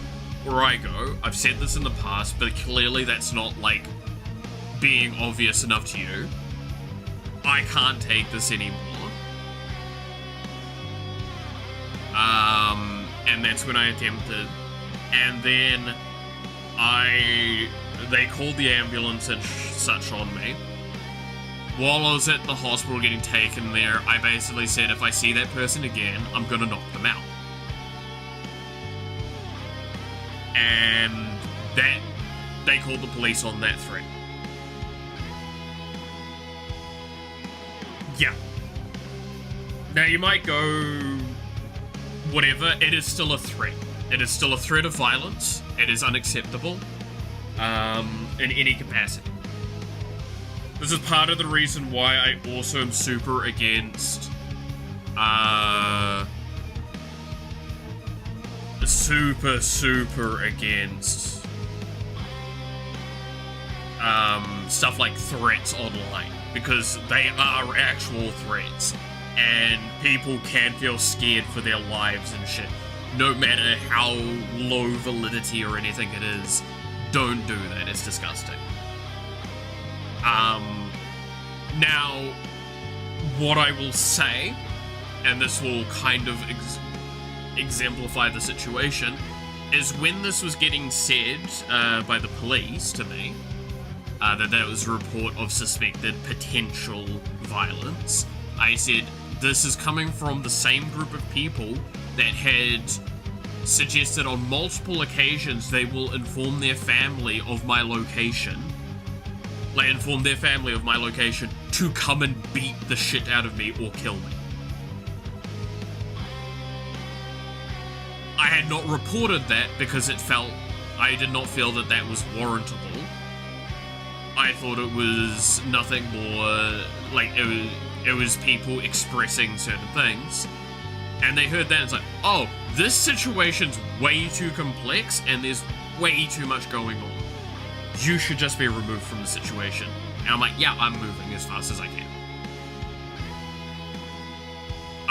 or I go. I've said this in the past, but clearly that's not, like, being obvious enough to you. I can't take this anymore. And that's when I attempted. And then they called the ambulance and such on me. While I was at the hospital getting taken there, I basically said, if I see that person again, I'm gonna knock them out. And that, they called the police on that threat. Yeah. Now you might go, whatever, it is still a threat. It is still a threat of violence. It is unacceptable, in any capacity. This is part of the reason why I also am super against, super against stuff like threats online, because they are actual threats and people can feel scared for their lives and shit, no matter how low validity or anything it is. Don't do that, it's disgusting. Now what I will say, and this will kind of exemplify the situation, is when this was getting said by the police to me, that was a report of suspected potential violence, I said, this is coming from the same group of people that had suggested on multiple occasions they will inform their family of my location. Like, inform their family of my location to come and beat the shit out of me or kill me. I had not reported that because I did not feel that that was warrantable. I thought it was nothing more, like, it was people expressing certain things. And they heard that and it's like, oh, this situation's way too complex and there's way too much going on. You should just be removed from the situation. And I'm like, yeah, I'm moving as fast as I can.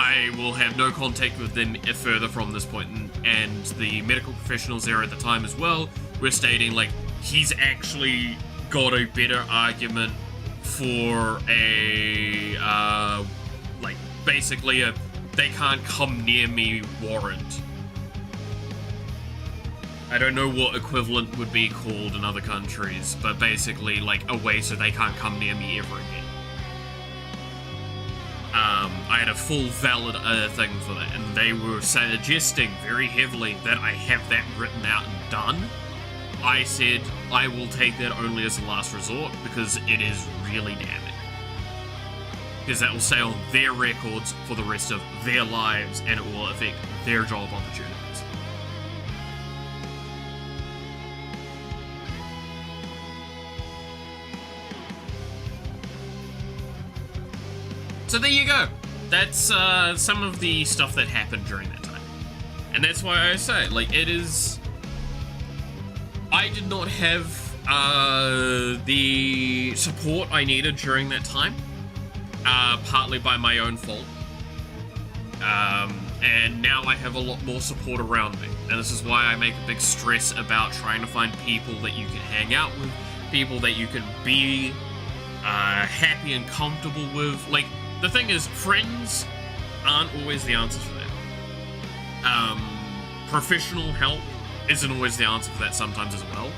I will have no contact with them further from this point, and the medical professionals there at the time as well were stating, like, he's actually got a better argument for a, like, basically a they can't come near me warrant. I don't know what equivalent would be called in other countries, but basically, like, a way so they can't come near me ever again. I had a full valid thing for that, and they were suggesting very heavily that I have that written out and done. I said I will take that only as a last resort because it is really damning. Because that will stay on their records for the rest of their lives, and it will affect their job opportunities. So there you go. That's some of the stuff that happened during that time. And that's why I say, like, it is... I did not have the support I needed during that time. Partly by my own fault. And now I have a lot more support around me. And this is why I make a big stress about trying to find people that you can hang out with, people that you can be happy and comfortable with. Like, the thing is, friends aren't always the answer for that. Professional help isn't always the answer for that sometimes as well.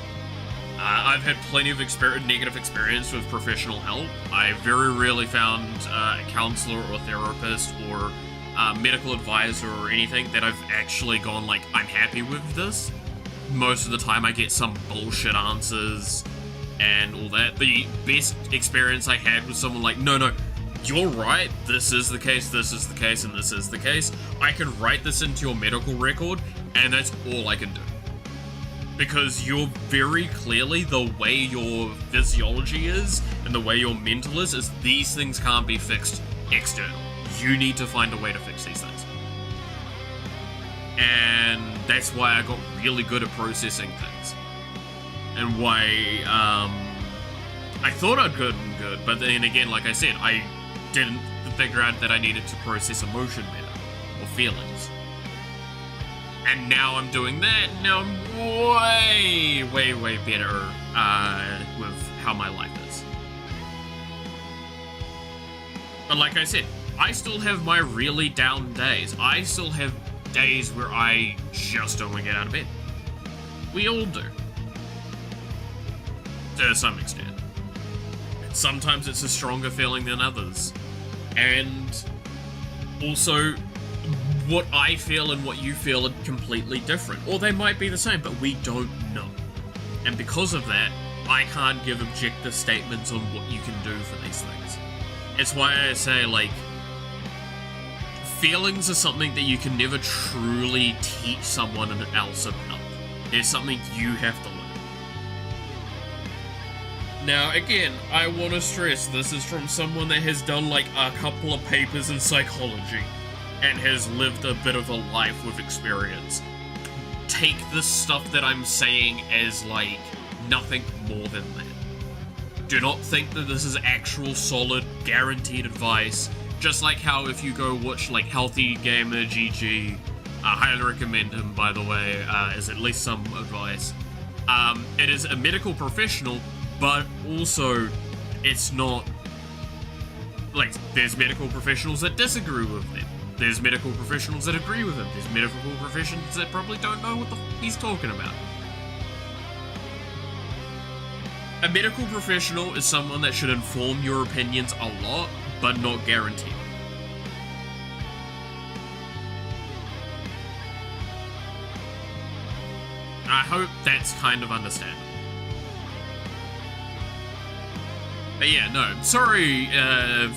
I've had plenty of negative experience with professional help. I very rarely found a counselor or therapist or medical advisor or anything that I've actually gone like, I'm happy with this. Most of the time I get some bullshit answers and all that. The best experience I had was someone like, no, you're right, this is the case, this is the case, and this is the case. I can write this into your medical record, and that's all I can do. Because you're very clearly, the way your physiology is, and the way your mental is these things can't be fixed external. You need to find a way to fix these things. And that's why I got really good at processing things. And why, I thought I'd gotten good, but then again, like I said, I didn't figure out that I needed to process emotion better, or feelings. And now I'm doing that, and now I'm way better with how my life is. But like I said, I still have my really down days. I still have days where I just don't want to get out of bed. We all do. To some extent. Sometimes it's a stronger feeling than others. And also, what I feel and what you feel are completely different. Or they might be the same, but we don't know. And because of that, I can't give objective statements on what you can do for these things. It's why I say, like, feelings are something that you can never truly teach someone else about. It's something you have to learn. Now, again, I want to stress this is from someone that has done, like, a couple of papers in psychology and has lived a bit of a life with experience. Take this stuff that I'm saying as, like, nothing more than that. Do not think that this is actual, solid, guaranteed advice. Just like how if you go watch, like, Healthy Gamer GG, I highly recommend him, by the way, as at least some advice. It is a medical professional, but also, it's not, like, there's medical professionals that disagree with him. There's medical professionals that agree with him. There's medical professionals that probably don't know what the he's talking about. A medical professional is someone that should inform your opinions a lot, but not guarantee. I hope that's kind of understandable. But yeah, no, sorry,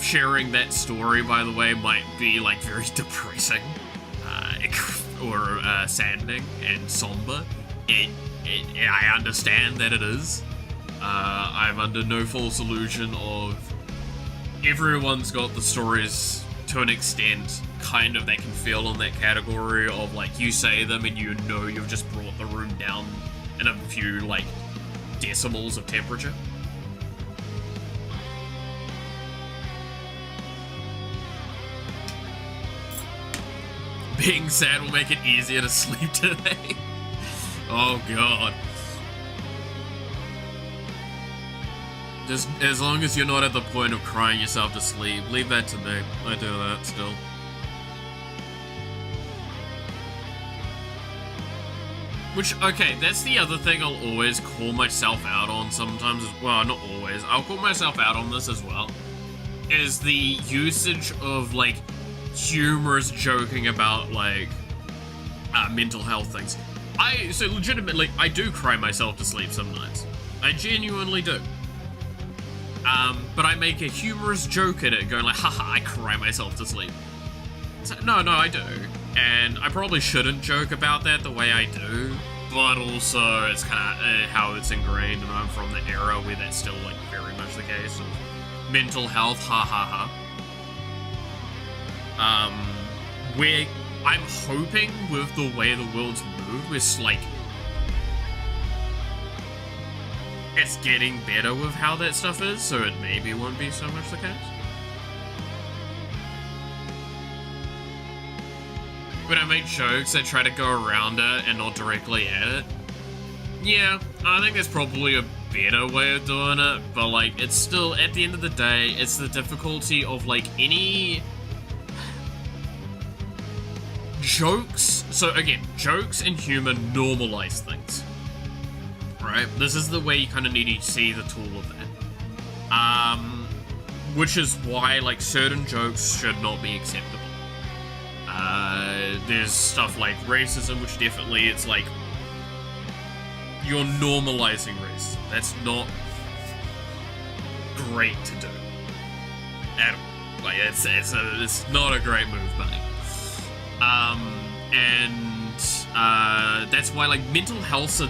sharing that story, by the way, might be, like, very depressing, or saddening and somber. I understand that it is. I'm under no false illusion of everyone's got the stories to an extent, kind of, they can feel in that category of, like, you say them and you know you've just brought the room down in a few, like, decimals of temperature. Being sad will make it easier to sleep today. Oh god. Just as long as you're not at the point of crying yourself to sleep, leave that to me. I do that still. Which, okay, that's the other thing I'll always call myself out on sometimes. Well, not always. I'll call myself out on this as well. Is the usage of, like, humorous joking about, like, mental health things. So legitimately, I do cry myself to sleep some nights. I genuinely do. But I make a humorous joke at it, going like, haha, I cry myself to sleep. So, no, I do. And I probably shouldn't joke about that the way I do, but also it's kind of how it's ingrained, and I'm from the era where that's still, like, very much the case of mental health, ha ha ha. Where I'm hoping with the way the world's moved, it's like, it's getting better with how that stuff is, so it maybe won't be so much the case. When I make jokes, I try to go around it and not directly at it. Yeah, I think there's probably a better way of doing it, but, like, it's still, at the end of the day, it's the difficulty of, like, any jokes. So, again, jokes and humor normalize things. Right? This is the way you kind of need to see the tool of that. Which is why, like, certain jokes should not be acceptable. There's stuff like racism, which definitely, it's like, you're normalizing racism. That's not great to do. At all. Like, it's not a great move, buddy. That's why, like, mental health's a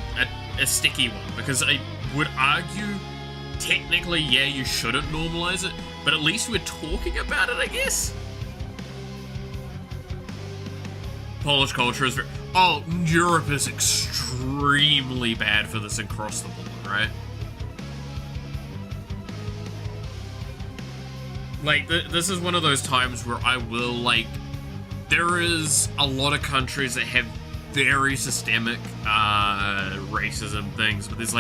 sticky one, because I would argue, technically, yeah, you shouldn't normalize it, but at least we're talking about it, I guess. Polish culture is very... Oh, Europe is extremely bad for this across the board, right? Like, this is one of those times where I will, like... There is a lot of countries that have very systemic racism things, but there's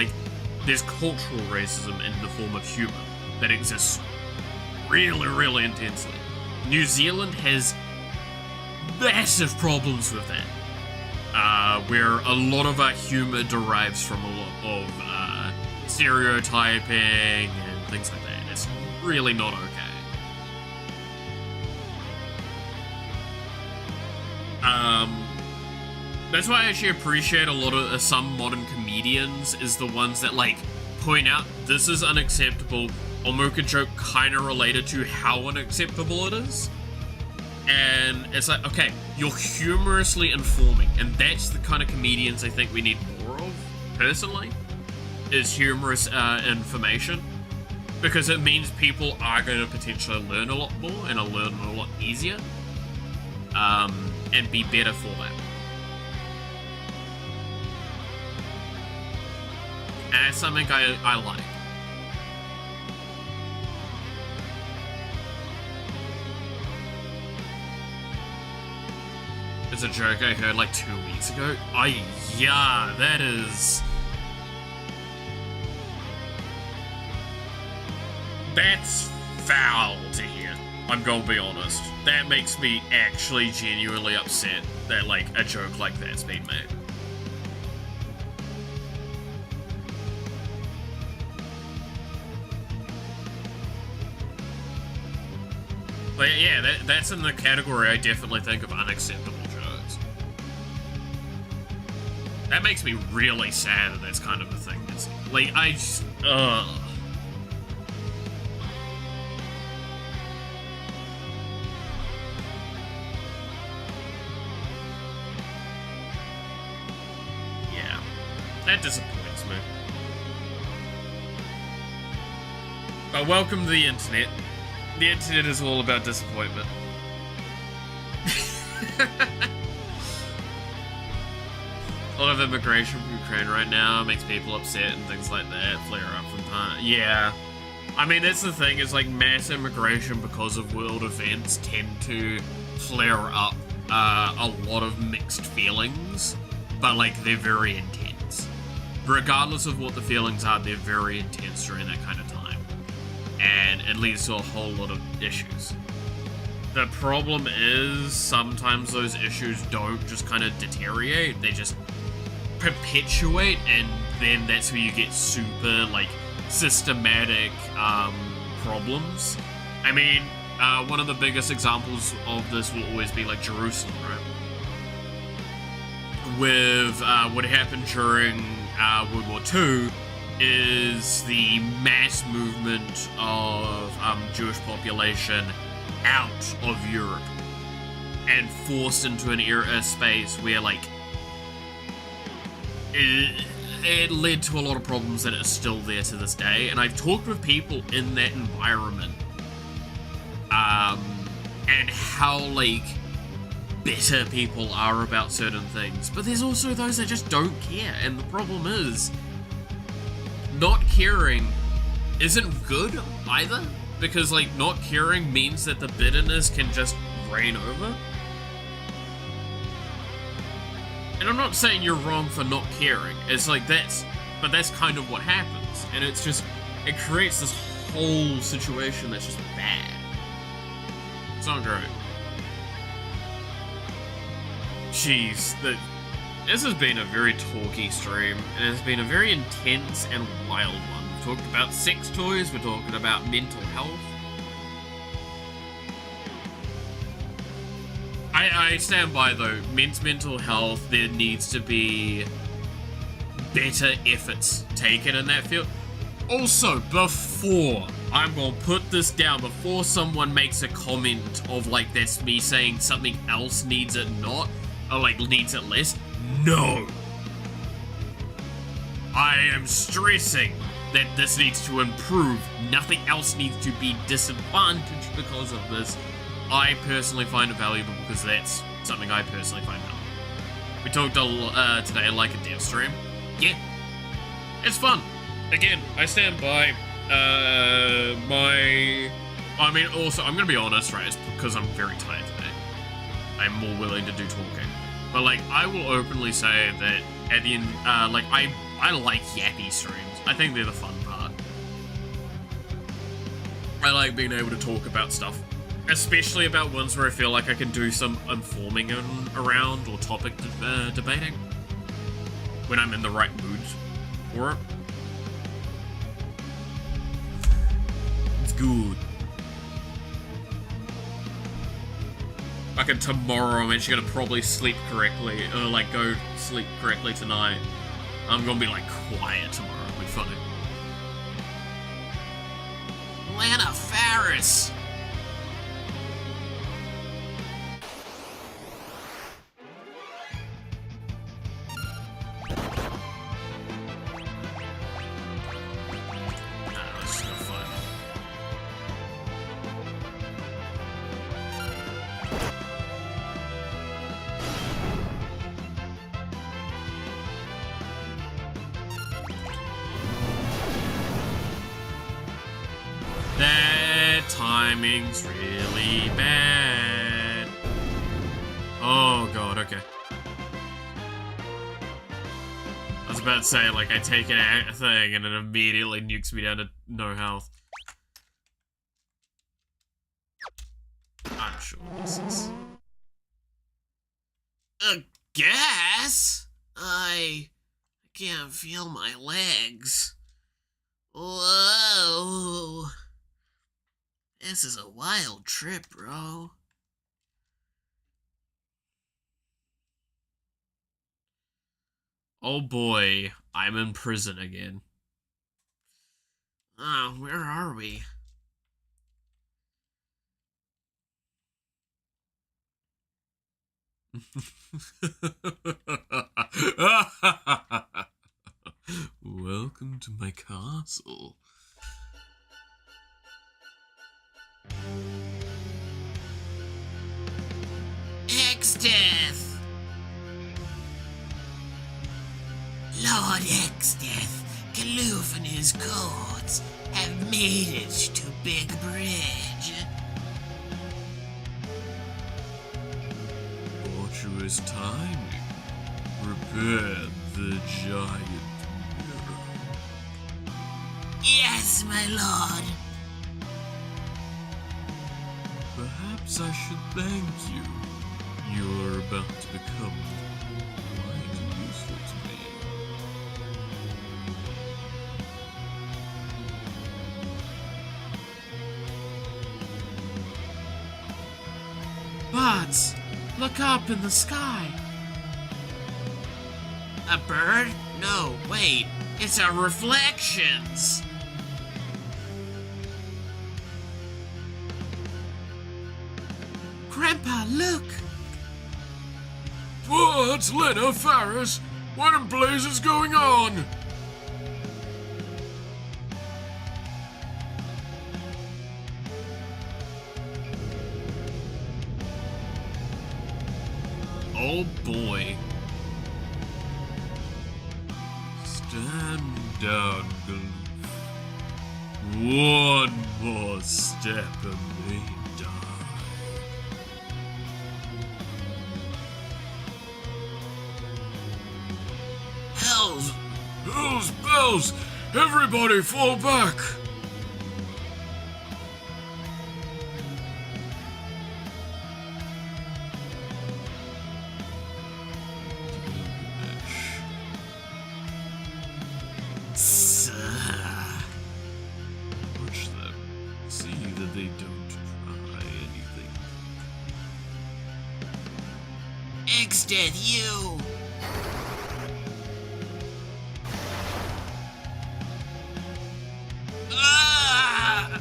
cultural racism in the form of humor that exists really, really intensely. New Zealand has massive problems with that, where a lot of our humor derives from a lot of stereotyping and things like that. It's really not okay. That's why I actually appreciate a lot of some modern comedians is the ones that, like, point out this is unacceptable, or make a joke kind of related to how unacceptable it is. And it's like, okay, you're humorously informing, and that's the kind of comedians I think we need more of, personally, is humorous information. Because it means people are going to potentially learn a lot more, and learn a lot easier, and be better for that. And it's something I like. It's a joke I heard like 2 weeks ago. Yeah, that is... That's foul to hear. I'm gonna be honest. That makes me actually genuinely upset that, like, a joke like that's been made. But yeah, that's in the category I definitely think of unacceptable jokes. That makes me really sad that that's kind of the thing. It's, like, I just... Yeah, that disappoints me. But welcome to the internet. The internet is all about disappointment. A lot of immigration from Ukraine right now makes people upset and things like that flare up from time. Yeah. I mean, that's the thing, is like mass immigration because of world events tend to flare up a lot of mixed feelings, but like they're very intense. Regardless of what the feelings are, they're very intense during that kind of time, and it leads to a whole lot of issues. The problem is sometimes those issues don't just kind of deteriorate, they just perpetuate, and then that's where you get super like systematic problems. I mean, one of the biggest examples of this will always be like Jerusalem, right? With what happened during World War II is the mass movement of Jewish population out of Europe and forced into a space where like it led to a lot of problems that are still there to this day. And I've talked with people in that environment and how like bitter people are about certain things, but there's also those that just don't care. And the problem is not caring isn't good either, because like not caring means that the bitterness can just reign over. And I'm not saying you're wrong for not caring, it's like that's kind of what happens, and it's just, it creates this whole situation that's just bad. It's not great. Jeez, this has been a very talky stream, and it's been a very intense and wild one. We've talked about sex toys, we're talking about mental health. I stand by though, mental health, there needs to be better efforts taken in that field. Also, before, I'm gonna put this down, before someone makes a comment of like that's me saying something else needs it not, or like needs it less, no. I am stressing that this needs to improve, nothing else needs to be disadvantaged because of this. I personally find it valuable because that's something I personally find valuable. We talked today like a dev stream. Yeah, it's fun. Again, I stand by I mean, also, I'm gonna be honest, right, it's because I'm very tired today. I'm more willing to do talking. But like, I will openly say that at the end, like, I like yappy streams. I think they're the fun part. I like being able to talk about stuff. Especially about ones where I feel like I can do some informing around or topic debating. When I'm in the right mood for it. It's good. Fucking tomorrow I'm actually gonna probably sleep correctly, or like go sleep correctly tonight. I'm gonna be like quiet tomorrow, it'll be funny. Lana Faris! That timing's really bad. Oh god, okay. I was about to say, like, I take a thing and it immediately nukes me down to no health. I'm sure this is... A gas? I can't feel my legs. Whoa. This is a wild trip, bro. Oh boy, I'm in prison again. Where are we? Welcome to my castle. Exdeath! Lord Exdeath, Kaloof and his cohorts have made it to Big Bridge. this timing. Prepare the giant mirror. Yes, my lord. Perhaps I should thank you. You're about to become quite useful to me. Bots, look up in the sky. A bird? No, wait. It's our reflections. Grandpa, look. What, Lena, Faris? What in blazes is going on? Oh boy. Stand down, Galoof. One more step and they die. Hells. Bells, bells! Everybody fall back! Watch them. See that they don't try anything. Exdeath, you. Ah!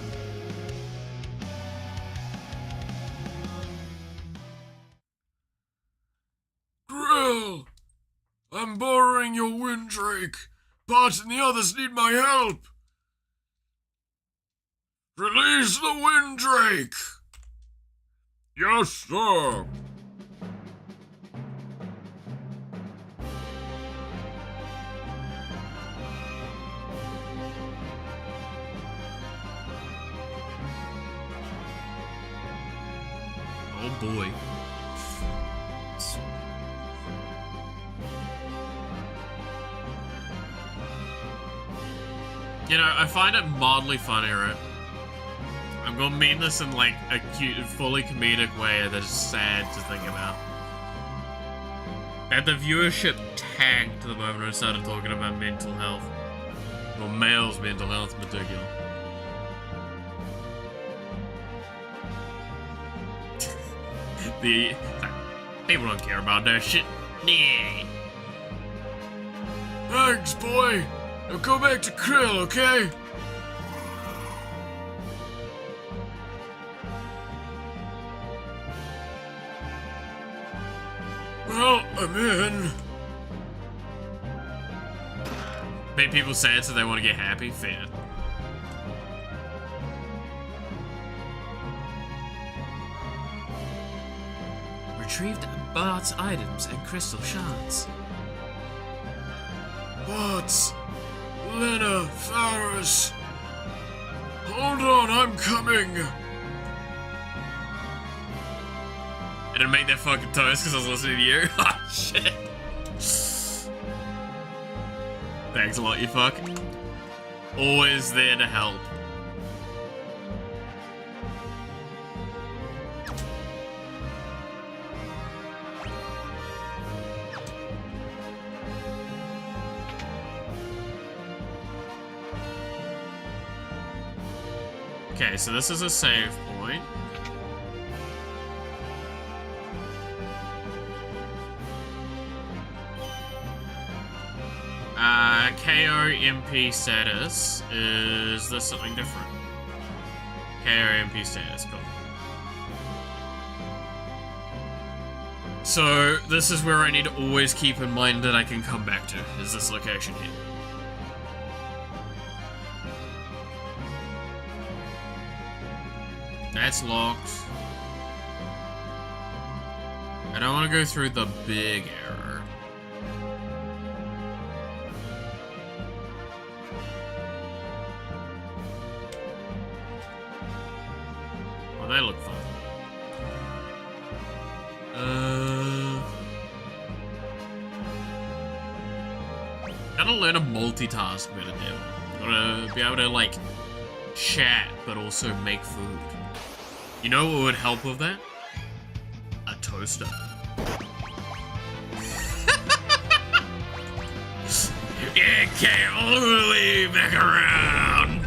Grill! I'm borrowing your windrake. Bart and the others need my help. Release the windrake! Yes, sir. Oh boy. You know, I find it mildly funny, right? I'm gonna mean this in like a cute, fully comedic way that is sad to think about. That the viewership tanked the moment I started talking about mental health. Or males' mental health in particular. People don't care about that shit. Nah. Thanks, boy. Now go back to Krill, okay? Well, I'm in. Make people sad so they want to get happy? Fair. Retrieved Bart's items and crystal shards. Bots, Lena, Faris. Hold on, I'm coming. I didn't make that fucking toast because I was listening to you. Oh, shit. Thanks a lot, you fuck. Always there to help. Okay, so this is a save point. KO MP status. Is this something different? KO MP status, cool. So, this is where I need to always keep in mind that I can come back to, is this location here. That's locked. I don't want to go through the big error. Well, they look fun. Gotta learn to multitask better, Devil. Gotta be able to, like, chat, but also make food. You know what would help with that? A toaster. It came all the way back around.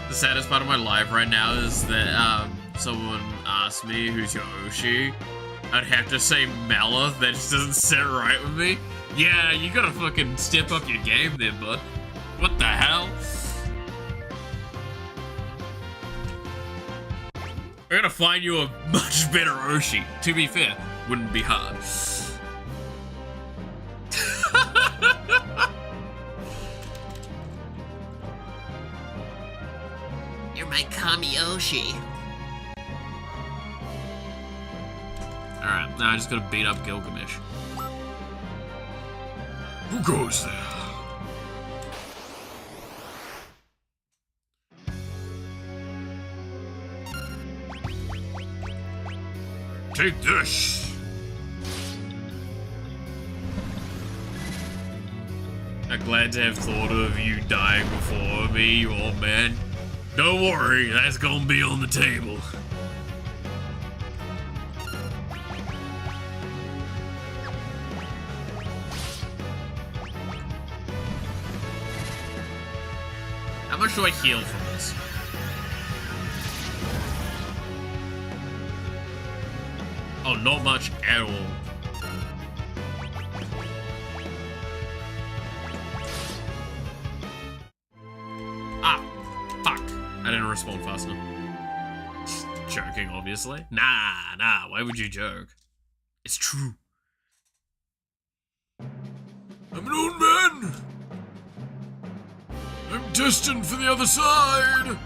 The saddest part of my life right now is that someone asked me who's your Oshi. I'd have to say Mela. That just doesn't sit right with me. Yeah, you gotta fucking step up your game there, bud. What the hell? I gotta find you a much better Oshi. To be fair, wouldn't be hard. You're my Kami Oshi. Alright, now I just gotta beat up Gilgamesh. Who goes there? Take this. I'm glad to have thought of you dying before me, you old man. Don't worry, that's gonna be on the table. How much do I heal from this? Oh, not much at all. Ah, fuck. I didn't respond fast enough. Joking, obviously. Nah, why would you joke? It's true. I'm an old man. I'm destined for the other side.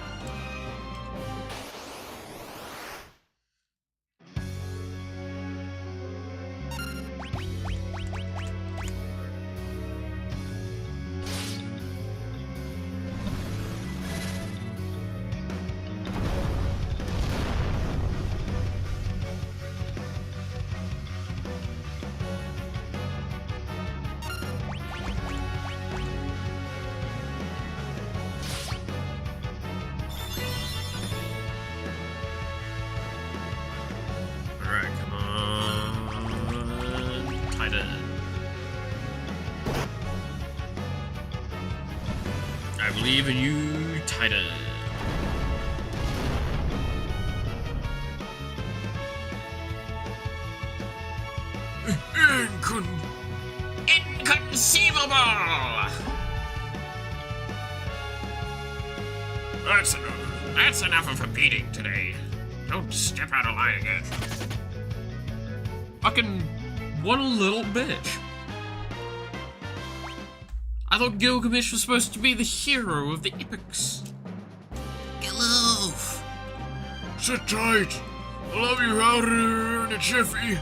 Alright, come on. Titan. I believe in you, Titan. Inconceivable! That's enough of a beating today. Don't step out of line again. Fucking, what a little bitch. I thought Gilgamesh was supposed to be the hero of the epics. Geloof! Sit tight. I'll have you out of here in a jiffy.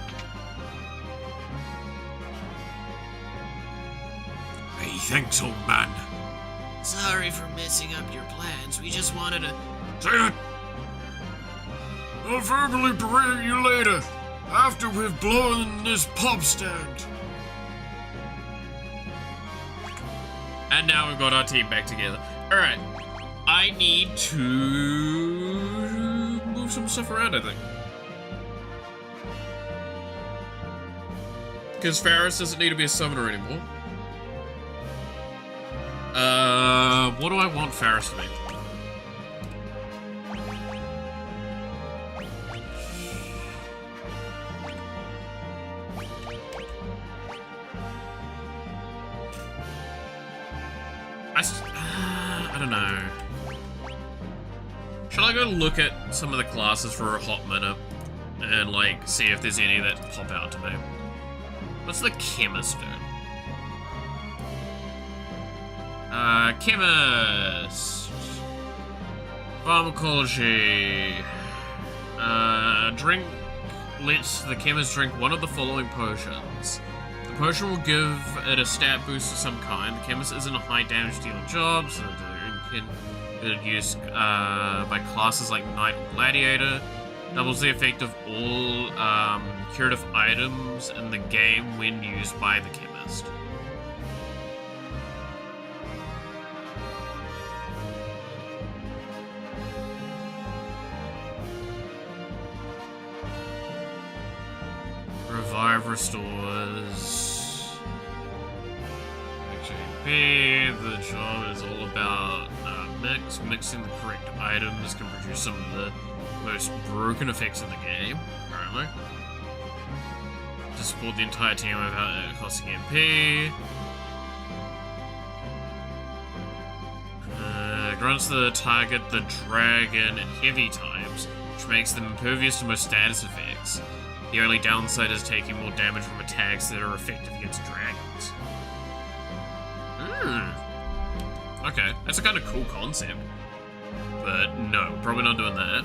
Hey, thanks, old man. Sorry for messing up your plans. We just wanted to... Say it. I'll verbally berate you later, after we've blown this pub stand. And now we've got our team back together. Alright. I need to move some stuff around, I think. Because Faris doesn't need to be a summoner anymore. What do I want Faris to be? I don't know. Shall I go look at some of the classes for a hot minute and like see if there's any that pop out to me? What's the chemist do? Chemist. Pharmacology. Drink. Lets the chemist drink one of the following potions. The potion will give it a stat boost of some kind. The chemist isn't a high damage dealing job, so it can be used by classes like Knight or Gladiator. Doubles the effect of all curative items in the game when used by the chemist. Revive restores HP. The job is all about mixing the correct items can produce some of the most broken effects in the game, apparently. To support the entire team without costing MP. Grants the target the dragon and heavy types, which makes them impervious to most status effects. The only downside is taking more damage from attacks that are effective against dragons. Okay, that's a kind of cool concept. But no, probably not doing that.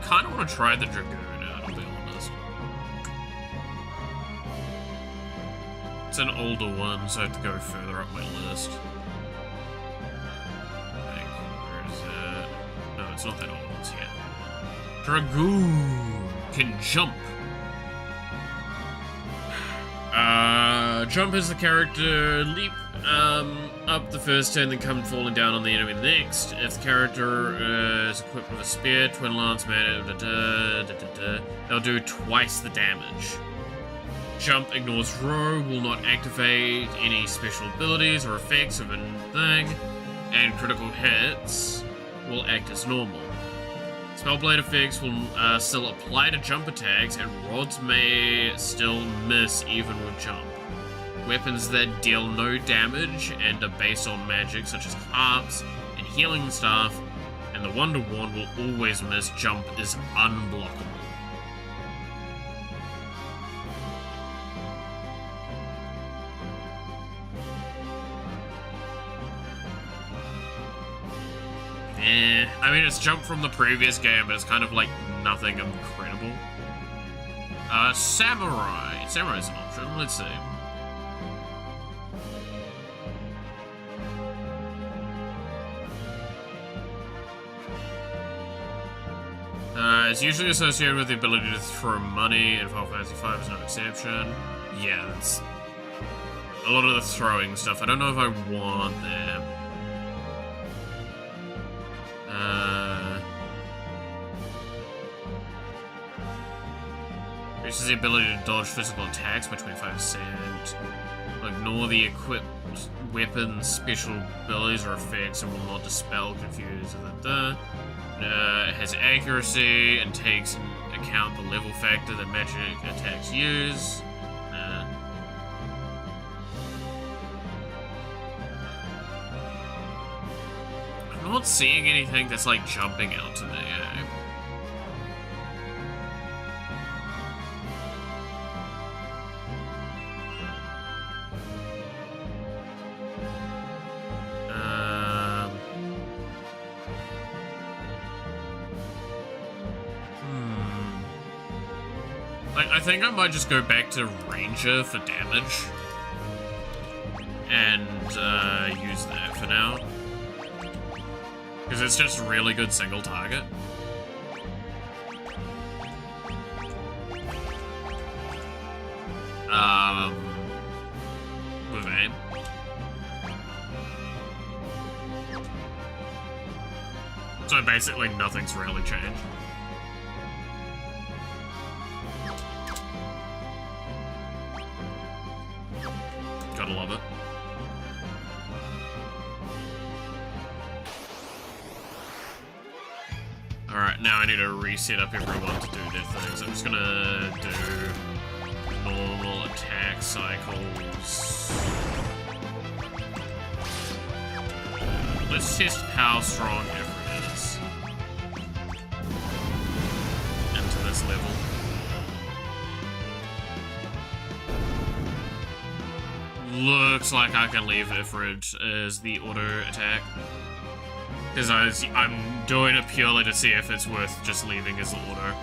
Kind of want to try the Dragoon out, I'll be honest. It's an older one, so I have to go further up my list. Like, where is it? No, it's not that old, it's here. Dragoon can jump. Jump is the character leap up the first turn, then come falling down on the enemy the next. If the character is equipped with a spear, twin lance, they'll do twice the damage. Jump ignores row, will not activate any special abilities or effects of anything, and critical hits will act as normal. Spellblade effects will still apply to jump attacks, and rods may still miss even with jump. Weapons that deal no damage and are based on magic such as harps and healing staff, and the Wonder Wand will always miss. Jump is unblockable. I mean, it's jump from the previous game, but it's kind of like nothing incredible. Samurai. Samurai's an option. Let's see. It's usually associated with the ability to throw money, and Final Fantasy V is no exception. Yeah, that's a lot of the throwing stuff. I don't know if I want that. Increases the ability to dodge physical attacks by 25%. Ignore the equipped weapons, special abilities or effects, and will not dispel, confuse, has accuracy and takes into account the level factor that magic attacks use. I'm not seeing anything that's like jumping out to me. I think I might just go back to Ranger for damage and use that for now, because it's just a really good single target. With aim. So basically nothing's really changed. Gotta love it. Alright, now I need to reset up everyone to do their things. I'm just gonna do normal attack cycles. Let's test how strong effort is into this level. Looks like I can leave Ifrit as the auto attack. Because I'm doing it purely to see if it's worth just leaving as the auto.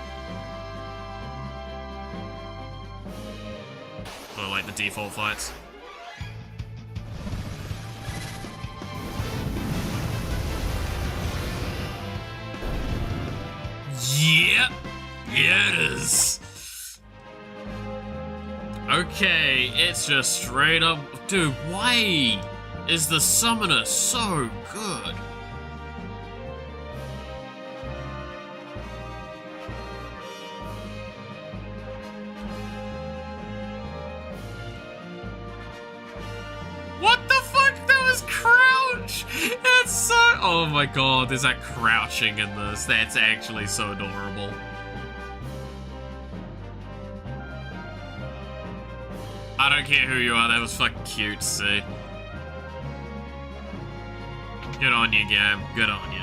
Or like the default fights. Yep. Yeah, it is. Okay, it's just straight up... Dude, why is the summoner so good? What the fuck? That was crouch! It's so... Oh my god, there's that crouching in this. That's actually so adorable. I don't care who you are, that was fucking cute to see. Good on you, game. Good on you.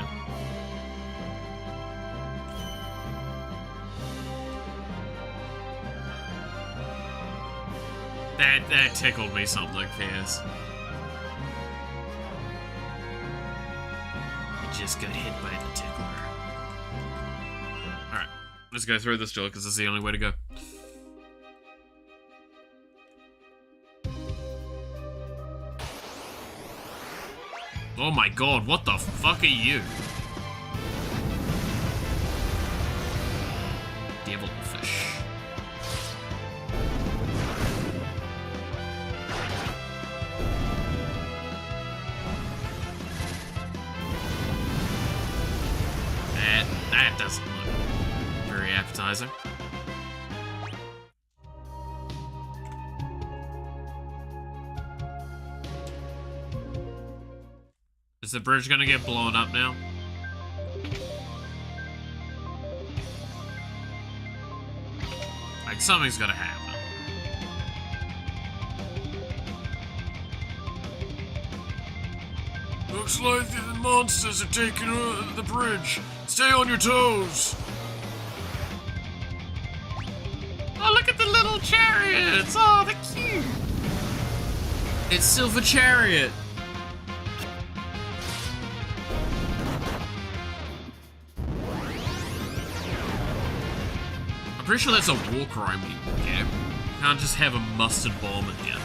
That tickled me something, Piers. You just got hit by the tickler. Alright, let's go through this door because it's the only way to go. Oh my god, what the fuck are you? Devilfish. That doesn't look very appetizing. Is the bridge gonna get blown up now? Like, something's gonna happen. Looks like the monsters are taking the bridge. Stay on your toes. Oh, look at the little chariots! Oh, they're cute! It's Silver Chariot! I'm pretty sure that's a war crime you get. You can't just have a mustard bomb in here.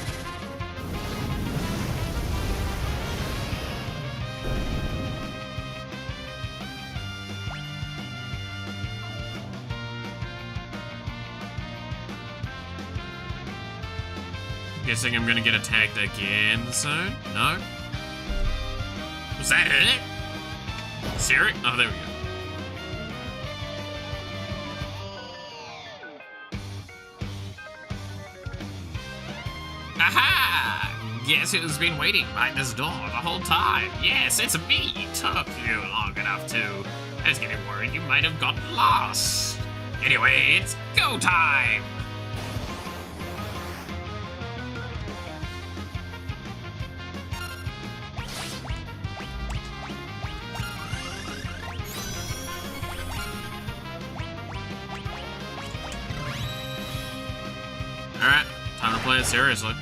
Guessing I'm gonna get attacked again soon? No? Was that it? Siri? Oh, there we go. Aha! Guess who's been waiting behind this door the whole time? Yes, it's me! Took you long enough to. I was getting worried you might have gotten lost. Anyway, it's go time! Alright, time to play it seriously.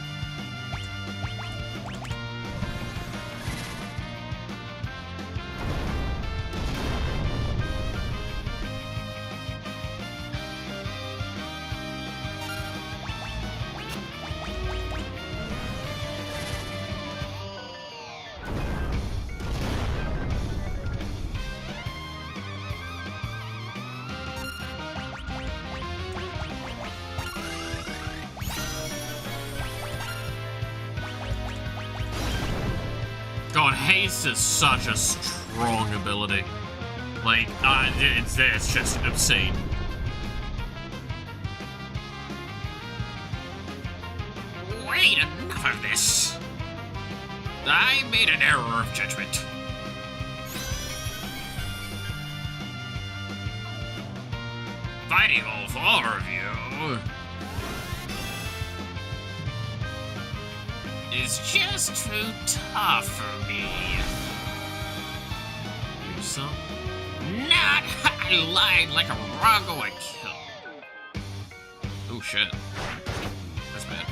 God, haste is such a strong ability. Like, it's just obscene. Wait, enough of this. I made an error of judgment. Fighting all four of you is just too tough for me. You some? Not I lied like a Rago I killed. Oh shit. That's bad.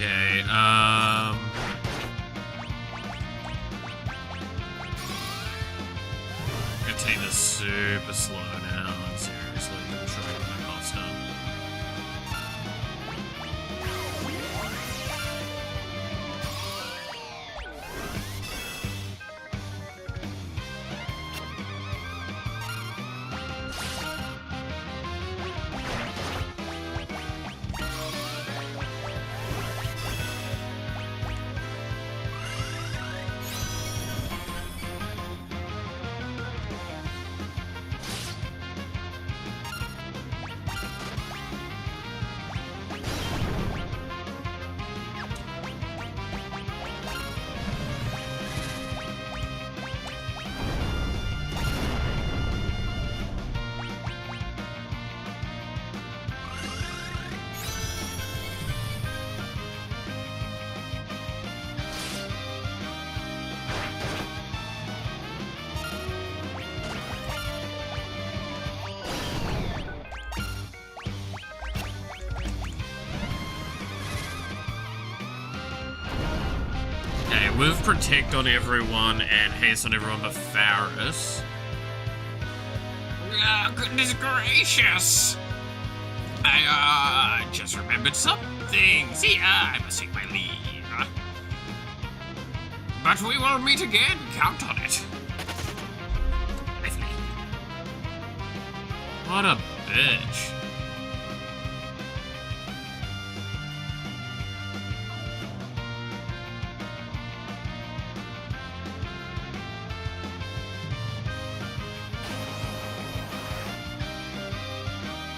Okay, gonna take this super slow now, and seriously, I'm trying to get my boss done. Okay, with Protect on everyone and Haste on everyone but Faris. Goodness gracious! I just remembered something. See, I must take my leave. But we will meet again, count on it. I flee. What a bitch.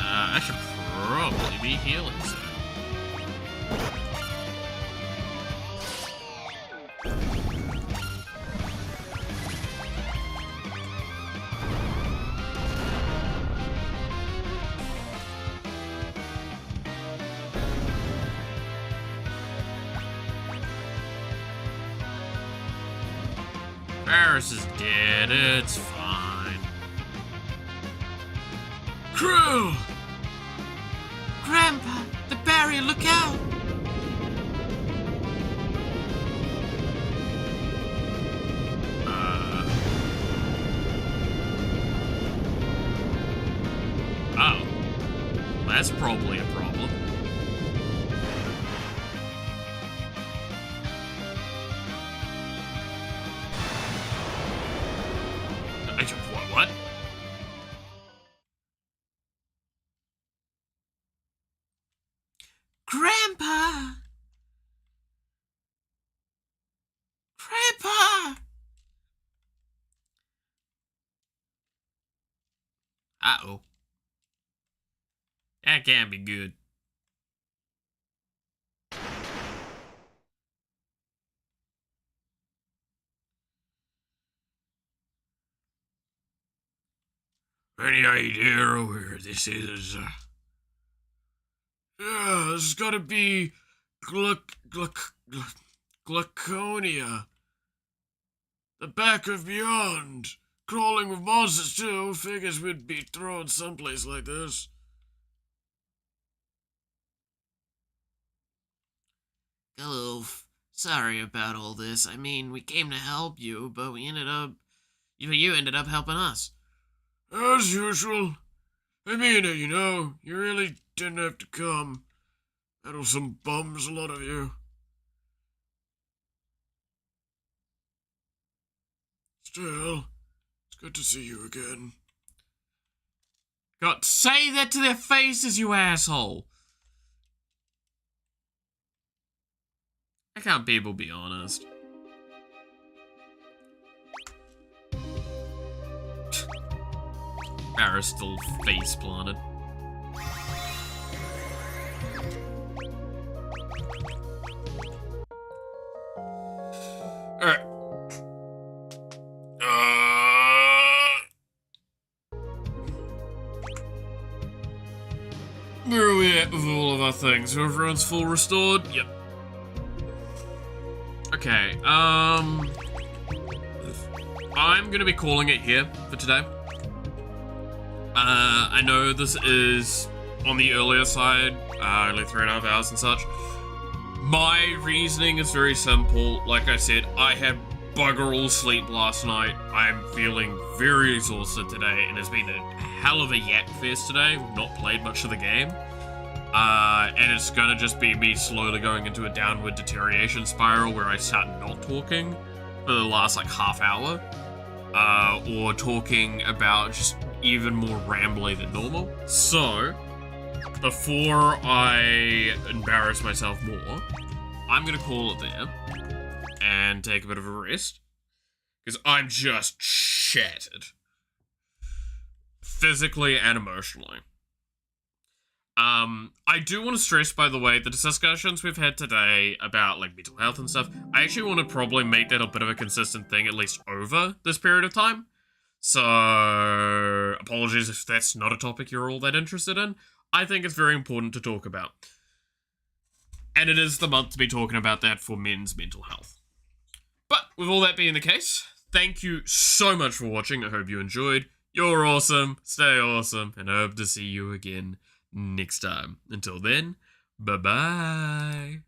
I should probably be healing soon. Faris is dead, it's fine. Crew! Grandpa, the barrier, look out! Oh. That's probably a problem. What? Grandpa! Grandpa! Uh-oh. That can't be good. Any idea where this is? Yeah, this has gotta be Gluconia. The back of Beyond. Crawling with monsters too. Figures we'd be thrown someplace like this. Goof. Sorry about all this. I mean, we came to help you, but you ended up helping us. As usual. I mean it, you know. You really didn't have to come. That was some bums, a lot of you. Still, it's good to see you again. God, say that to their faces, you asshole! How can't people be honest? Barra's still face planted. Alright. Where are we at with all of our things? Everyone's full restored? Yep. Okay, I'm gonna be calling it here for today. I know this is on the earlier side, only 3.5 hours and such, My reasoning is very simple. Like I said, I had bugger all sleep last night. I'm feeling very exhausted today, and it's been a hell of a yak fest today. Not played much of the game. And it's gonna just be me slowly going into a downward deterioration spiral where I start not talking for the last like half hour. Or talking about just even more rambly than normal. So, before I embarrass myself more, I'm gonna call it there and take a bit of a rest. Because I'm just shattered. Physically and emotionally. I do want to stress, by the way, the discussions we've had today about, like, mental health and stuff, I actually want to probably make that a bit of a consistent thing, at least over this period of time. So, apologies if that's not a topic you're all that interested in. I think it's very important to talk about. And it is the month to be talking about that for men's mental health. But, with all that being the case, thank you so much for watching. I hope you enjoyed. You're awesome, stay awesome, and I hope to see you again next time. Until then, bye-bye.